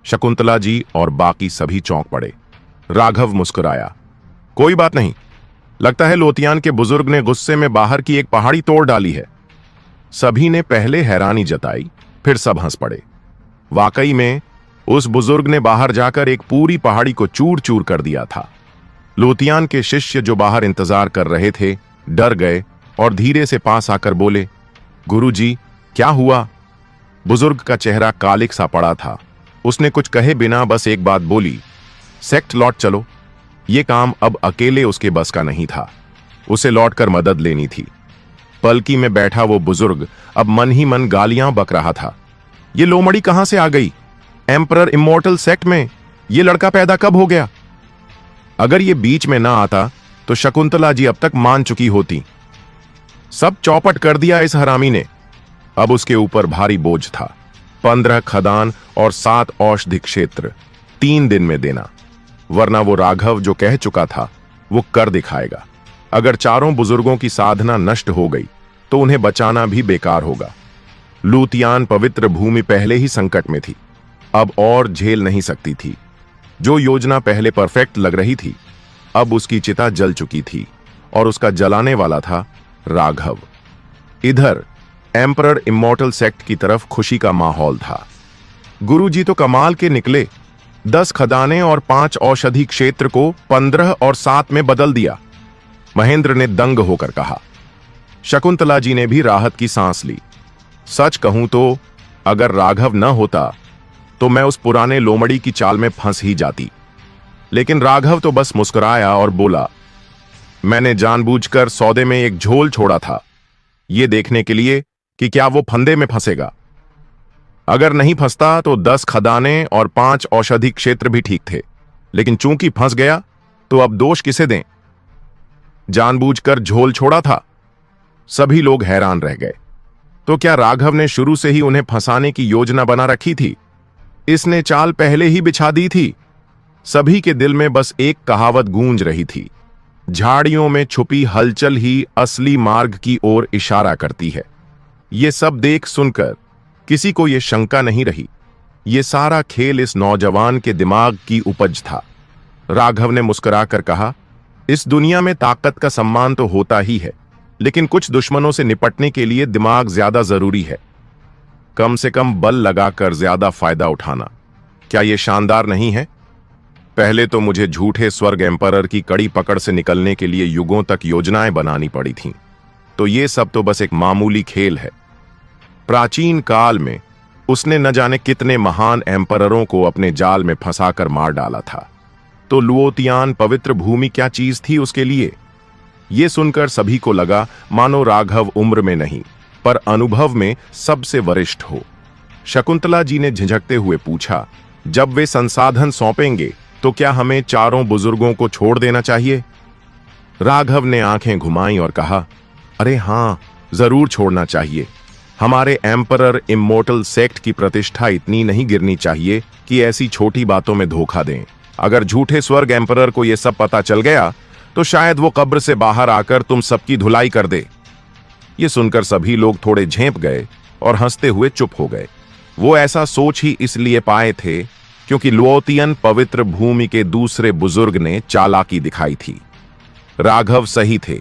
शकुंतला जी और बाकी सभी चौंक पड़े। राघव मुस्कुराया, कोई बात नहीं, लगता है लुओतियान के बुजुर्ग ने गुस्से में बाहर की एक पहाड़ी तोड़ डाली है। सभी ने पहले हैरानी जताई, फिर सब हंस पड़े। वाकई में उस बुजुर्ग ने बाहर जाकर एक पूरी पहाड़ी को चूर चूर कर दिया था। लुओतियान के शिष्य जो बाहर इंतजार कर रहे थे डर गए और धीरे से पास आकर बोले, गुरुजी, क्या हुआ? बुजुर्ग का चेहरा कालिक सा पड़ा था। उसने कुछ कहे बिना बस एक बात बोली, सेक्ट लौट चलो। ये काम अब अकेले उसके बस का नहीं था, उसे लौटकर मदद लेनी थी। पलकी में बैठा वो बुजुर्ग अब मन ही मन गालियां बक रहा था। ये लोमड़ी कहां से आ गई? एम्परर इमोर्टल सेक्ट में ये लड़का पैदा कब हो गया? अगर ये बीच में ना आता तो शकुंतला जी अब तक मान चुकी होती। सब चौपट कर दिया इस हरामी ने। अब उसके ऊपर भारी बोझ था, 15 खदान और 7 औषधि क्षेत्र 3 दिन में देना, वरना वो राघव जो कह चुका था वो कर दिखाएगा। अगर चारों बुजुर्गों की साधना नष्ट हो गई तो उन्हें बचाना भी बेकार होगा। लुओतियान पवित्र भूमि पहले ही संकट में थी, अब और झेल नहीं सकती थी। जो योजना पहले परफेक्ट लग रही थी, अब उसकी चिता जल चुकी थी और उसका जलाने वाला था राघव। इधर एम्परर इमोर्टल सेक्ट की तरफ खुशी का माहौल था। गुरुजी तो कमाल के निकले, 10 खदाने और 5 औषधि क्षेत्र को 15 और 7 में बदल दिया, महेंद्र ने दंग होकर कहा। शकुंतला जी ने भी राहत की सांस ली। सच कहूं तो अगर राघव न होता तो मैं उस पुराने लोमड़ी की चाल में फंस ही जाती। लेकिन राघव तो बस मुस्कुराया और बोला, मैंने जानबूझकर सौदे में एक झोल छोड़ा था, यह देखने के लिए कि क्या वो फंदे में फंसेगा। अगर नहीं फंसता तो 10 खदानें और 5 औषधि क्षेत्र भी ठीक थे, लेकिन चूंकि फंस गया तो अब दोष किसे दें? जानबूझकर झोल छोड़ा था। सभी लोग हैरान रह गए। तो क्या राघव ने शुरू से ही उन्हें फंसाने की योजना बना रखी थी? इसने चाल पहले ही बिछा दी थी। सभी के दिल में बस एक कहावत गूंज रही थी, झाड़ियों में छुपी हलचल ही असली मार्ग की ओर इशारा करती है। ये सब देख सुनकर किसी को यह शंका नहीं रही, ये सारा खेल इस नौजवान के दिमाग की उपज था। राघव ने मुस्कुराकर कहा, इस दुनिया में ताकत का सम्मान तो होता ही है, लेकिन कुछ दुश्मनों से निपटने के लिए दिमाग ज्यादा जरूरी है। कम से कम बल लगाकर ज्यादा फायदा उठाना, क्या यह शानदार नहीं है? पहले तो मुझे झूठे स्वर्ग एम्परर की कड़ी पकड़ से निकलने के लिए युगों तक योजनाएं बनानी पड़ी थीं, तो ये सब तो बस एक मामूली खेल है। प्राचीन काल में उसने न जाने कितने महान एम्पररों को अपने जाल में फंसाकर मार डाला था, तो लुओतियान पवित्र भूमि क्या चीज थी उसके लिए? ये सुनकर सभी को लगा मानो राघव उम्र में नहीं पर अनुभव में सबसे वरिष्ठ हो। शकुंतला जी ने झिझकते हुए पूछा, जब वे संसाधन सौंपेंगे तो क्या हमें चारों बुजुर्गों को छोड़ देना चाहिए? राघव ने आंखें घुमाई और कहा, अरे हां, जरूर छोड़ना चाहिए। हमारे एम्परर इमोर्टल सेक्ट की प्रतिष्ठा इतनी नहीं गिरनी चाहिए कि ऐसी छोटी बातों में धोखा दें। अगर झूठे स्वर्ग एम्परर को यह सब पता चल गया तो शायद वो कब्र से बाहर आकर तुम सबकी धुलाई कर दे। ये सुनकर सभी लोग थोड़े झेंप गए और हंसते हुए चुप हो गए। वो ऐसा सोच ही इसलिए पाए थे क्योंकि लुओतियन पवित्र भूमि के दूसरे बुजुर्ग ने चालाकी दिखाई थी। राघव सही थे।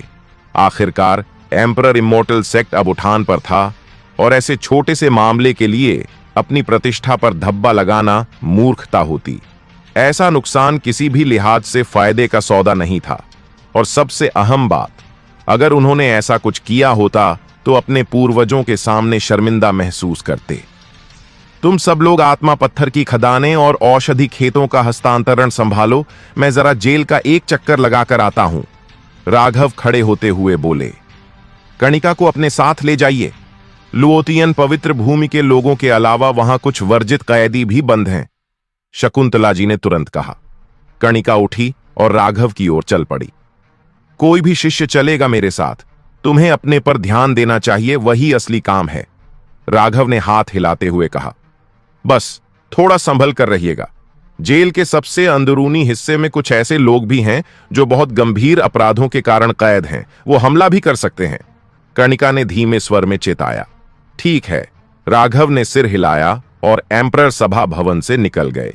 आखिरकार एम्परर इमोर्टल सेक्ट अब उठान पर था और ऐसे छोटे से मामले के लिए अपनी प्रतिष्ठा पर धब्बा लगाना मूर्खता होती। ऐसा नुकसान किसी भी लिहाज से फायदे का सौदा नहीं था। और सबसे अहम बात, अगर उन्होंने ऐसा कुछ किया होता तो अपने पूर्वजों के सामने शर्मिंदा महसूस करते। तुम सब लोग आत्मा पत्थर की खदानें और औषधि खेतों का हस्तांतरण संभालो, मैं जरा जेल का एक चक्कर लगाकर आता हूं। राघव खड़े होते हुए बोले, कणिका को अपने साथ ले जाइए। लुओतियन पवित्र भूमि के लोगों के अलावा वहां कुछ वर्जित कैदी भी बंद हैं। शकुंतला जी ने तुरंत कहा। कणिका उठी और राघव की ओर चल पड़ी। कोई भी शिष्य चलेगा मेरे साथ, तुम्हें अपने पर ध्यान देना चाहिए, वही असली काम है। राघव ने हाथ हिलाते हुए कहा, बस थोड़ा संभल कर रहिएगा। जेल के सबसे अंदरूनी हिस्से में कुछ ऐसे लोग भी हैं जो बहुत गंभीर अपराधों के कारण कैद हैं, वो हमला भी कर सकते हैं। कर्णिका ने धीमे स्वर में चेताया। ठीक है। राघव ने सिर हिलाया और एम्परर सभा भवन से निकल गए।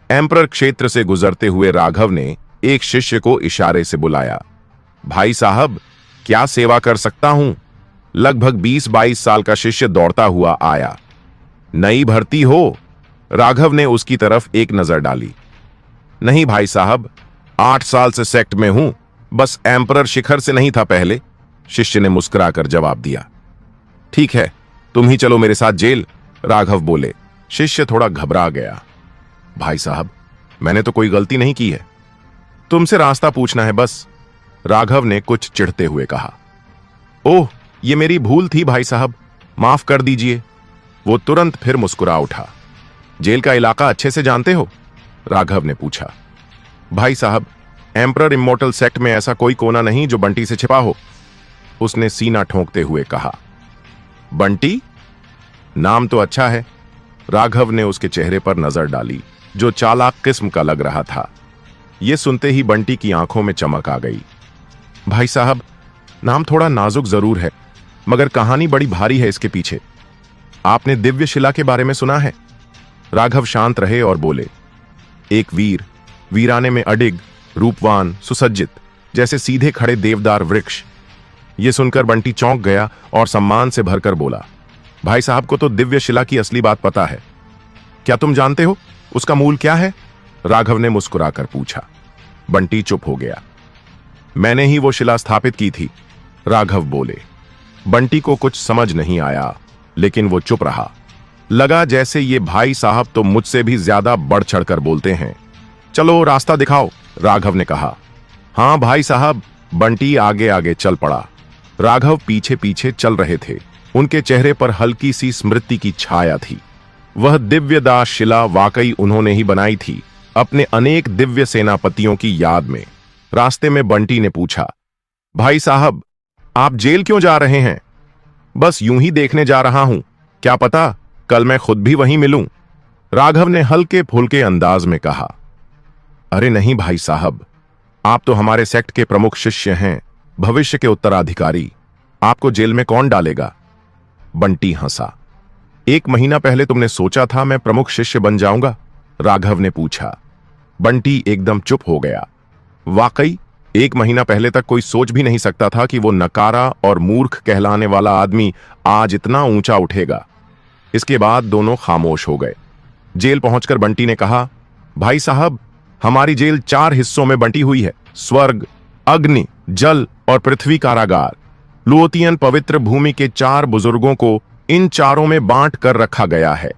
एम्परर क्षेत्र से गुजरते हुए राघव ने एक शिष्य को इशारे से बुलाया। भाई साहब, क्या सेवा कर सकता हूं? लगभग 20-22 साल का शिष्य दौड़ता हुआ आया। नई भर्ती हो? राघव ने उसकी तरफ एक नजर डाली। नहीं भाई साहब, 8 साल से सेक्ट में हूं, बस एम्परर शिखर से नहीं था पहले, शिष्य ने मुस्कुराकर जवाब दिया। ठीक है, तुम ही चलो मेरे साथ जेल, राघव बोले। शिष्य थोड़ा घबरा गया। भाई साहब, मैंने तो कोई गलती नहीं की है, तुमसे रास्ता पूछना है बस, राघव ने कुछ चिढ़ते हुए कहा। ओह, ये मेरी भूल थी भाई साहब, माफ कर दीजिए। वो तुरंत फिर मुस्कुरा उठा। जेल का इलाका अच्छे से जानते हो? राघव ने पूछा। भाई साहब, एम्परर इमोर्टल सेक्ट में ऐसा कोई कोना नहीं जो बंटी से छिपा हो, उसने सीना ठोंकते हुए कहा। बंटी? नाम तो अच्छा है। राघव ने उसके चेहरे पर नजर डाली, जो चालाक किस्म का लग रहा था। यह सुनते ही बंटी की आंखों में चमक आ गई। भाई साहब, नाम थोड़ा नाजुक जरूर है, मगर कहानी बड़ी भारी है इसके पीछे। आपने दिव्य शिला के बारे में सुना है? राघव शांत रहे और बोले। एक वीर, वीराने में अडिग, रूपवान, सुसज्जित, जैसे सीधे खड़े देवदार वृक्ष। यह सुनकर बंटी चौंक गया और सम्मान से भरकर बोला, भाई साहब को तो दिव्य शिला की असली बात पता है। क्या तुम जानते हो उसका मूल क्या है? राघव ने मुस्कुराकर पूछा। बंटी चुप हो गया। मैंने ही वो शिला स्थापित की थी, राघव बोले। बंटी को कुछ समझ नहीं आया। लेकिन वो चुप रहा। लगा जैसे ये भाई साहब तो मुझसे भी ज्यादा बढ़ चढ़कर बोलते हैं। चलो रास्ता दिखाओ, राघव ने कहा। हाँ भाई साहब, बंटी आगे आगे चल पड़ा। राघव पीछे पीछे चल रहे थे। उनके चेहरे पर हल्की सी स्मृति की छाया थी। वह दिव्यदास शिला वाकई उन्होंने ही बनाई थी, अपने अनेक दिव्य सेनापतियों की याद में। रास्ते में बंटी ने पूछा, भाई साहब, आप जेल क्यों जा रहे हैं? बस यूं ही देखने जा रहा हूं, क्या पता कल मैं खुद भी वहीं मिलूं, राघव ने हल्के फुल्के अंदाज में कहा। अरे नहीं भाई साहब, आप तो हमारे सेक्ट के प्रमुख शिष्य हैं, भविष्य के उत्तराधिकारी। आपको जेल में कौन डालेगा? बंटी हंसा। 1 महीना पहले तुमने सोचा था मैं प्रमुख शिष्य बन जाऊंगा? राघव ने पूछा। बंटी एकदम चुप हो गया। वाकई 1 महीना पहले तक कोई सोच भी नहीं सकता था कि वो नकारा और मूर्ख कहलाने वाला आदमी आज इतना ऊंचा उठेगा। इसके बाद दोनों खामोश हो गए। जेल पहुंचकर बंटी ने कहा, भाई साहब, हमारी जेल 4 हिस्सों में बंटी हुई है। स्वर्ग, अग्नि, जल और पृथ्वी कारागार। लुओतियन पवित्र भूमि के 4 बुजुर्गों को इन चारों में बांट कर रखा गया है।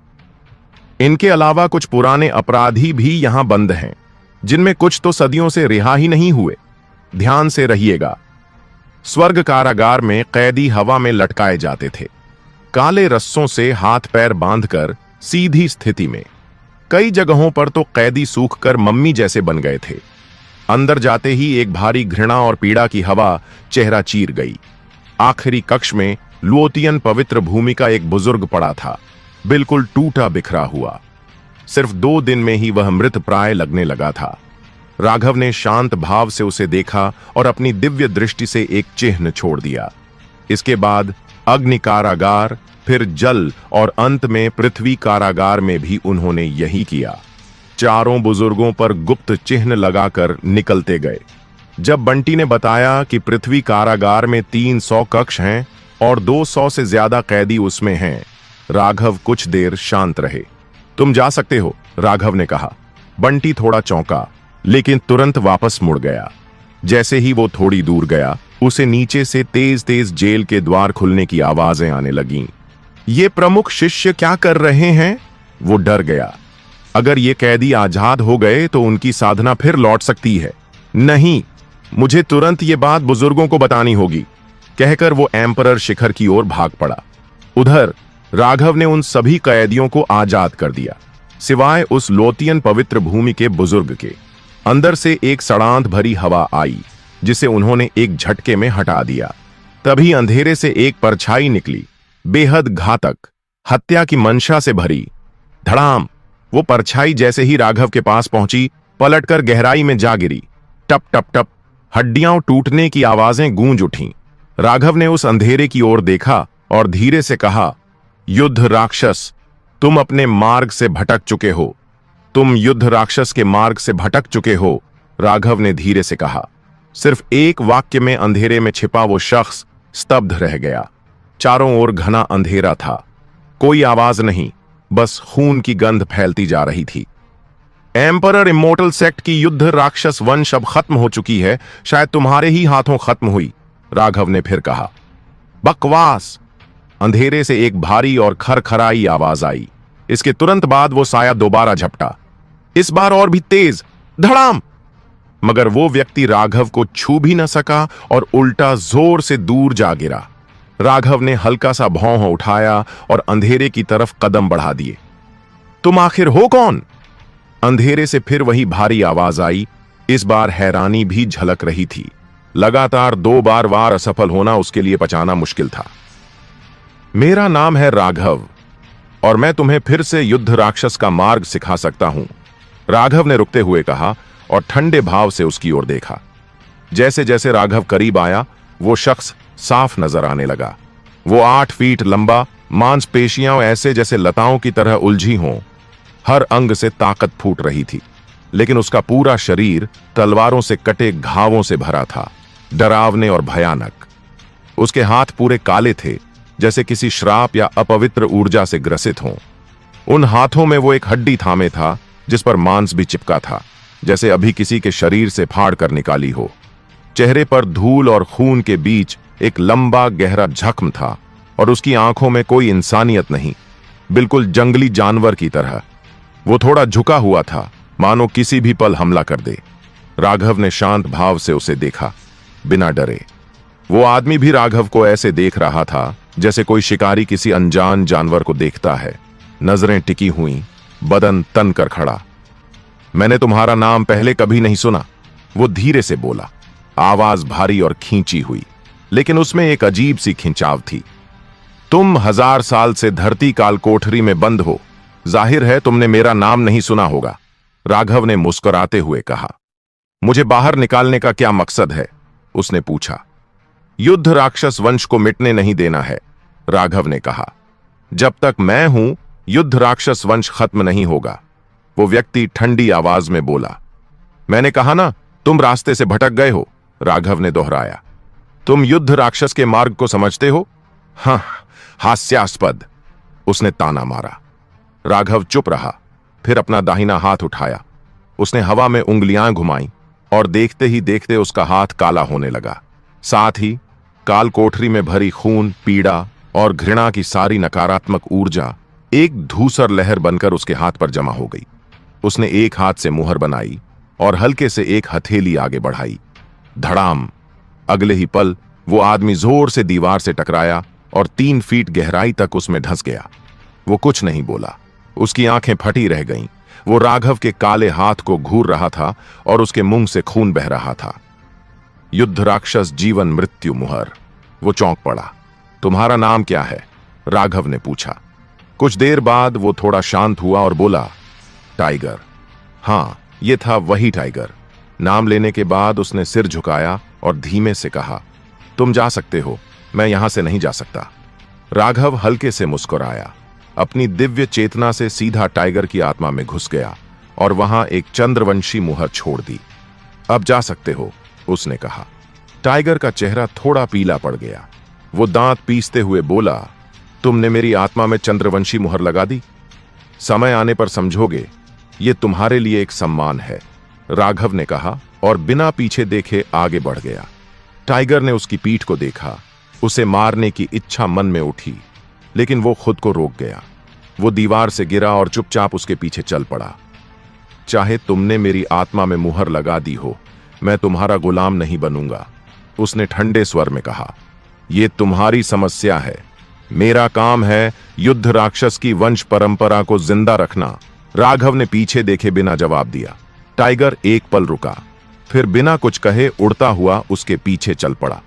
इनके अलावा कुछ पुराने अपराधी भी यहां बंद हैं, जिनमें कुछ तो सदियों से रिहा ही नहीं हुए। ध्यान से रहिएगा। स्वर्ग कारागार में कैदी हवा में लटकाए जाते थे, काले रस्सों से हाथ पैर बांधकर सीधी स्थिति में। कई जगहों पर तो कैदी सूखकर मम्मी जैसे बन गए थे। अंदर जाते ही एक भारी घृणा और पीड़ा की हवा चेहरा चीर गई। आखिरी कक्ष में लुओतियन पवित्र भूमि का एक बुजुर्ग पड़ा था, बिल्कुल टूटा बिखरा हुआ। सिर्फ 2 दिन में ही वह मृत प्राय लगने लगा था। राघव ने शांत भाव से उसे देखा और अपनी दिव्य दृष्टि से एक चिन्ह छोड़ दिया। इसके बाद अग्नि कारागार, फिर जल और अंत में पृथ्वी कारागार में भी उन्होंने यही किया। चारों बुजुर्गों पर गुप्त चिन्ह लगाकर निकलते गए। जब बंटी ने बताया कि पृथ्वी कारागार में 300 कक्ष हैं और 200 से ज्यादा कैदी उसमें हैं, राघव कुछ देर शांत रहे। तुम जा सकते हो, राघव ने कहा। बंटी थोड़ा चौंका, लेकिन तुरंत वापस मुड़ गया। जैसे ही वो थोड़ी दूर गया, उसे नीचे से तेज तेज जेल के द्वार खुलने की आवाजें आने लगीं। ये प्रमुख शिष्य क्या कर रहे हैं? वो डर गया। अगर ये कैदी आजाद हो गए तो उनकी साधना फिर लौट सकती है। नहीं, मुझे तुरंत ये बात बुजुर्गों को बतानी होगी, कहकर वो एम्परर शिखर की ओर भाग पड़ा। उधर राघव ने उन सभी कैदियों को आजाद कर दिया, सिवाय उस लोतियन पवित्र भूमि के बुजुर्ग के। अंदर से एक सड़ांध भरी हवा आई, जिसे उन्होंने एक झटके में हटा दिया। तभी अंधेरे से एक परछाई निकली, बेहद घातक, हत्या की मंशा से भरी। धड़ाम! वो परछाई जैसे ही राघव के पास पहुंची, पलटकर गहराई में जा गिरी। टप टप टप हड्डियां टूटने की आवाजें गूंज उठीं। राघव ने उस अंधेरे की ओर देखा और धीरे से कहा, युद्ध राक्षस, तुम अपने मार्ग से भटक चुके हो। तुम युद्ध राक्षस के मार्ग से भटक चुके हो, राघव ने धीरे से कहा। सिर्फ एक वाक्य में अंधेरे में छिपा वो शख्स स्तब्ध रह गया। चारों ओर घना अंधेरा था, कोई आवाज नहीं, बस खून की गंध फैलती जा रही थी। एम्परर इमोर्टल सेक्ट की युद्ध राक्षस वंश अब खत्म हो चुकी है, शायद तुम्हारे ही हाथों खत्म हुई, राघव ने फिर कहा। बकवास! अंधेरे से एक भारी और खरखराई आवाज आई। इसके तुरंत बाद वो साया दोबारा झपटा, इस बार और भी तेज। धड़ाम! मगर वो व्यक्ति राघव को छू भी न सका और उल्टा जोर से दूर जा गिरा। राघव ने हल्का सा भौं उठाया और अंधेरे की तरफ कदम बढ़ा दिए। तुम आखिर हो कौन? अंधेरे से फिर वही भारी आवाज आई। इस बार हैरानी भी झलक रही थी। लगातार 2 बार वार असफल होना उसके लिए पचाना मुश्किल था। मेरा नाम है राघव और मैं तुम्हें फिर से युद्ध राक्षस का मार्ग सिखा सकता हूं, राघव ने रुकते हुए कहा और ठंडे भाव से उसकी ओर देखा। जैसे जैसे राघव करीब आया, वो शख्स साफ नजर आने लगा। वो 8 फीट लंबा, मांसपेशियां ऐसे जैसे लताओं की तरह उलझी हों। हर अंग से ताकत फूट रही थी, लेकिन उसका पूरा शरीर तलवारों से कटे घावों से भरा था, डरावने और भयानक। उसके हाथ पूरे काले थे, जैसे किसी श्राप या अपवित्र ऊर्जा से ग्रसित हों। उन हाथों में वो एक हड्डी थामे था, जिस पर मांस भी चिपका था, जैसे अभी किसी के शरीर से फाड़ कर निकाली हो। चेहरे पर धूल और खून के बीच एक लंबा गहरा जख्म था और उसकी आंखों में कोई इंसानियत नहीं, बिल्कुल जंगली जानवर की तरह। वो थोड़ा झुका हुआ था, मानो किसी भी पल हमला कर दे। राघव ने शांत भाव से उसे देखा, बिना डरे। वो आदमी भी राघव को ऐसे देख रहा था जैसे कोई शिकारी किसी अनजान जानवर को देखता है। नजरें टिकी हुई, बदन तन कर खड़ा। मैंने तुम्हारा नाम पहले कभी नहीं सुना, वो धीरे से बोला। आवाज भारी और खींची हुई, लेकिन उसमें एक अजीब सी खिंचाव थी। तुम 1000 साल से धरती काल कोठरी में बंद हो, जाहिर है तुमने मेरा नाम नहीं सुना होगा, राघव ने मुस्कुराते हुए कहा। मुझे बाहर निकालने का क्या मकसद है? उसने पूछा। युद्ध राक्षस वंश को मिटने नहीं देना है, राघव ने कहा। जब तक मैं हूं, युद्ध राक्षस वंश खत्म नहीं होगा, वो व्यक्ति ठंडी आवाज में बोला। मैंने कहा ना, तुम रास्ते से भटक गए हो, राघव ने दोहराया। तुम युद्ध राक्षस के मार्ग को समझते हो? हाँ, हास्यास्पद, उसने ताना मारा। राघव चुप रहा, फिर अपना दाहिना हाथ उठाया। उसने हवा में उंगलियां घुमाई और देखते ही देखते उसका हाथ काला होने लगा। साथ ही काल कोठरी में भरी खून, पीड़ा और घृणा की सारी नकारात्मक ऊर्जा एक धूसर लहर बनकर उसके हाथ पर जमा हो गई। उसने एक हाथ से मुहर बनाई और हल्के से एक हथेली आगे बढ़ाई। धड़ाम! अगले ही पल वो आदमी जोर से दीवार से टकराया और 3 फीट गहराई तक उसमें धंस गया। वो कुछ नहीं बोला, उसकी आंखें फटी रह गईं। वो राघव के काले हाथ को घूर रहा था और उसके मुंह से खून बह रहा था। युद्ध राक्षस जीवन मृत्यु मुहर। वो चौंक पड़ा। तुम्हारा नाम क्या है? राघव ने पूछा। कुछ देर बाद वो थोड़ा शांत हुआ और बोला, टाइगर। हां, ये था वही टाइगर। नाम लेने के बाद उसने सिर झुकाया और धीमे से कहा, तुम जा सकते हो, मैं यहां से नहीं जा सकता। राघव हल्के से मुस्कुराया, अपनी दिव्य चेतना से सीधा टाइगर की आत्मा में घुस गया और वहां एक चंद्रवंशी मुहर छोड़ दी। अब जा सकते हो, उसने कहा। टाइगर का चेहरा थोड़ा पीला पड़ गया। वो दांत पीसते हुए बोला, तुमने मेरी आत्मा में चंद्रवंशी मुहर लगा दी। समय आने पर समझोगे, ये तुम्हारे लिए एक सम्मान है, राघव ने कहा और बिना पीछे देखे आगे बढ़ गया। टाइगर ने उसकी पीठ को देखा। उसे मारने की इच्छा मन में उठी, लेकिन वो खुद को रोक गया। वो दीवार से गिरा और चुपचाप उसके पीछे चल पड़ा। चाहे तुमने मेरी आत्मा में मुहर लगा दी हो, मैं तुम्हारा गुलाम नहीं बनूंगा, उसने ठंडे स्वर में कहा। यह तुम्हारी समस्या है, मेरा काम है युद्ध राक्षस की वंश परंपरा को जिंदा रखना। राघव ने पीछे देखे बिना जवाब दिया। टाइगर एक पल रुका, फिर बिना कुछ कहे उड़ता हुआ उसके पीछे चल पड़ा।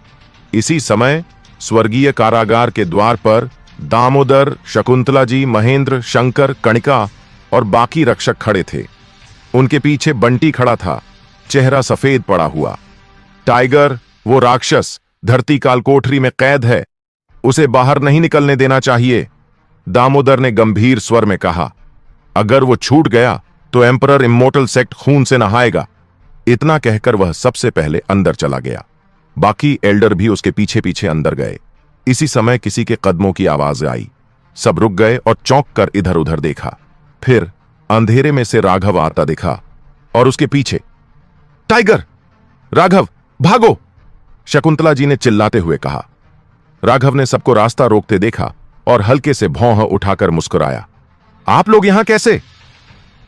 इसी समय स्वर्गीय कारागार के द्वार पर दामोदर, शकुंतला जी, महेंद्र, शंकर, कणिका और बाकी रक्षक खड़े थे। उनके पीछे बंटी खड़ा था, चेहरा सफेद पड़ा हुआ। टाइगर, वो राक्षस धरती काल कोठरी में कैद है, उसे बाहर नहीं निकलने देना चाहिए, दामोदर ने गंभीर स्वर में कहा। अगर वो छूट गया तो एम्परर इमोर्टल सेक्ट खून से नहाएगा। इतना कहकर वह सबसे पहले अंदर चला गया। बाकी एल्डर भी उसके पीछे पीछे अंदर गए। इसी समय किसी के कदमों की आवाज आई। सब रुक गए और चौंक कर इधर उधर देखा। फिर अंधेरे में से राघव आता दिखा और उसके पीछे, टाइगर! राघव, भागो! शकुंतला जी ने चिल्लाते हुए कहा। राघव ने सबको रास्ता रोकते देखा और हल्के से भौं उठाकर मुस्कुराया। आप लोग यहां कैसे?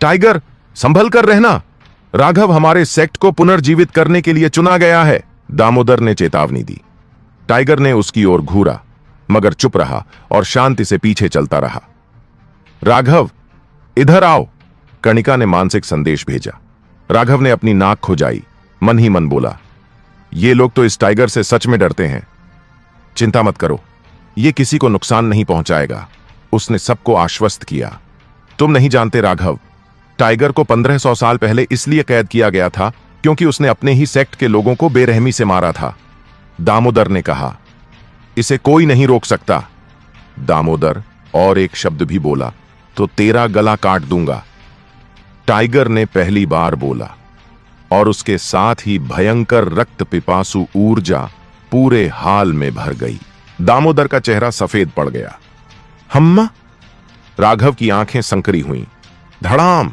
टाइगर, संभल कर रहना, राघव हमारे सेक्ट को पुनर्जीवित करने के लिए चुना गया है, दामोदर ने चेतावनी दी। टाइगर ने उसकी ओर घूरा, मगर चुप रहा और शांति से पीछे चलता रहा। राघव, इधर आओ, कणिका ने मानसिक संदेश भेजा। राघव ने अपनी नाक खुजाई, मन ही मन बोला, ये लोग तो इस टाइगर से सच में डरते हैं। चिंता मत करो, ये किसी को नुकसान नहीं पहुंचाएगा, उसने सबको आश्वस्त किया। तुम नहीं जानते राघव, टाइगर को 1500 साल पहले इसलिए कैद किया गया था क्योंकि उसने अपने ही सेक्ट के लोगों को बेरहमी से मारा था, दामोदर ने कहा। इसे कोई नहीं रोक सकता, दामोदर और एक शब्द भी बोला तो तेरा गला काट दूंगा, टाइगर ने पहली बार बोला, और उसके साथ ही भयंकर रक्त पिपासु ऊर्जा पूरे हाल में भर गई। दामोदर का चेहरा सफेद पड़ गया। हम्मा! राघव की आंखें संकरी हुईं। धड़ाम!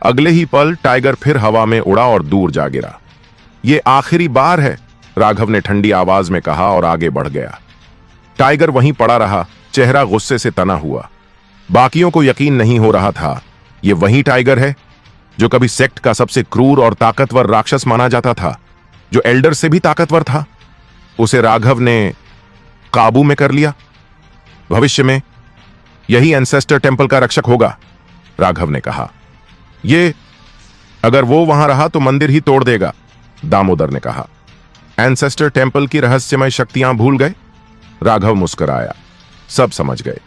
अगले ही पल टाइगर फिर हवा में उड़ा और दूर जा गिरा। यह आखिरी बार है, राघव ने ठंडी आवाज में कहा और आगे बढ़ गया। टाइगर वहीं पड़ा रहा, चेहरा गुस्से से तना हुआ। बाकियों को यकीन नहीं हो रहा था ये वही टाइगर है जो कभी सेक्ट का सबसे क्रूर और ताकतवर राक्षस माना जाता था, जो एल्डर से भी ताकतवर था। उसे राघव ने काबू में कर लिया। भविष्य में यही एंसेस्टर टेंपल का रक्षक होगा, राघव ने कहा। ये अगर वो वहां रहा तो मंदिर ही तोड़ देगा, दामोदर ने कहा। एंसेस्टर टेंपल की रहस्यमय शक्तियां भूल गए? राघव मुस्कुराया। सब समझ गए।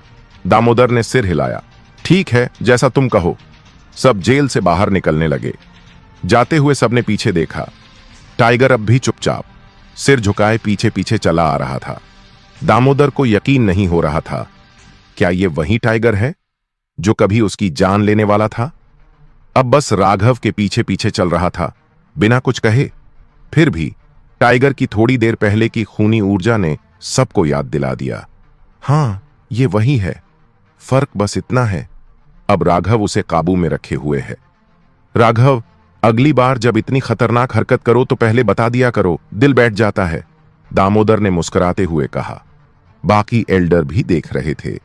दामोदर ने सिर हिलाया। ठीक है, जैसा तुम कहो। सब जेल से बाहर निकलने लगे। जाते हुए सबने पीछे देखा। टाइगर अब भी चुपचाप सिर झुकाए पीछे पीछे चला आ रहा था। दामोदर को यकीन नहीं हो रहा था, क्या ये वही टाइगर है जो कभी उसकी जान लेने वाला था? अब बस राघव के पीछे पीछे चल रहा था, बिना कुछ कहे। फिर भी टाइगर की थोड़ी देर पहले की खूनी ऊर्जा ने सबको याद दिला दिया। हां, ये वही है। फर्क बस इतना है, अब राघव उसे काबू में रखे हुए है। राघव, अगली बार जब इतनी खतरनाक हरकत करो तो पहले बता दिया करो, दिल बैठ जाता है, दामोदर ने मुस्कुराते हुए कहा। बाकी एल्डर भी देख रहे थे,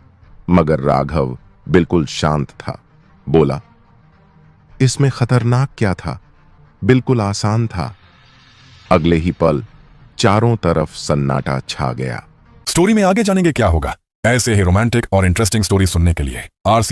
मगर राघव बिल्कुल शांत था। बोला, इसमें खतरनाक क्या था? बिल्कुल आसान था। अगले ही पल चारों तरफ सन्नाटा छा गया। स्टोरी में आगे जानेंगे क्या होगा। ऐसे ही रोमांटिक और इंटरेस्टिंग स्टोरी सुनने के लिए RC